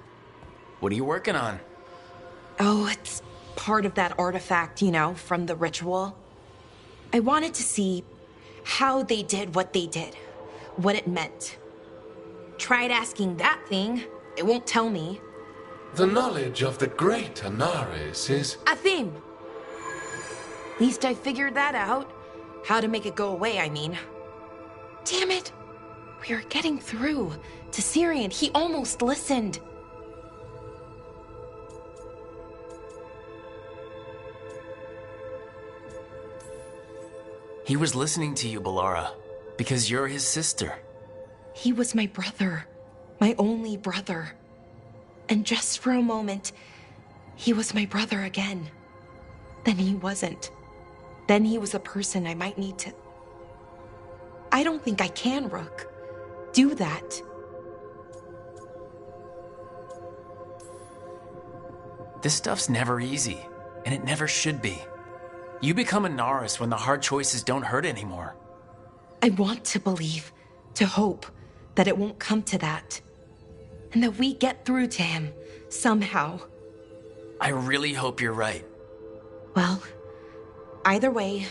What are you working on? Oh, it's part of that artifact, you know, from the ritual. I wanted to see how they did what they did, what it meant. Tried asking that thing. It won't tell me. The knowledge of the great Anaris is... A theme. At least I figured that out. How to make it go away, I mean. Damn it. We are getting through to Syrian. He almost listened. He was listening to you, Balara, because you're his sister. He was my brother. My only brother. And just for a moment, he was my brother again. Then he wasn't. Then he was a person I might need to... I don't think I can, Rook. Do that. This stuff's never easy, and it never should be. You become a Naris when the hard choices don't hurt anymore. I want to believe, to hope, that it won't come to that. And that we get through to him, somehow. I really hope you're right. Well, either way,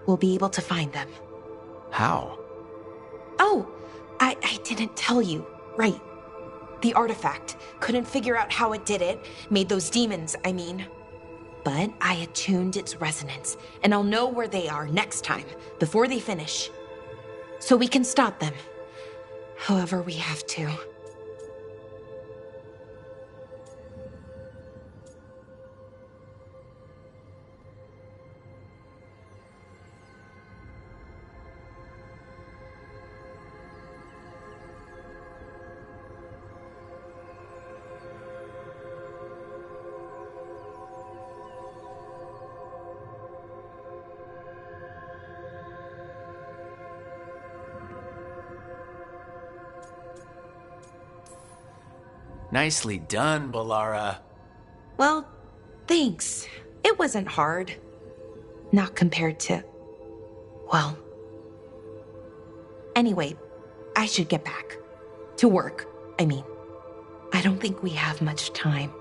we'll be able to find them. How? Oh, I didn't tell you. Right. The artifact. Couldn't figure out how it did it. Made those demons, I mean. But I attuned its resonance, and I'll know where they are next time, before they finish. So we can stop them. However we have to. Nicely done, Balara. Well, thanks. It wasn't hard. Not compared to... well... Anyway, I should get back. To work, I mean. I don't think we have much time.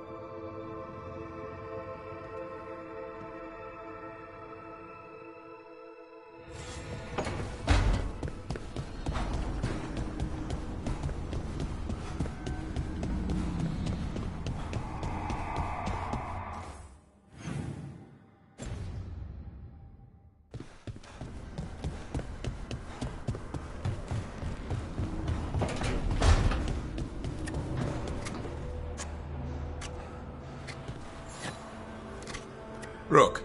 Rook,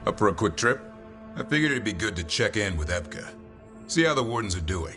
up for a quick trip? I figured it'd be good to check in with Evka. See how the wardens are doing.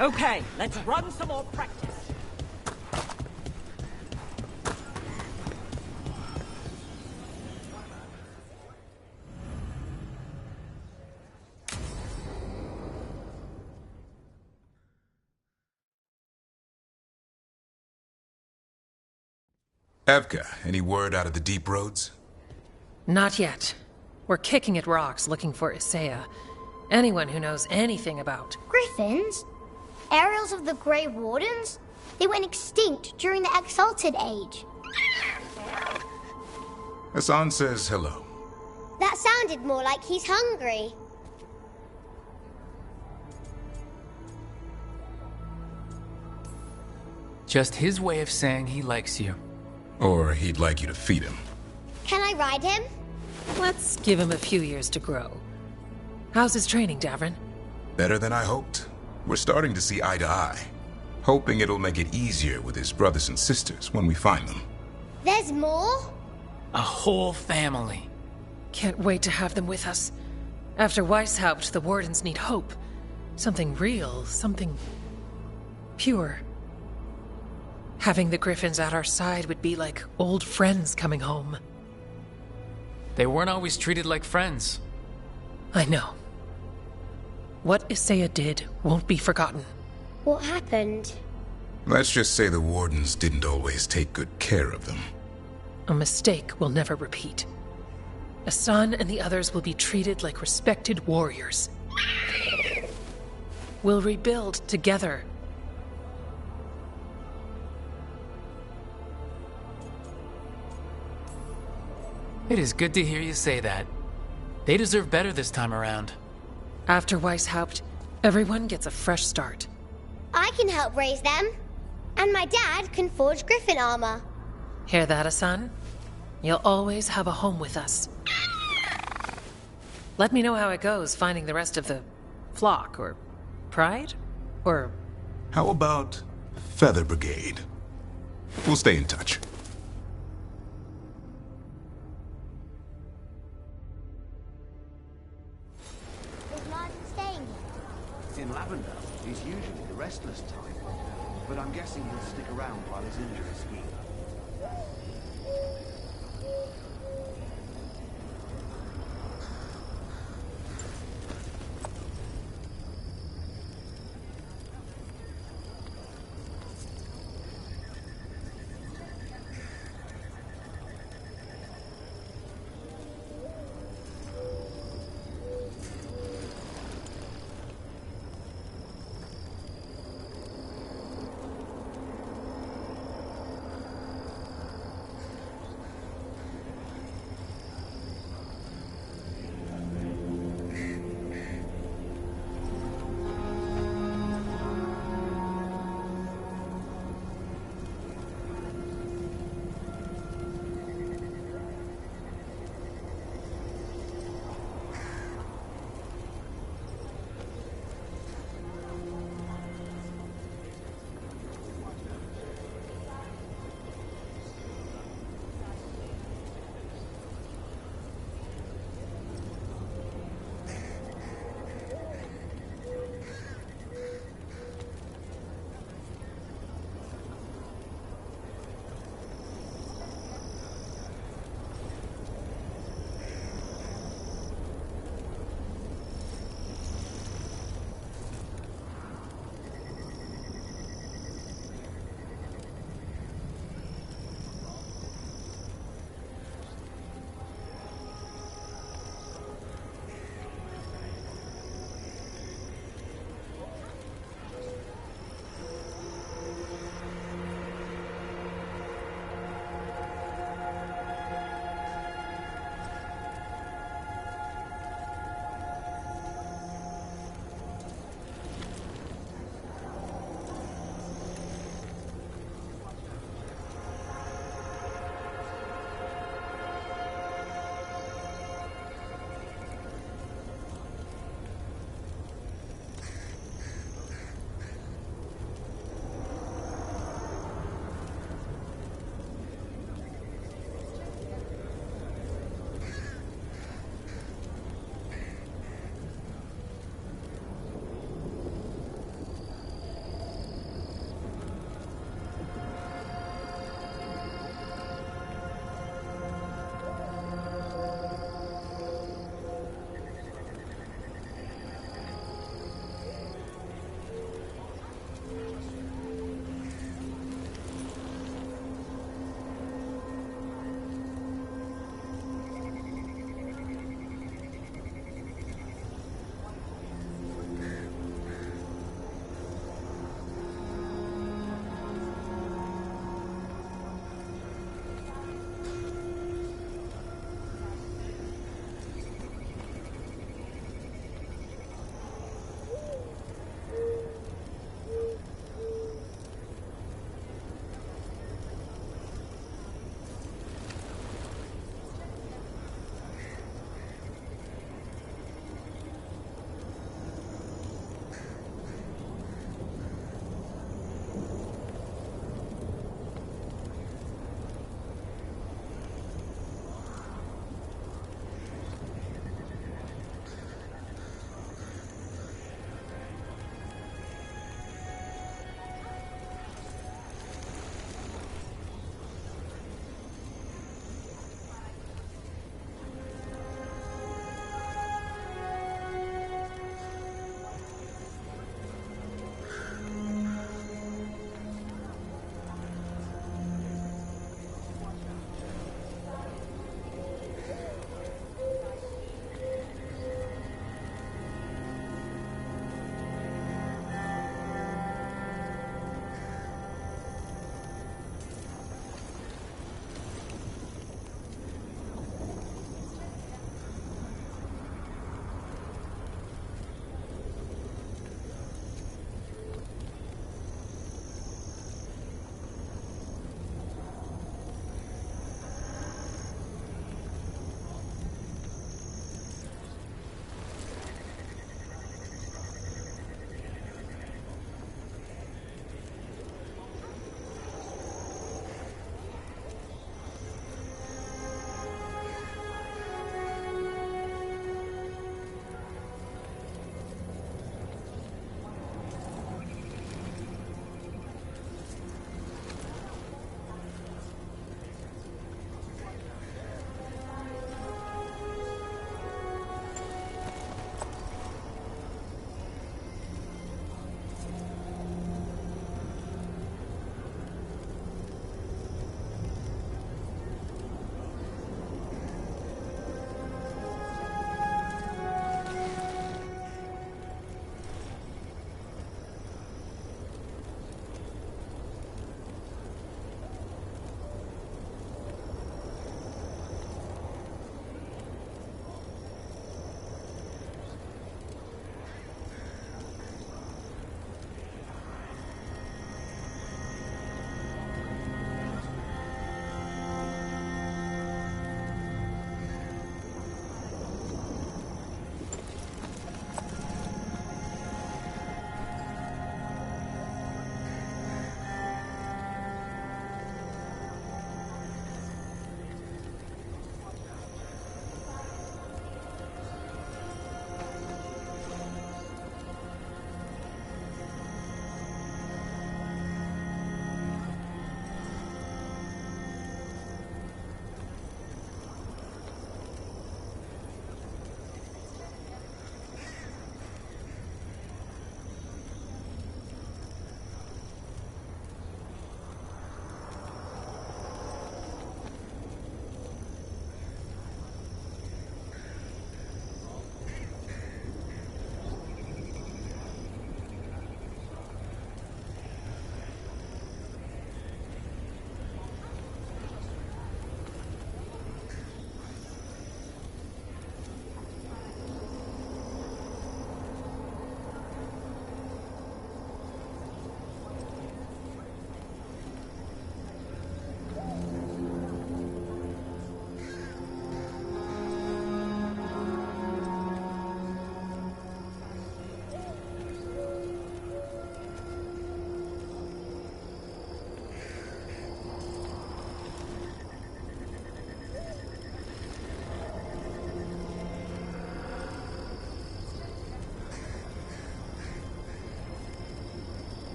Okay, let's run some more practice. Evka, any word out of the deep roads? Not yet. We're kicking at rocks looking for Isaiah. Anyone who knows anything about... Griffins? Aerials of the Grey Wardens? They went extinct during the Exalted Age. Hassan says hello. That sounded more like he's hungry. Just his way of saying he likes you. Or he'd like you to feed him. Can I ride him? Let's give him a few years to grow. How's his training, Davrin? Better than I hoped. We're starting to see eye to eye. hoping it'll make it easier with his brothers and sisters when we find them. There's more? A whole family. Can't wait to have them with us. After Weishaupt, the Wardens need hope. Something real, something pure. Having the Griffins at our side would be like old friends coming home. They weren't always treated like friends. I know. What Isaiah did won't be forgotten. What happened? Let's just say the Wardens didn't always take good care of them. A mistake we'll never repeat. Asan and the others will be treated like respected warriors. We'll rebuild together. It is good to hear you say that. They deserve better this time around. After Weishaupt, everyone gets a fresh start. I can help raise them. And my dad can forge Griffin armor. Hear that, Asan? You'll always have a home with us. Let me know how it goes finding the rest of the flock, or pride, or... How about Feather Brigade? We'll stay in touch. Is Martin staying here? In Lavender is usually the restless time, but I'm guessing he'll stick around while his injuries heal.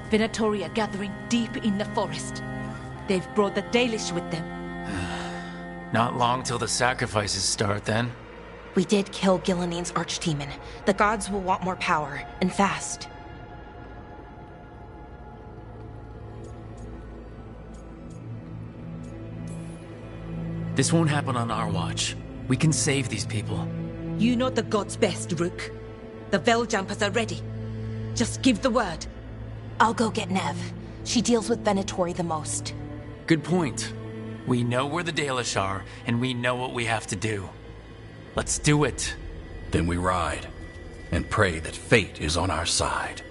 Venatori are gathering deep in the forest. They've brought the Dalish with them. Not long till the sacrifices start, then. We did kill Gilanine's archdemon. The gods will want more power, and fast. This won't happen on our watch. We can save these people. You know the gods best, Rook. The Veiljumpers are ready. Just give the word. I'll go get Nev. She deals with Venatori the most. Good point. We know where the Dalish are, and we know what we have to do. Let's do it. Then we ride, and pray that fate is on our side.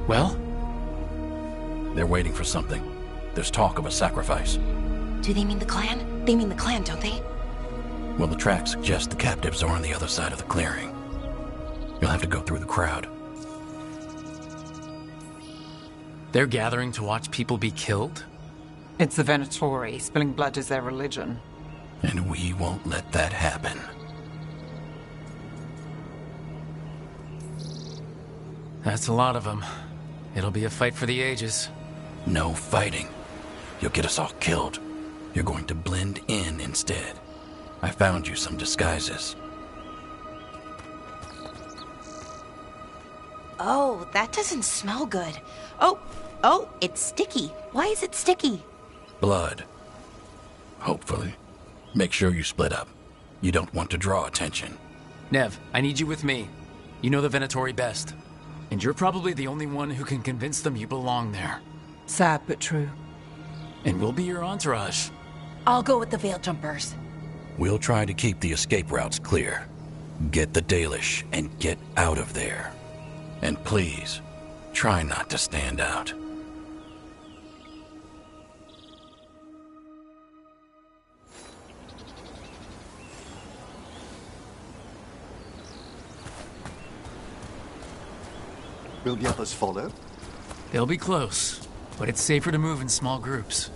Well? They're waiting for something. There's talk of a sacrifice. Do they mean the clan? They mean the clan, don't they? Well, the tracks suggest the captives are on the other side of the clearing. You'll have to go through the crowd. They're gathering to watch people be killed? It's the Venatori. Spilling blood is their religion. And we won't let that happen. That's a lot of them. It'll be a fight for the ages. No fighting. You'll get us all killed. You're going to blend in instead. I found you some disguises. Oh, that doesn't smell good. Oh, it's sticky. Why is it sticky? Blood. Hopefully. Make sure you split up. You don't want to draw attention. Nev, I need you with me. You know the Venatori best. And you're probably the only one who can convince them you belong there. Sad but true. And we'll be your entourage. I'll go with the Veiljumpers. We'll try to keep the escape routes clear. Get the Dalish and get out of there. And please, try not to stand out. Will the others follow? They'll be close, but it's safer to move in small groups.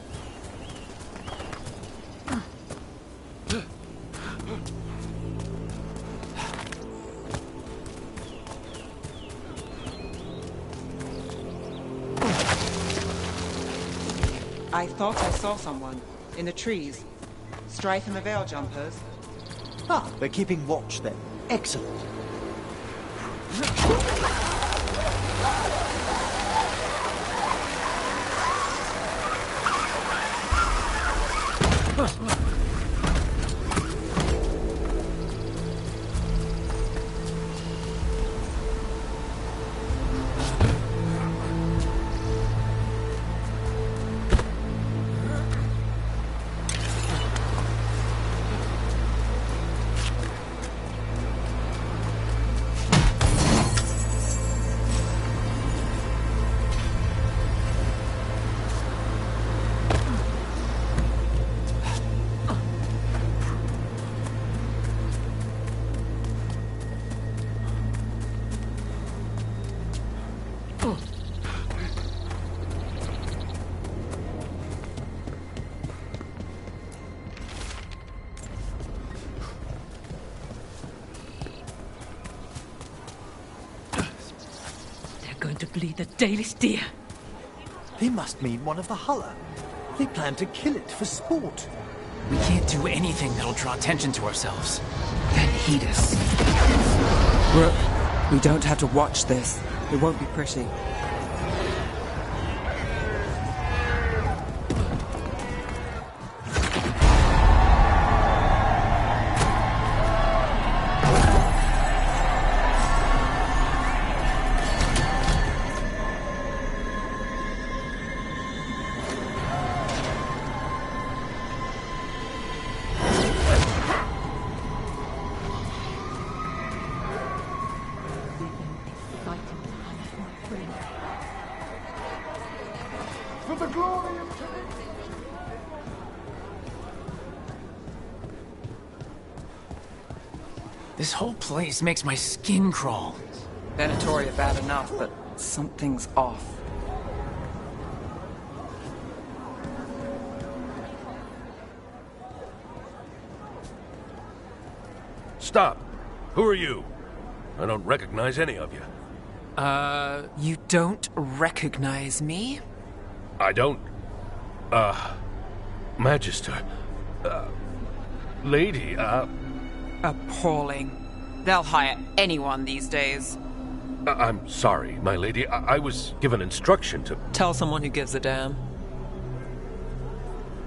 I thought I saw someone. In the trees. Strife and the Veiljumpers. Ah, they're keeping watch then. Excellent. Going to bleed the Dalish deer. They must mean one of the Hulla. They plan to kill it for sport. We can't do anything that'll draw attention to ourselves. Then heed us. Rook, we don't have to watch this. It won't be pretty. This whole place makes my skin crawl. Venatoria bad enough, but something's off. Stop. Who are you? I don't recognize any of you. You don't recognize me? I don't. Magister. Lady, Appalling. They'll hire anyone these days. I'm sorry, my lady. I was given instruction to... Tell someone who gives a damn.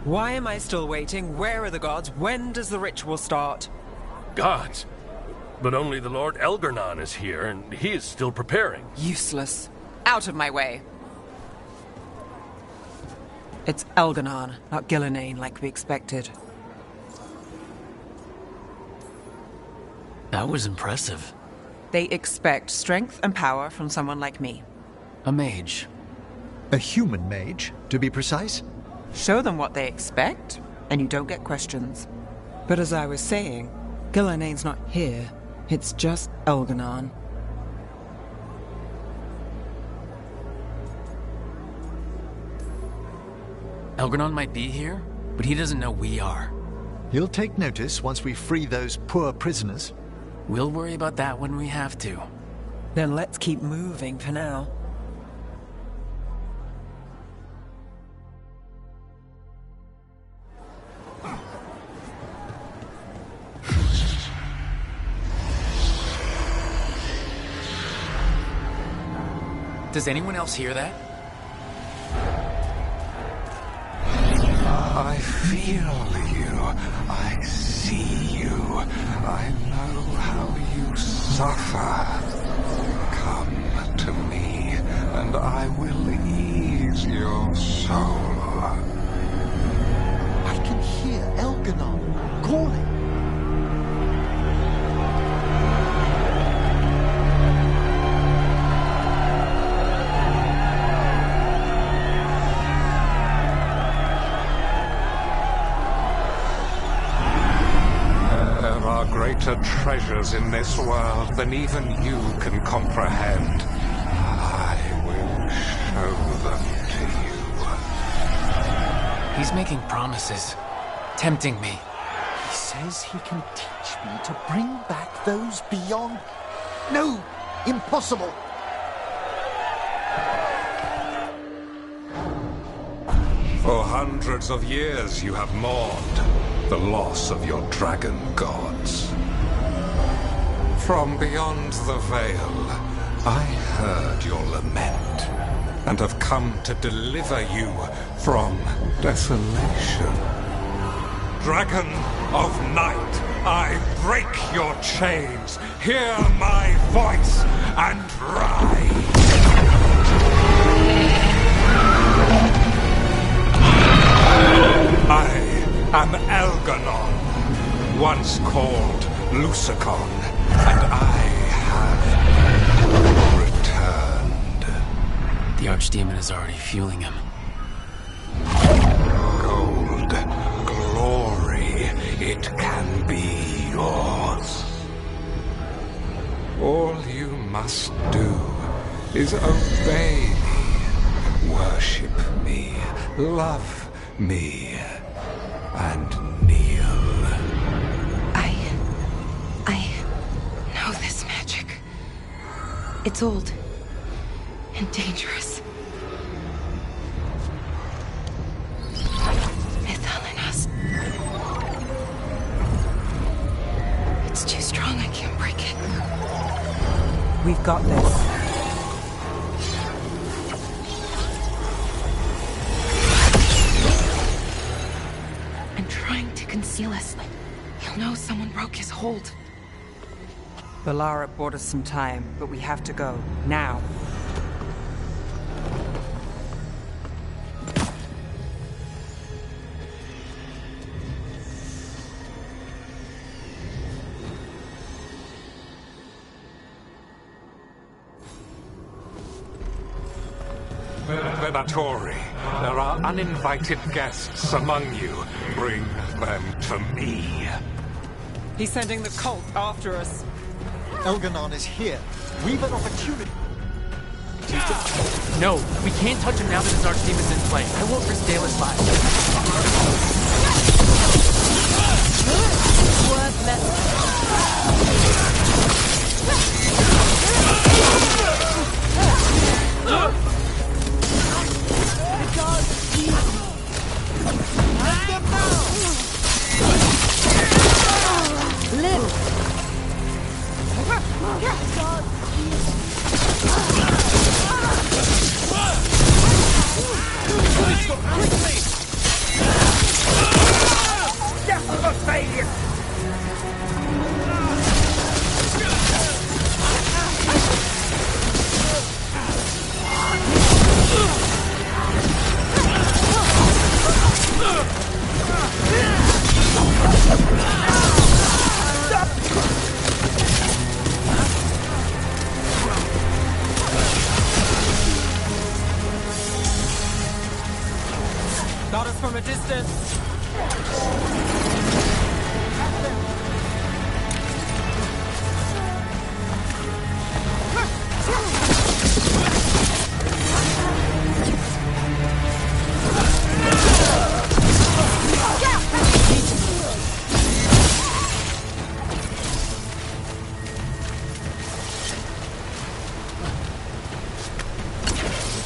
Why am I still waiting? Where are the gods? When does the ritual start? Gods. But only the Lord Elgarnon is here, and he is still preparing. Useless. Out of my way. It's Elgarnon, not Gillenane, like we expected. That was impressive. They expect strength and power from someone like me. A mage. A human mage, to be precise. Show them what they expect, and you don't get questions. But as I was saying, Gillenane's not here. It's just Elgarnon. Elgarnon might be here, but he doesn't know we are. He'll take notice once we free those poor prisoners. We'll worry about that when we have to. Then let's keep moving for now. Does anyone else hear that? I feel you. I see you. I know how you suffer. Come to me, and I will ease your soul. I can hear Elgarnon calling. Greater treasures in this world than even you can comprehend. I will show them to you. He's making promises, tempting me. He says he can teach me to bring back those beyond... No! Impossible! For hundreds of years you have mourned the loss of your dragon gods. From beyond the veil, I heard your lament, and have come to deliver you from desolation. Dragon of night, I break your chains. Hear my voice and rise. I am Elgarnon, once called Lucicon, and I have returned. The Archdemon is already fueling him. Gold, glory, it can be yours. All you must do is obey me, worship me, love me, and kneel. I know this magic. It's old and dangerous. Mythalinas. It's too strong, I can't break it. We've got this. Conceal us. He'll know someone broke his hold. Valara bought us some time, but we have to go. Now. Venatori, there are uninvited guests among you. Bring them to me. He's sending the cult after us. Elganon is here. We've an opportunity. No, we can't touch him now that his archdemon's in play. I won't risk Dalish lives. Got us from a distance.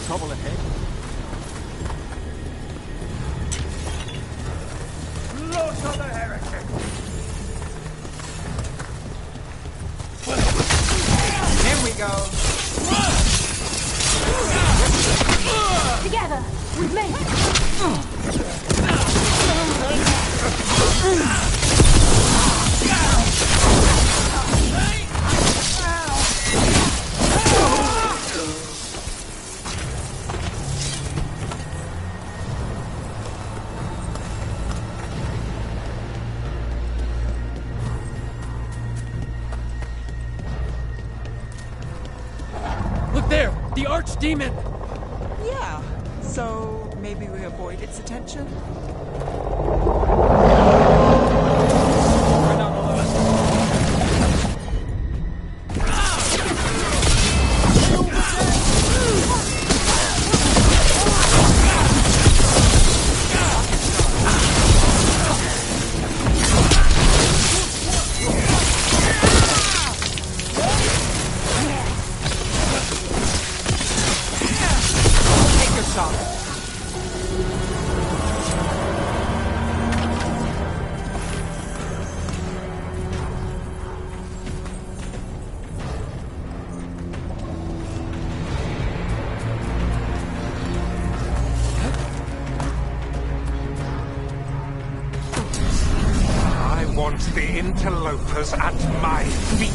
Trouble ahead. Look on the heretic! Here we go. Together, we've made Look there! The archdemon! Yeah, so maybe we avoid its attention? We're not alone. Take your shot. I want the interlopers at my feet.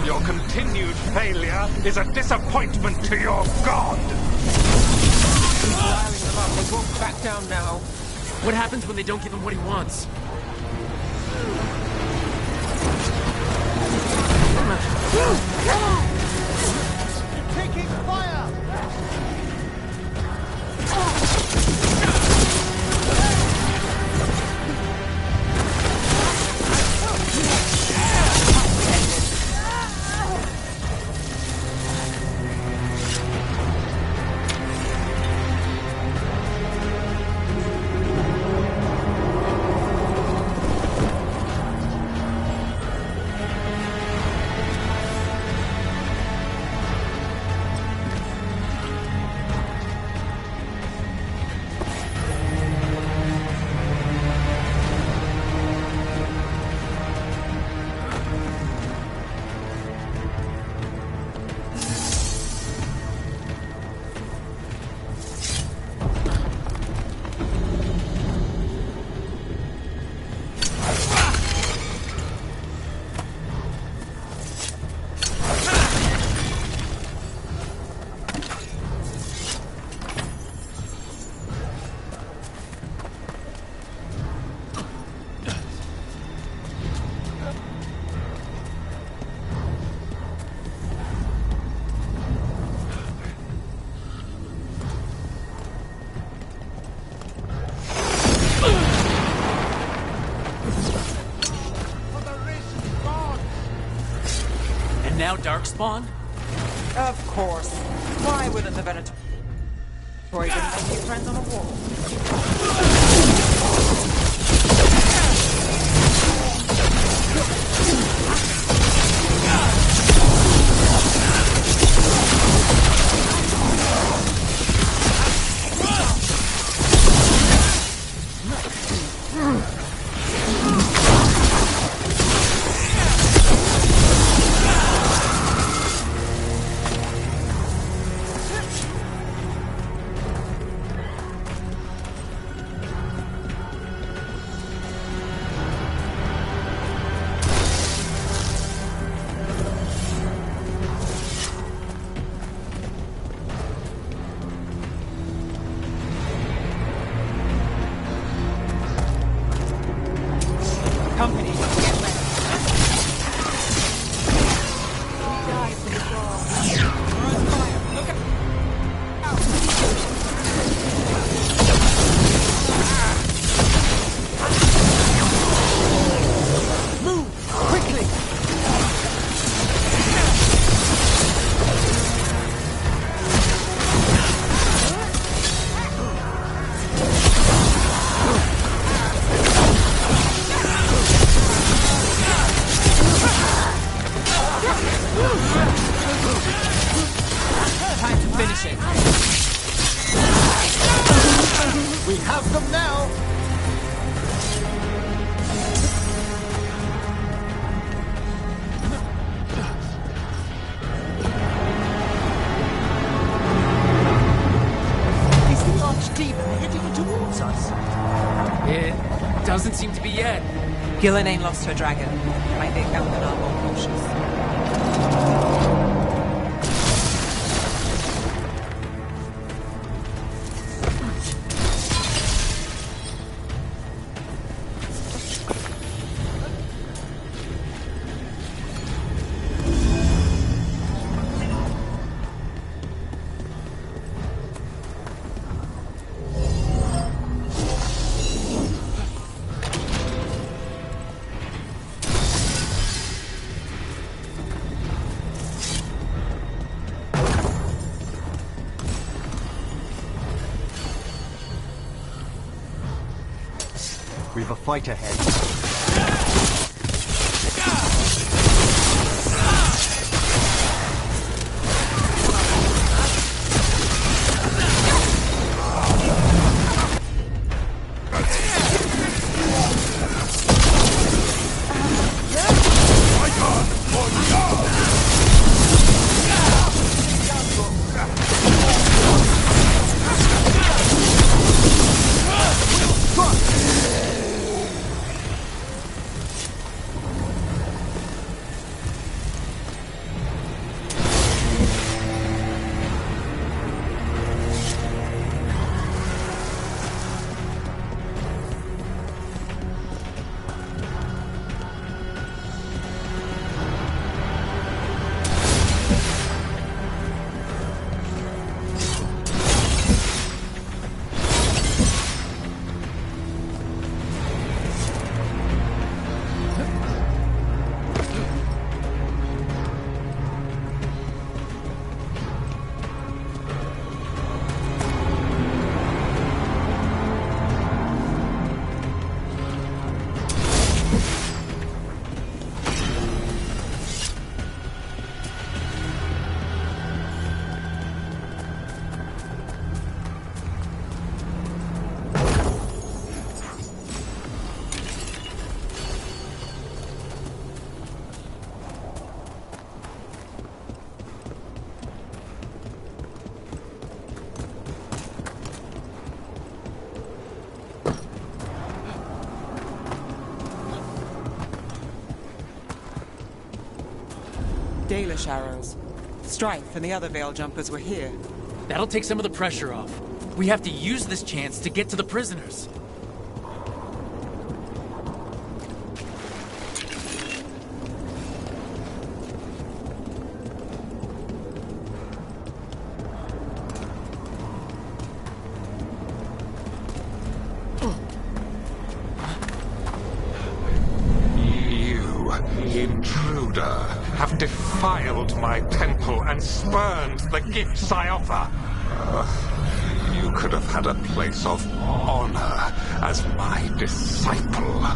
Your continued failure is a disappointment to your god. He's riling them up. They won't back down now. What happens when they don't give him what he wants? Taking fire! now Darkspawn? Of course. Why wouldn't the Venator... Troy didn't make new friends on the wall. Company, get ready. Move! Quickly! Time to finish it. We have them now! Is the Archdemon heading towards us? It doesn't seem to be yet. Gillen ain't lost her dragon. Might make Elganon more cautious. We've a fight ahead. Dalish arrows. Strife and the other Veil Jumpers were here. That'll take some of the pressure off. We have to use this chance to get to the prisoners. intruder, have defiled my temple and spurned the gifts I offer. You could have had a place of honor as my disciple.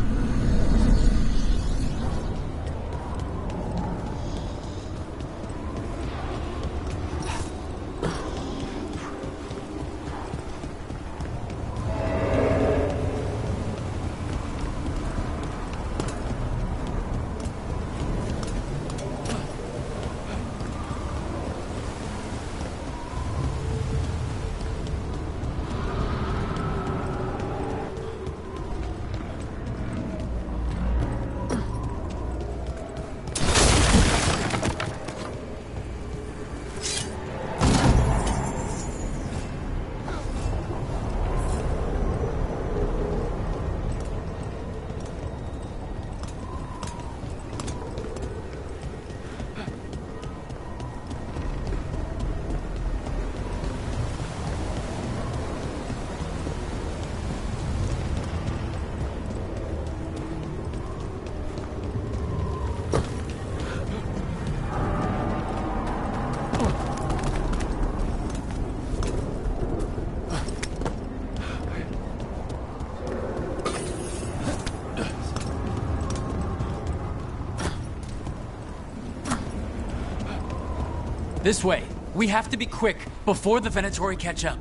This way. We have to be quick before the Venatori catch up.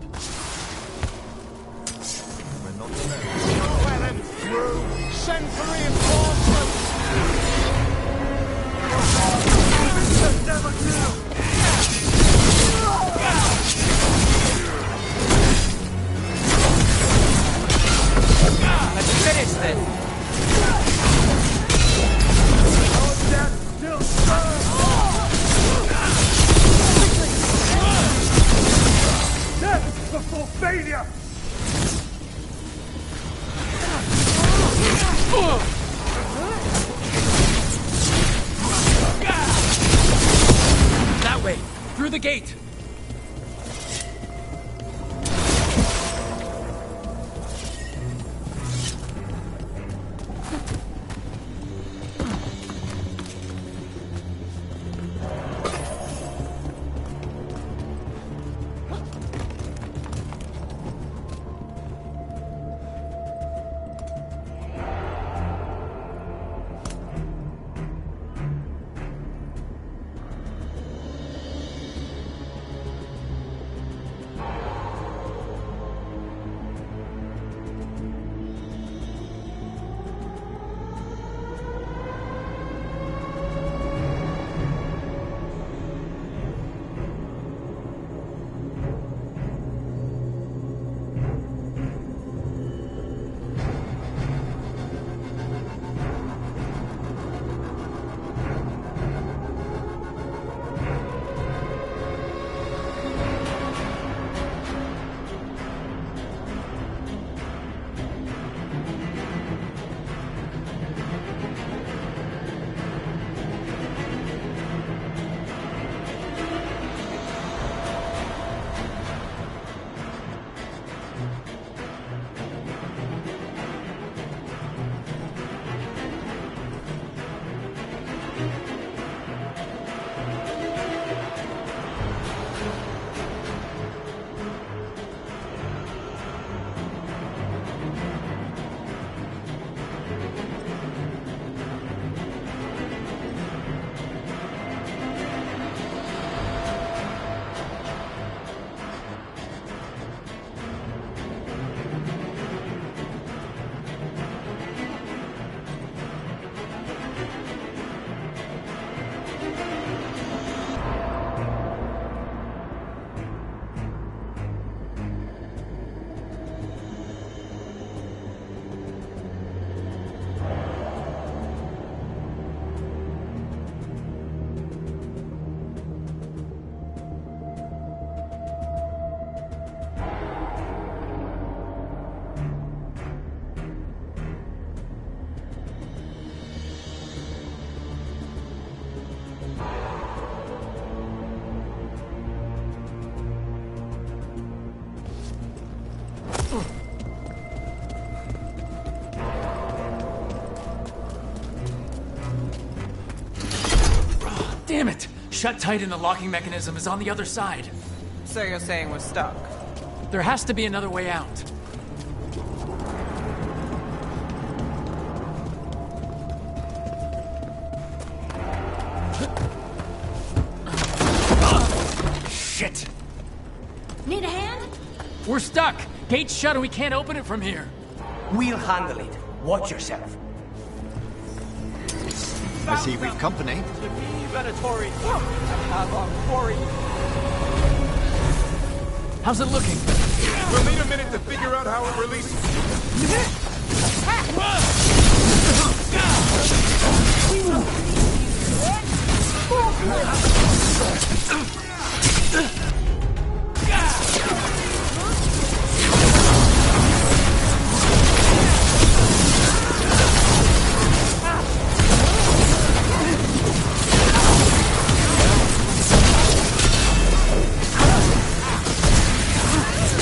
Well and through. Send for reinforcements. Just never knew. Let's finish this. Our death still serves. Death before failure. That way, through the gate. Damn it! Shut tight and the locking mechanism is on the other side. So you're saying we're stuck? There has to be another way out. Shit! Need a hand? We're stuck! Gate's shut and we can't open it from here. We'll handle it. Watch yourself. I see we've company. How's it looking? We'll need a minute to figure out how it releases.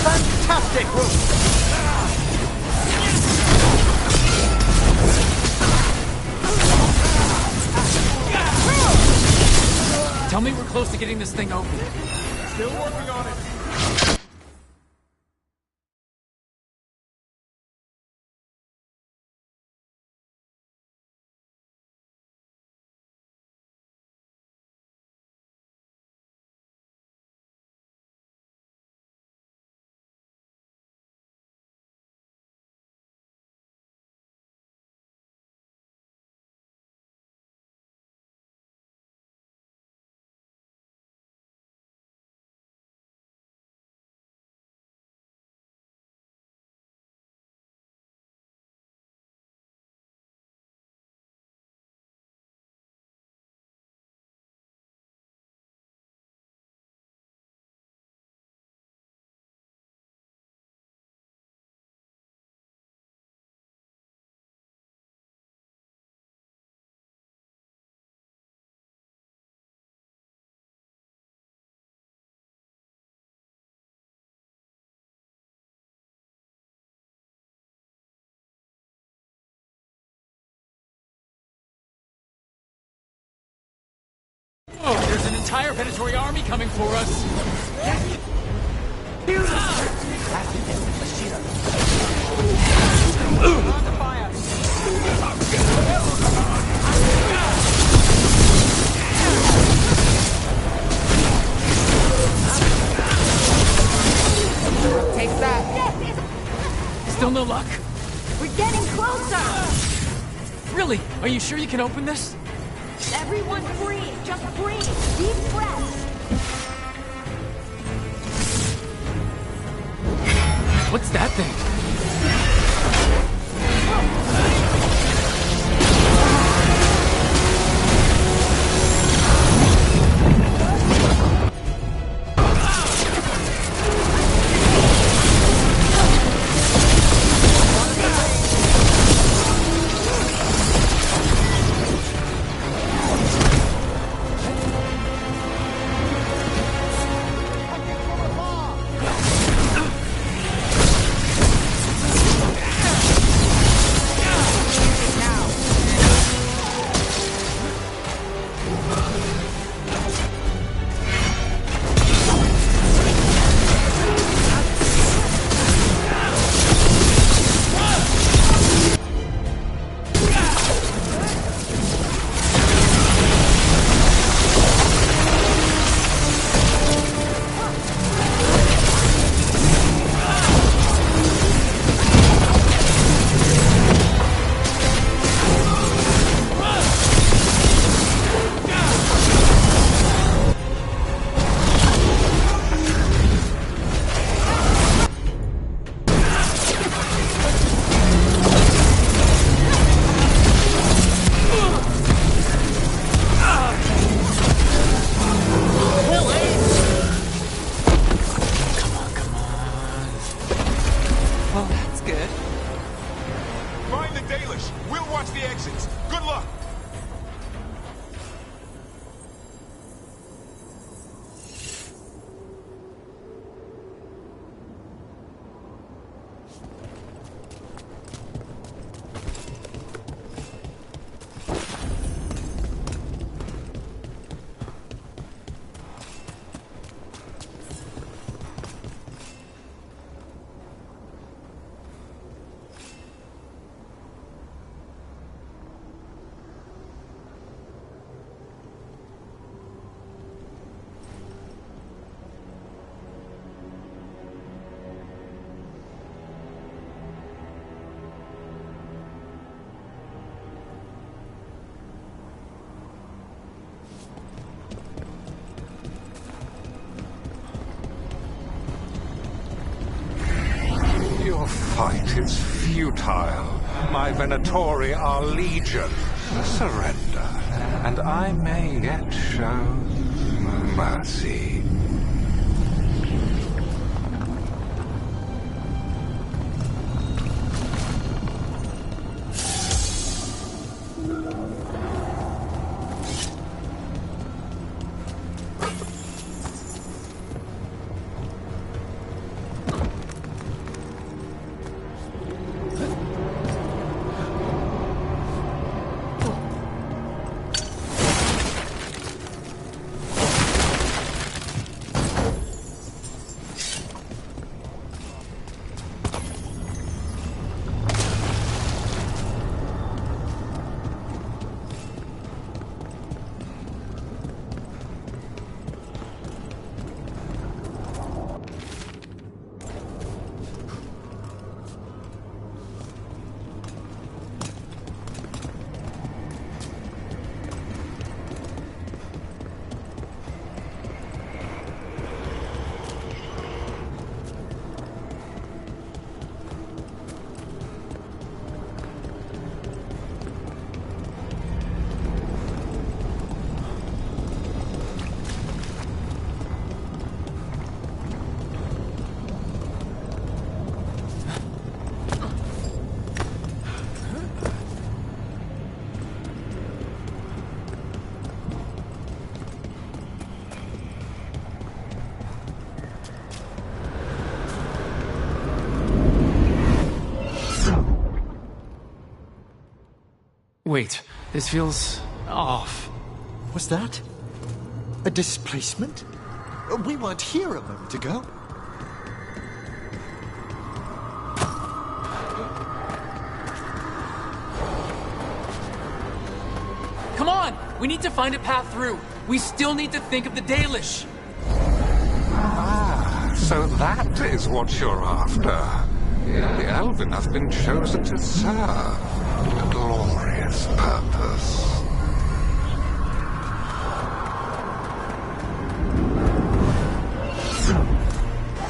Fantastic room! Tell me we're close to getting this thing open. Still working on it. Oh, there's an entire predatory army coming for us. Take that. Still no luck? We're getting closer! Really? Are you sure you can open this? Everyone breathe! Just breathe! Deep breaths! What's that thing? fight is futile. My Venatori are legion. Surrender, and I may yet show mercy. Wait, this feels off. Was that a displacement? We weren't here a moment ago. Come on! We need to find a path through. We still need to think of the Dalish. Ah, so that is what you're after. The Elven have been chosen to serve a glorious purpose.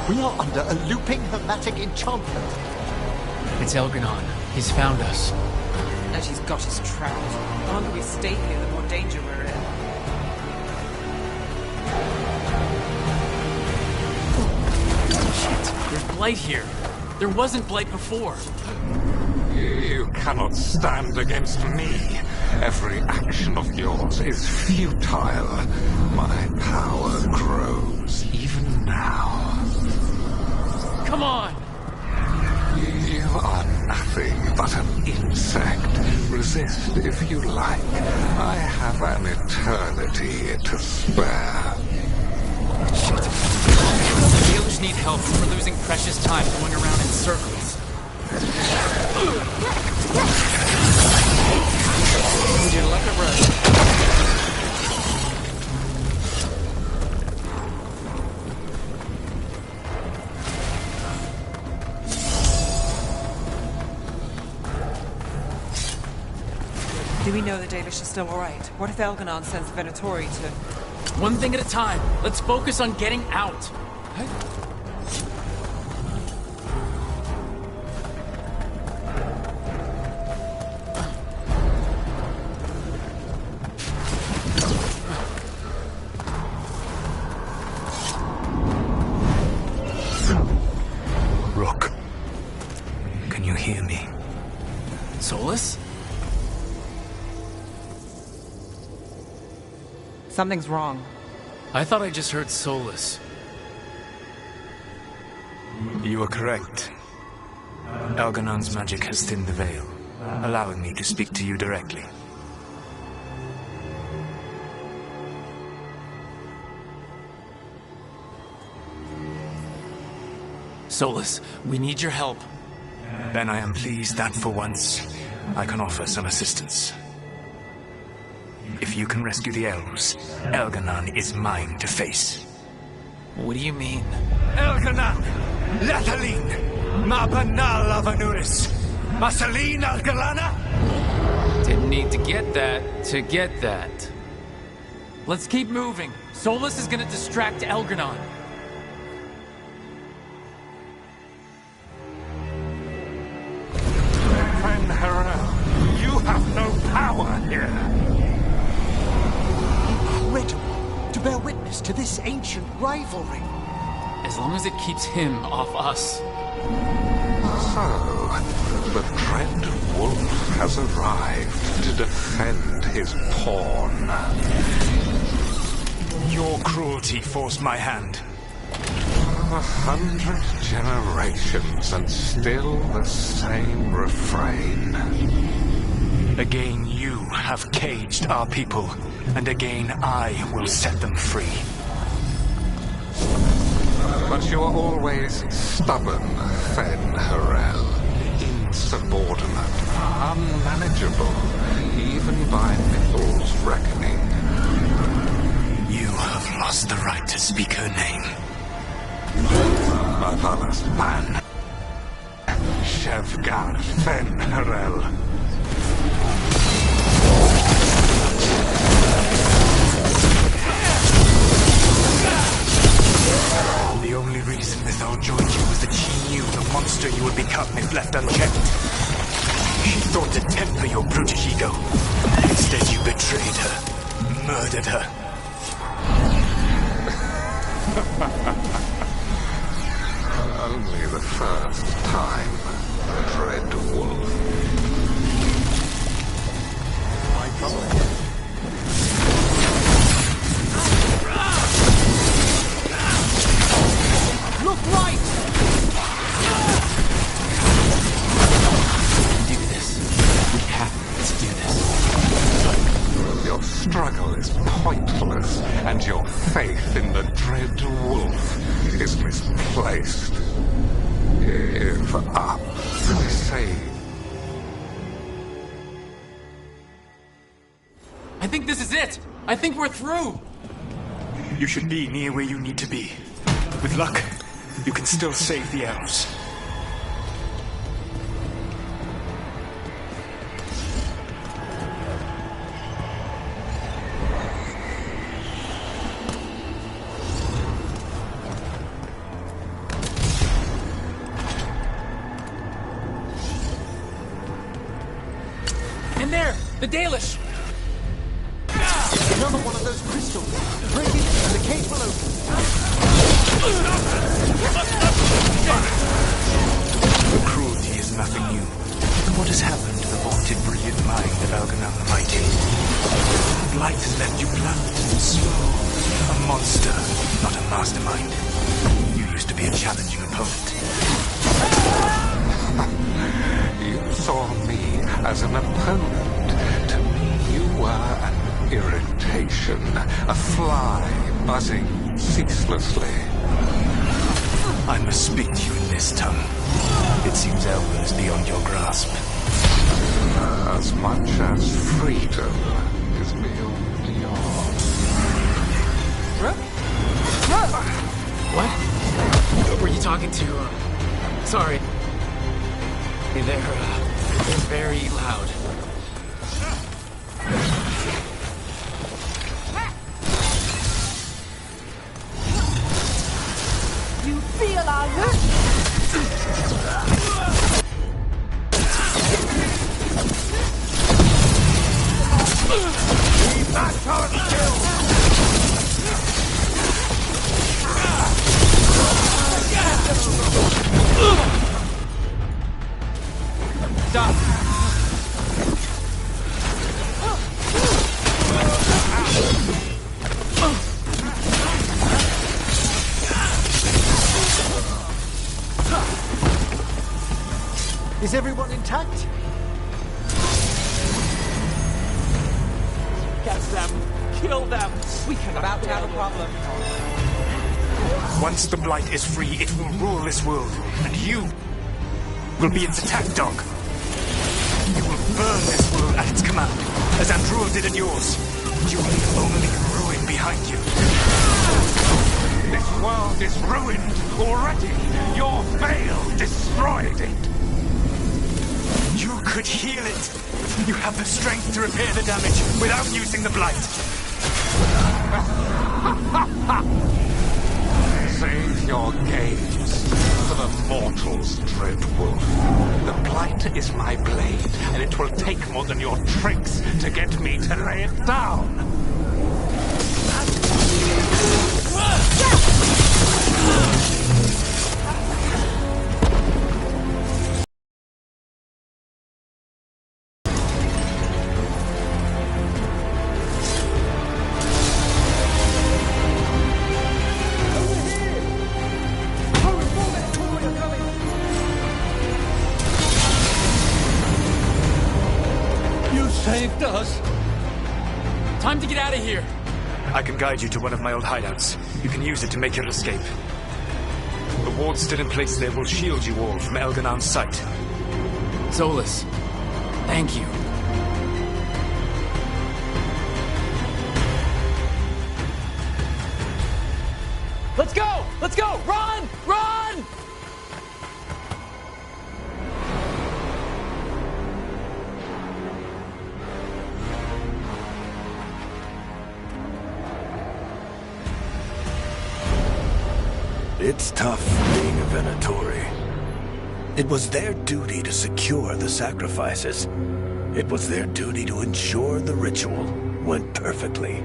We are under a looping hermetic enchantment. It's Elgranon. He's found us. And he's got us trapped. The longer we stay here, the more danger we're in. Shit, there's blight here. There wasn't blight before. You cannot stand against me. Every action of yours is futile. My power grows even now. Come on! You are nothing but an insect. Resist if you like. I have an eternity to spare. Shit. The Dalish need help. We're losing precious time going around in circles. Would you like a brush? Do we know the Dalish are still alright? What if Elganon sends the Venatori to... One thing at a time. Let's focus on getting out. Rook, can you hear me? Solus? Something's wrong. I thought I just heard Solus. You are correct. Elganon's magic has thinned the veil, allowing me to speak to you directly. Solus, we need your help. Then I am pleased that for once, I can offer some assistance. If you can rescue the elves, Elganon is mine to face. What do you mean? Elganon! Lathalin! Mabanal Avanuris! Masaline Algalana! Didn't need to get that to get that. Let's keep moving. Solus is gonna distract Elganon. here. Incredible to bear witness to this ancient rivalry. As long as it keeps him off us. So, the Dread Wolf has arrived to defend his pawn. Your cruelty forced my hand. 100 generations and still the same refrain. Again you have caged our people, and again I will set them free. But you are always stubborn, Veilguard. Insubordinate, unmanageable, even by Mythal's reckoning. You have lost the right to speak her name. Marvelous man. Veilguard Veilguard. The only reason Mythal joined you was that she knew the monster you would become if left unchecked. She thought to temper your brutish ego. Instead you betrayed her, murdered her. Only the first time, Dread Wolf. My God. Look right! Do this. We have to do this. Your struggle is pointless, and your faith in the Dread Wolf is misplaced. Give up, I say. I think this is it. I think we're through. You should be near where you need to be. With luck, you can still save the elves. In there! The Dalish! Another one of those crystals. Break it and the cage will open. The cruelty is nothing new. What has happened to the vaunted brilliant mind of Elganon the Mighty? Blight has left you blunt and slow. A monster, not a mastermind. You used to be a challenging opponent. You saw me as an opponent. To me, you were an irritation, a fly buzzing ceaselessly. I must speak to you in this tongue. It seems Elva is beyond your grasp. As much as freedom is beyond yours. What? Who were you talking to? Sorry. They're very loud. You feel our look? Keep that turret still! Stop! Is everyone intact? Get them! Kill them! We can about to have a problem. Once the Blight is free, it will rule this world, and you will be its attack dog. You will burn this world at its command, as Andrua did at yours. You will leave only ruin behind you. This world is ruined already. Your veil destroyed it. You could heal it. You have the strength to repair the damage without using the Blight. Save your games. to the mortals, Dread Wolf. The Blight is my blade, and it will take more than your tricks to get me to lay it down. Saved us. Time to get out of here. I can guide you to one of my old hideouts. You can use it to make your escape. The ward's still in place there will shield you all from Elganon's sight. Solus, thank you. Let's go! Let's go! Run! Run! It's tough being a Venatori. It was their duty to secure the sacrifices. It was their duty to ensure the ritual went perfectly.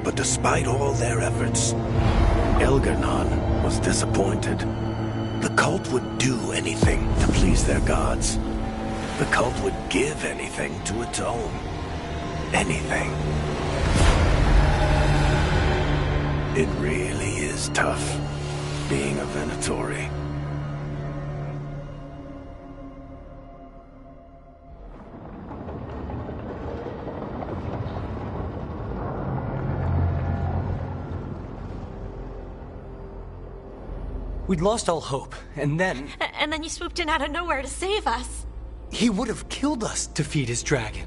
But despite all their efforts, Elganon was disappointed. The cult would do anything to please their gods. The cult would give anything to atone. Anything. It really is tough being a Venatori. We'd lost all hope, and then... And then you swooped in out of nowhere to save us. He would have killed us to feed his dragon.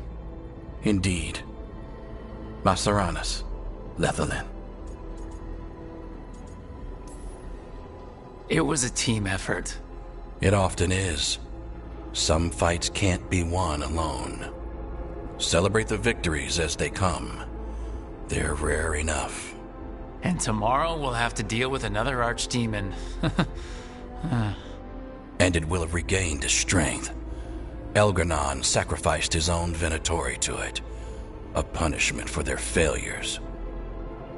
Indeed. Masaranis, Lethalin. It was a team effort. It often is. Some fights can't be won alone. Celebrate the victories as they come. They're rare enough. And tomorrow we'll have to deal with another archdemon. And it will have regained its strength. Elganon sacrificed his own Venatori to it. A punishment for their failures.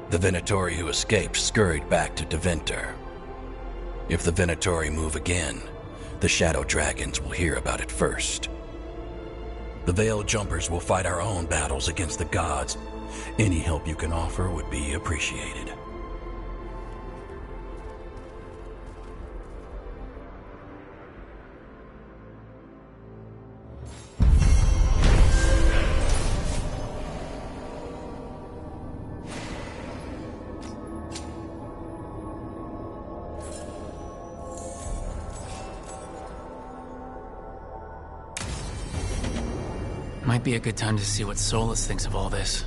The Venatori who escaped scurried back to Deventer. If the Venatori move again, the Shadow Dragons will hear about it first. The Veil Jumpers will fight our own battles against the gods. Any help you can offer would be appreciated. Might be a good time to see what Solus thinks of all this.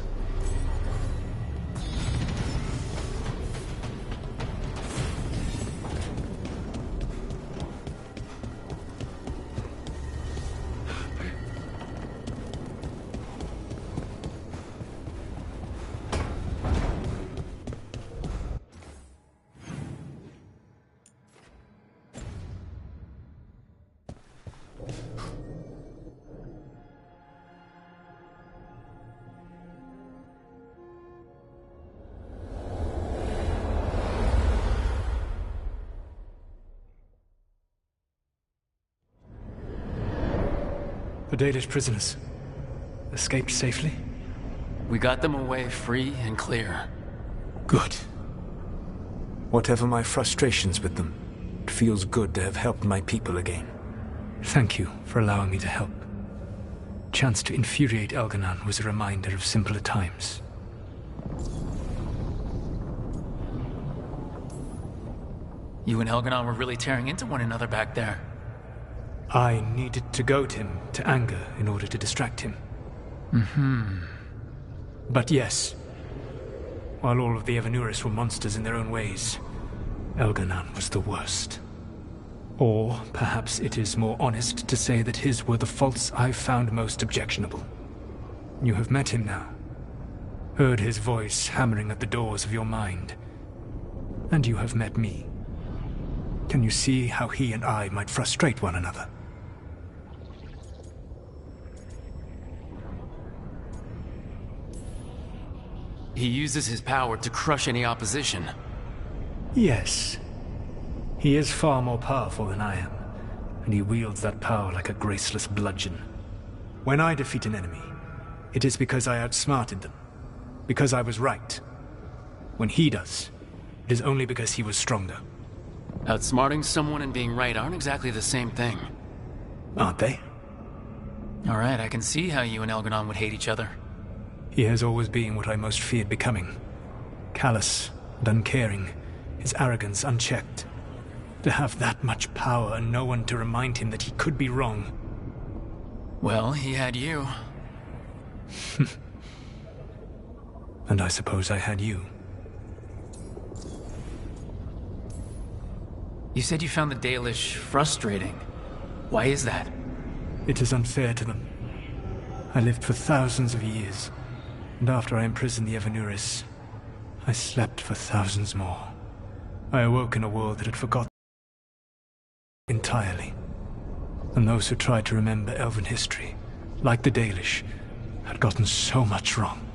The Dalish prisoners escaped safely? We got them away free and clear. Good. Whatever my frustrations with them, it feels good to have helped my people again. Thank you for allowing me to help. Chance to infuriate Elganon was a reminder of simpler times. You and Elganon were really tearing into one another back there. I needed to goad him to anger in order to distract him. But yes, while all of the Evanuris were monsters in their own ways, Elganon was the worst. Or perhaps it is more honest to say that his were the faults I found most objectionable. You have met him now, heard his voice hammering at the doors of your mind, and you have met me. Can you see how he and I might frustrate one another? He uses his power to crush any opposition. Yes. He is far more powerful than I am, and he wields that power like a graceless bludgeon. When I defeat an enemy, it is because I outsmarted them, because I was right. When he does, it is only because he was stronger. Outsmarting someone and being right aren't exactly the same thing. Aren't they? Alright, I can see how you and Elganon would hate each other. He has always been what I most feared becoming. Callous and uncaring, his arrogance unchecked. To have that much power and no one to remind him that he could be wrong. Well, he had you. And I suppose I had you. You said you found the Dalish frustrating. Why is that? It is unfair to them. I lived for thousands of years, and after I imprisoned the Evanuris, I slept for thousands more. I awoke in a world that had forgotten entirely. And those who tried to remember Elven history, like the Dalish, had gotten so much wrong.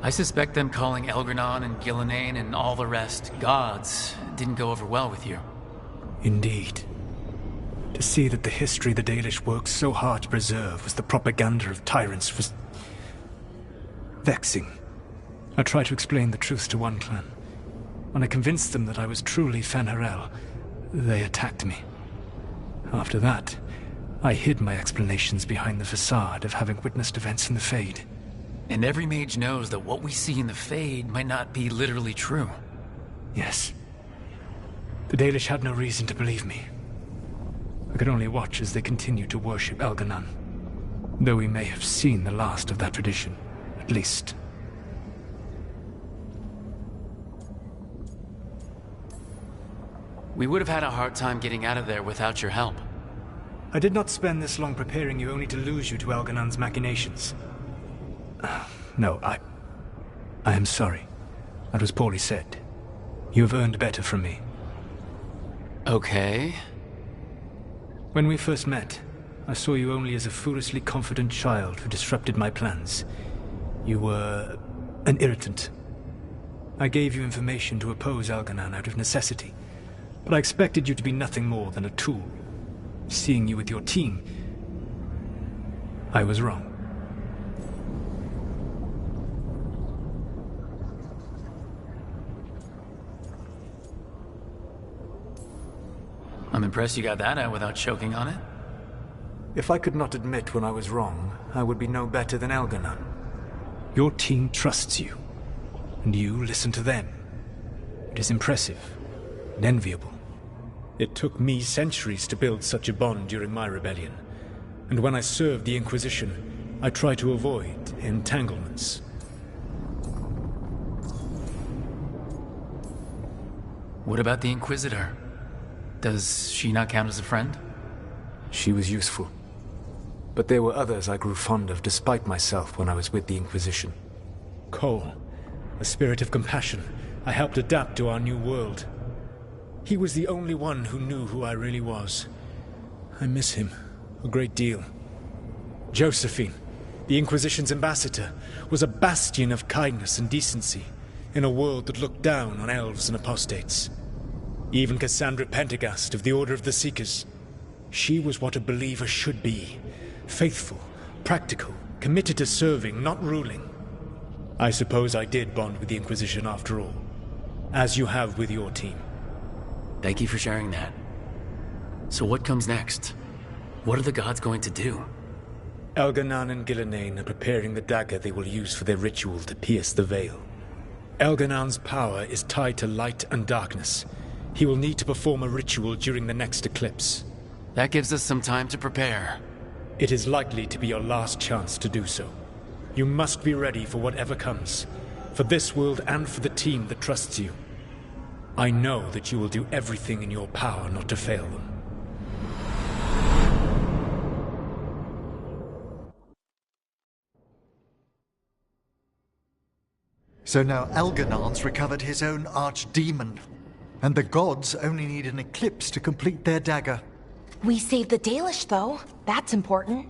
I suspect them calling Elganon and Gillenane and all the rest gods didn't go over well with you. Indeed. To see that the history the Dalish worked so hard to preserve was the propaganda of tyrants was vexing. I tried to explain the truth to one clan. When I convinced them that I was truly Fen'Harel, they attacked me. After that, I hid my explanations behind the facade of having witnessed events in the Fade. And every mage knows that what we see in the Fade might not be literally true. Yes. The Dalish had no reason to believe me. I could only watch as they continued to worship Elganon, though we may have seen the last of that tradition, at least. We would have had a hard time getting out of there without your help. I did not spend this long preparing you only to lose you to Elganon's machinations. No, I am sorry. That was poorly said. You have earned better from me. Okay. When we first met, I saw you only as a foolishly confident child who disrupted my plans. You were an irritant. I gave you information to oppose Elganon out of necessity, but I expected you to be nothing more than a tool. Seeing you with your team, I was wrong. I'm impressed you got that out without choking on it. If I could not admit when I was wrong, I would be no better than Elganon. Your team trusts you, and you listen to them. It is impressive and enviable. It took me centuries to build such a bond during my rebellion, and when I served the Inquisition, I tried to avoid entanglements. What about the Inquisitor? Does she not count as a friend? She was useful. But there were others I grew fond of despite myself when I was with the Inquisition. Cole, a spirit of compassion, I helped adapt to our new world. He was the only one who knew who I really was. I miss him a great deal. Josephine, the Inquisition's ambassador, was a bastion of kindness and decency in a world that looked down on elves and apostates. Even Cassandra Pendergast of the Order of the Seekers. She was what a believer should be. Faithful, practical, committed to serving, not ruling. I suppose I did bond with the Inquisition after all, as you have with your team. Thank you for sharing that. So what comes next? What are the gods going to do? Elganon and Gillenane are preparing the dagger they will use for their ritual to pierce the veil. Elganon's power is tied to light and darkness. He will need to perform a ritual during the next eclipse. That gives us some time to prepare. It is likely to be your last chance to do so. You must be ready for whatever comes. For this world and for the team that trusts you. I know that you will do everything in your power not to fail them. So now Elganon's recovered his own archdemon, and the gods only need an eclipse to complete their dagger. We saved the Dalish, though. That's important.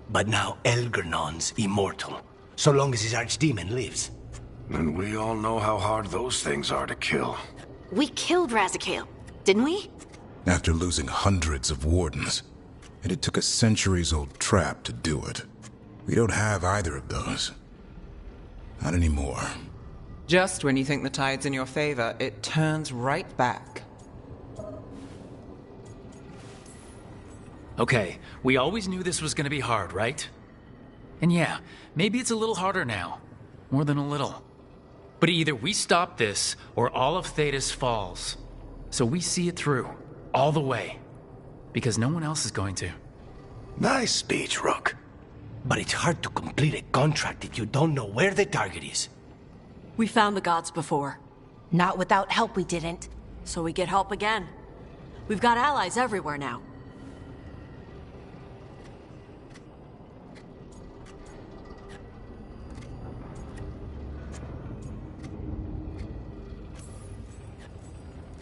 But now Elgernon's immortal, so long as his archdemon lives. And we all know how hard those things are to kill. We killed Razikale, didn't we? After losing hundreds of wardens, and it took a centuries-old trap to do it. We don't have either of those. Not anymore. Just when you think the tide's in your favor, it turns right back. Okay, we always knew this was gonna be hard, right? And yeah, maybe it's a little harder now. More than a little. But either we stop this, or all of Thedas falls. So we see it through, all the way. Because no one else is going to. Nice speech, Rook. But it's hard to complete a contract if you don't know where the target is. We found the gods before. Not without help, we didn't. So we get help again. We've got allies everywhere now.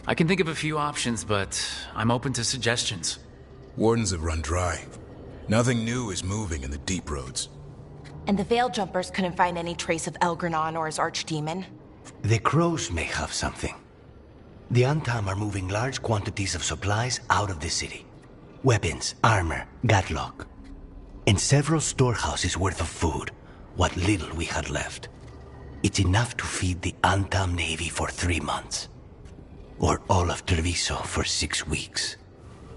I can think of a few options, but I'm open to suggestions. Wardens have run dry. Nothing new is moving in the deep roads. And the Veil Jumpers couldn't find any trace of Elgernon or his archdemon. The crows may have something. The Antam are moving large quantities of supplies out of the city. Weapons, armor, gatlock. And several storehouses worth of food, what little we had left. It's enough to feed the Antam Navy for 3 months. Or all of Treviso for 6 weeks.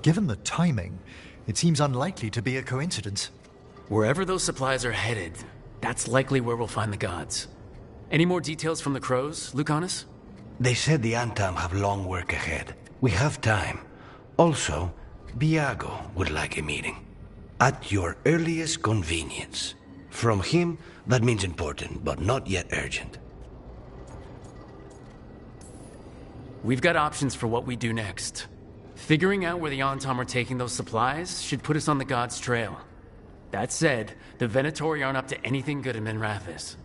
Given the timing, it seems unlikely to be a coincidence. Wherever those supplies are headed, that's likely where we'll find the gods. Any more details from the crows, Lucanus? They said the Antam have long work ahead. We have time. Also, Biago would like a meeting. At your earliest convenience. From him, that means important, but not yet urgent. We've got options for what we do next. Figuring out where the Antam are taking those supplies should put us on the gods' trail. That said, the Venatori aren't up to anything good in Minrathis.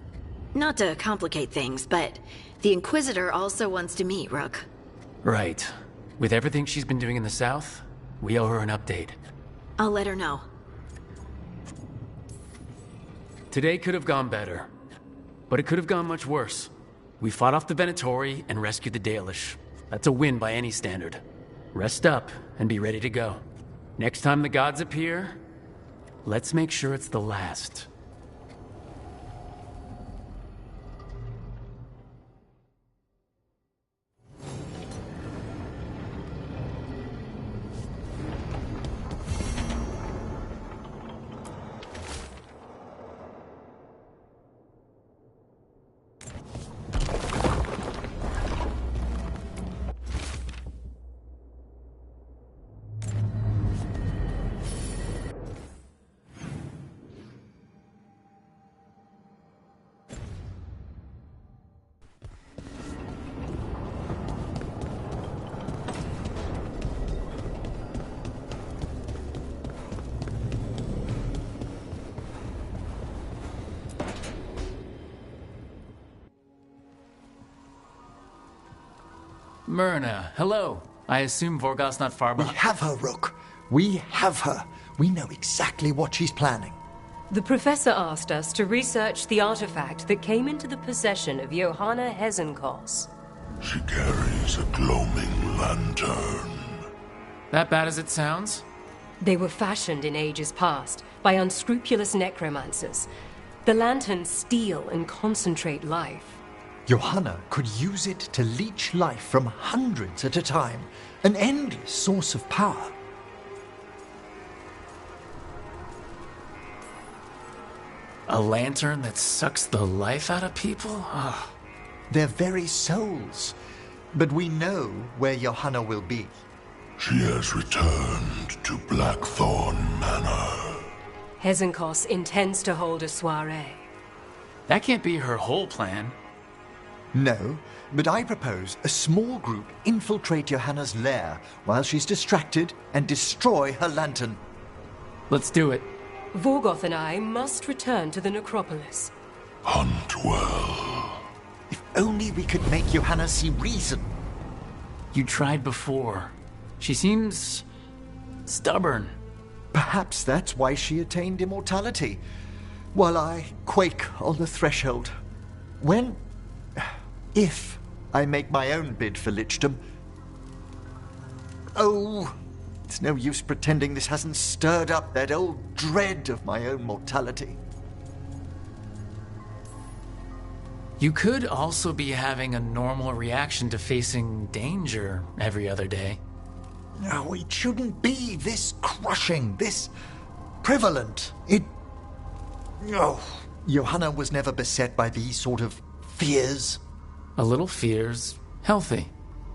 Not to complicate things, but the Inquisitor also wants to meet Rook. Right. With everything she's been doing in the south, we owe her an update. I'll let her know. Today could have gone better, but it could have gone much worse. We fought off the Venatori and rescued the Dalish. That's a win by any standard. Rest up and be ready to go. Next time the gods appear, let's make sure it's the last. Myrna, hello. I assume Vorgos's not far behind. We have her, Rook. We have her. We know exactly what she's planning. The Professor asked us to research the artifact that came into the possession of Johanna Hezenkos. She carries a gloaming lantern. That bad as it sounds? They were fashioned in ages past by unscrupulous necromancers. The lanterns steal and concentrate life. Johanna could use it to leech life from hundreds at a time. An endless source of power. A lantern that sucks the life out of people? Oh. Their very souls. But we know where Johanna will be. She has returned to Blackthorn Manor. Hezenkos intends to hold a soiree. That can't be her whole plan. No, but I propose a small group infiltrate Johanna's lair while she's distracted and destroy her lantern. Let's do it. Vorgoth and I must return to the necropolis. Hunt well. If only we could make Johanna see reason. You tried before. She seems stubborn. Perhaps that's why she attained immortality, while I quake on the threshold. If I make my own bid for lichdom... Oh, it's no use pretending this hasn't stirred up that old dread of my own mortality. You could also be having a normal reaction to facing danger every other day. No, it shouldn't be this crushing, this prevalent. No. Johanna was never beset by these sort of fears. A little fear's healthy.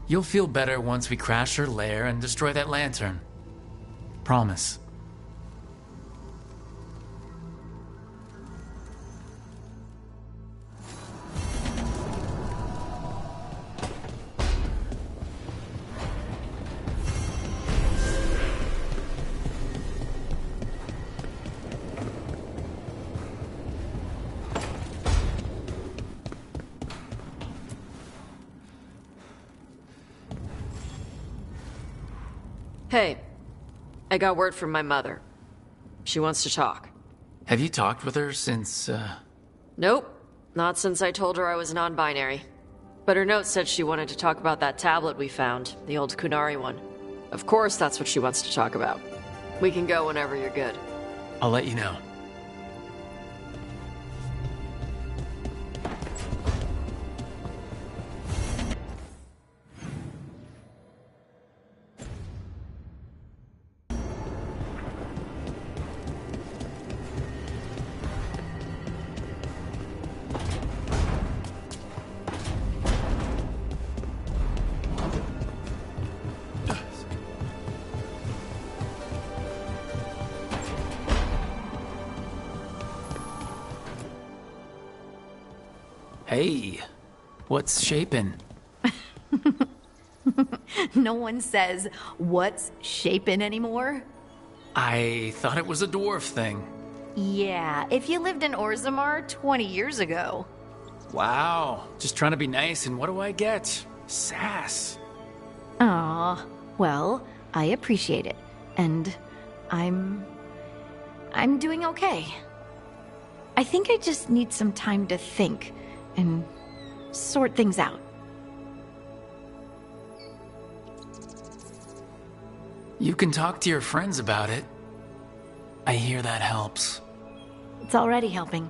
You'll feel better once we crash her lair and destroy that lantern. Promise. Hey, I got word from my mother. She wants to talk. Have you talked with her since, Nope, not since I told her I was non-binary. But her note said she wanted to talk about that tablet we found, the old Kunari one. Of course that's what she wants to talk about. We can go whenever you're good. I'll let you know. Hey, what's shaping? No one says, what's shaping anymore? I thought it was a dwarf thing. Yeah, if you lived in Orzammar 20 years ago. Wow, just trying to be nice, and what do I get? Sass. Aw, well, I appreciate it. And I'm doing okay. I think I just need some time to think and sort things out. You can talk to your friends about it. I hear that helps. It's already helping.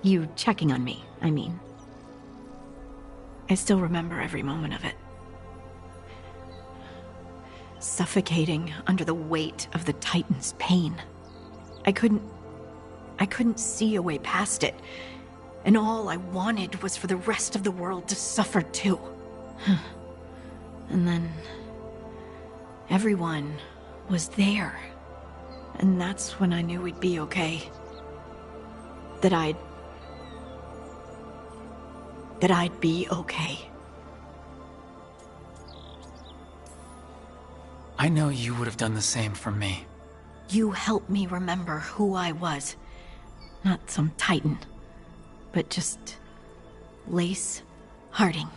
You checking on me, I mean. I still remember every moment of it. Suffocating under the weight of the Titan's pain. I couldn't see a way past it. And all I wanted was for the rest of the world to suffer too. And then everyone was there. And that's when I knew we'd be okay. That I'd be okay. I know you would have done the same for me. You helped me remember who I was. Not some Titan, but just Lace Harding.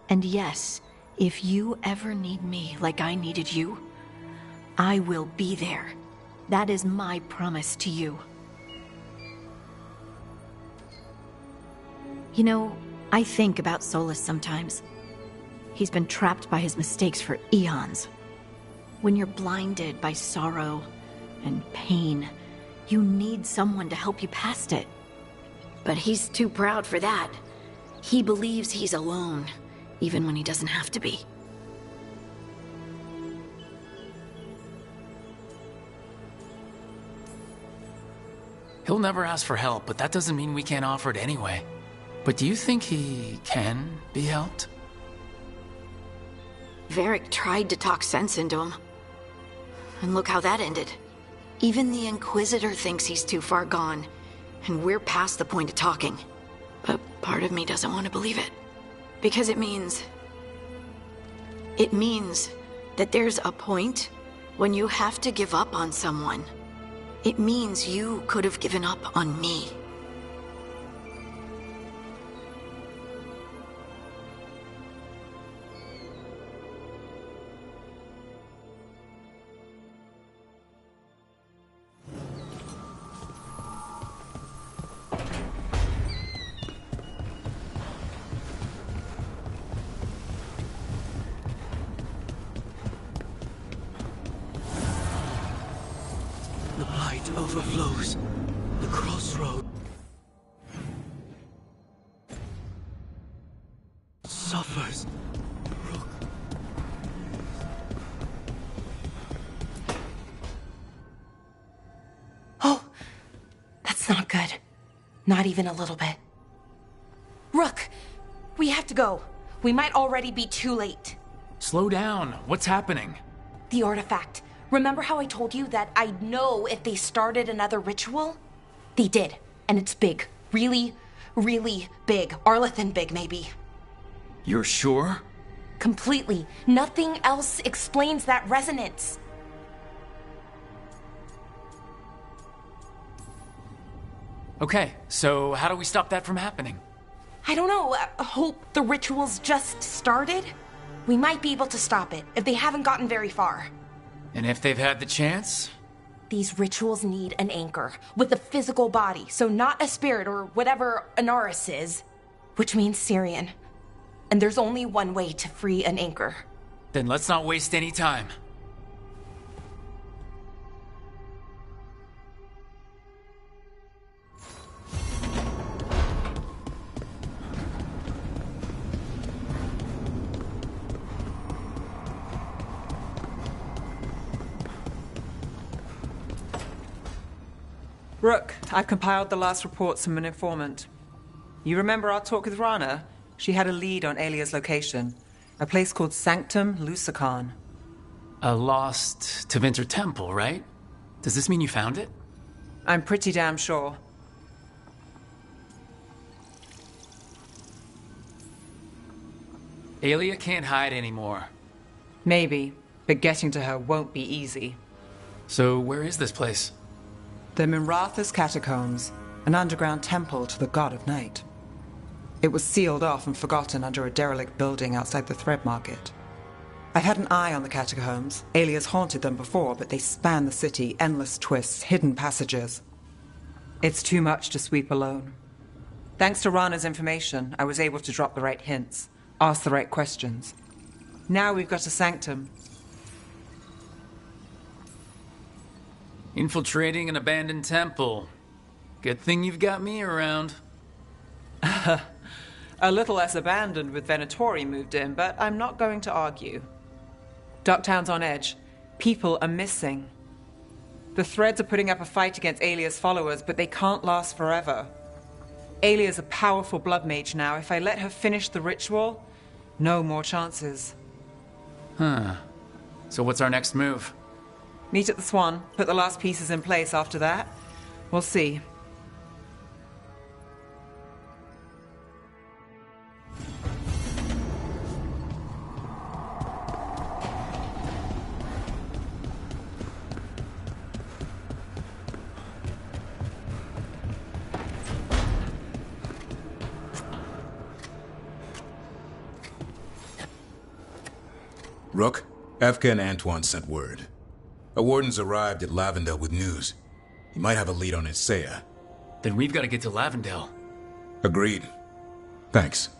And yes, if you ever need me like I needed you, I will be there. That is my promise to you. You know, I think about Solus sometimes. He's been trapped by his mistakes for eons. When you're blinded by sorrow and pain, you need someone to help you past it. But he's too proud for that. He believes he's alone, even when he doesn't have to be. He'll never ask for help, but that doesn't mean we can't offer it anyway. But do you think he can be helped? Varric tried to talk sense into him. And look how that ended. Even the Inquisitor thinks he's too far gone, and we're past the point of talking. But part of me doesn't want to believe it. Because it means that there's a point when you have to give up on someone. It means you could have given up on me. The blight overflows. The crossroad suffers. Oh, that's not good. Not even a little bit. Rook, we have to go. We might already be too late. Slow down. What's happening? The artifact. Remember how I told you that I'd know if they started another ritual? They did, and it's big. Really, really big. Arlethan big, maybe. You're sure? Completely. Nothing else explains that resonance. Okay, so how do we stop that from happening? I don't know. Hope the ritual's just started? We might be able to stop it if they haven't gotten very far. And if they've had the chance? These rituals need an anchor with a physical body, so not a spirit or whatever Anaris is, which means Syrian. And there's only one way to free an anchor. Then let's not waste any time. Rook, I've compiled the last reports from an informant. You remember our talk with Rana? She had a lead on Alia's location. A place called Sanctum Lucican. A lost Tevinter temple, right? Does this mean you found it? I'm pretty damn sure. Alia can't hide anymore. Maybe, but getting to her won't be easy. So where is this place? The Minratha's Catacombs, an underground temple to the god of night. It was sealed off and forgotten under a derelict building outside the Thread Market. I've had an eye on the catacombs. Alia's haunted them before, but they span the city, endless twists, hidden passages. It's too much to sweep alone. Thanks to Rana's information, I was able to drop the right hints, ask the right questions. Now we've got a sanctum. Infiltrating an abandoned temple. Good thing you've got me around. A little less abandoned with Venatori moved in, but I'm not going to argue. Docktown's on edge. People are missing. The Threads are putting up a fight against Alia's followers, but they can't last forever. Alia's a powerful blood mage now. If I let her finish the ritual, no more chances. Huh. So what's our next move? Meet at the Swan, put the last pieces in place after that. We'll see. Rook, Evka and Antoine sent word. A warden's arrived at Lavendel with news. He might have a lead on Isaiah. Then we've got to get to Lavendel. Agreed. Thanks.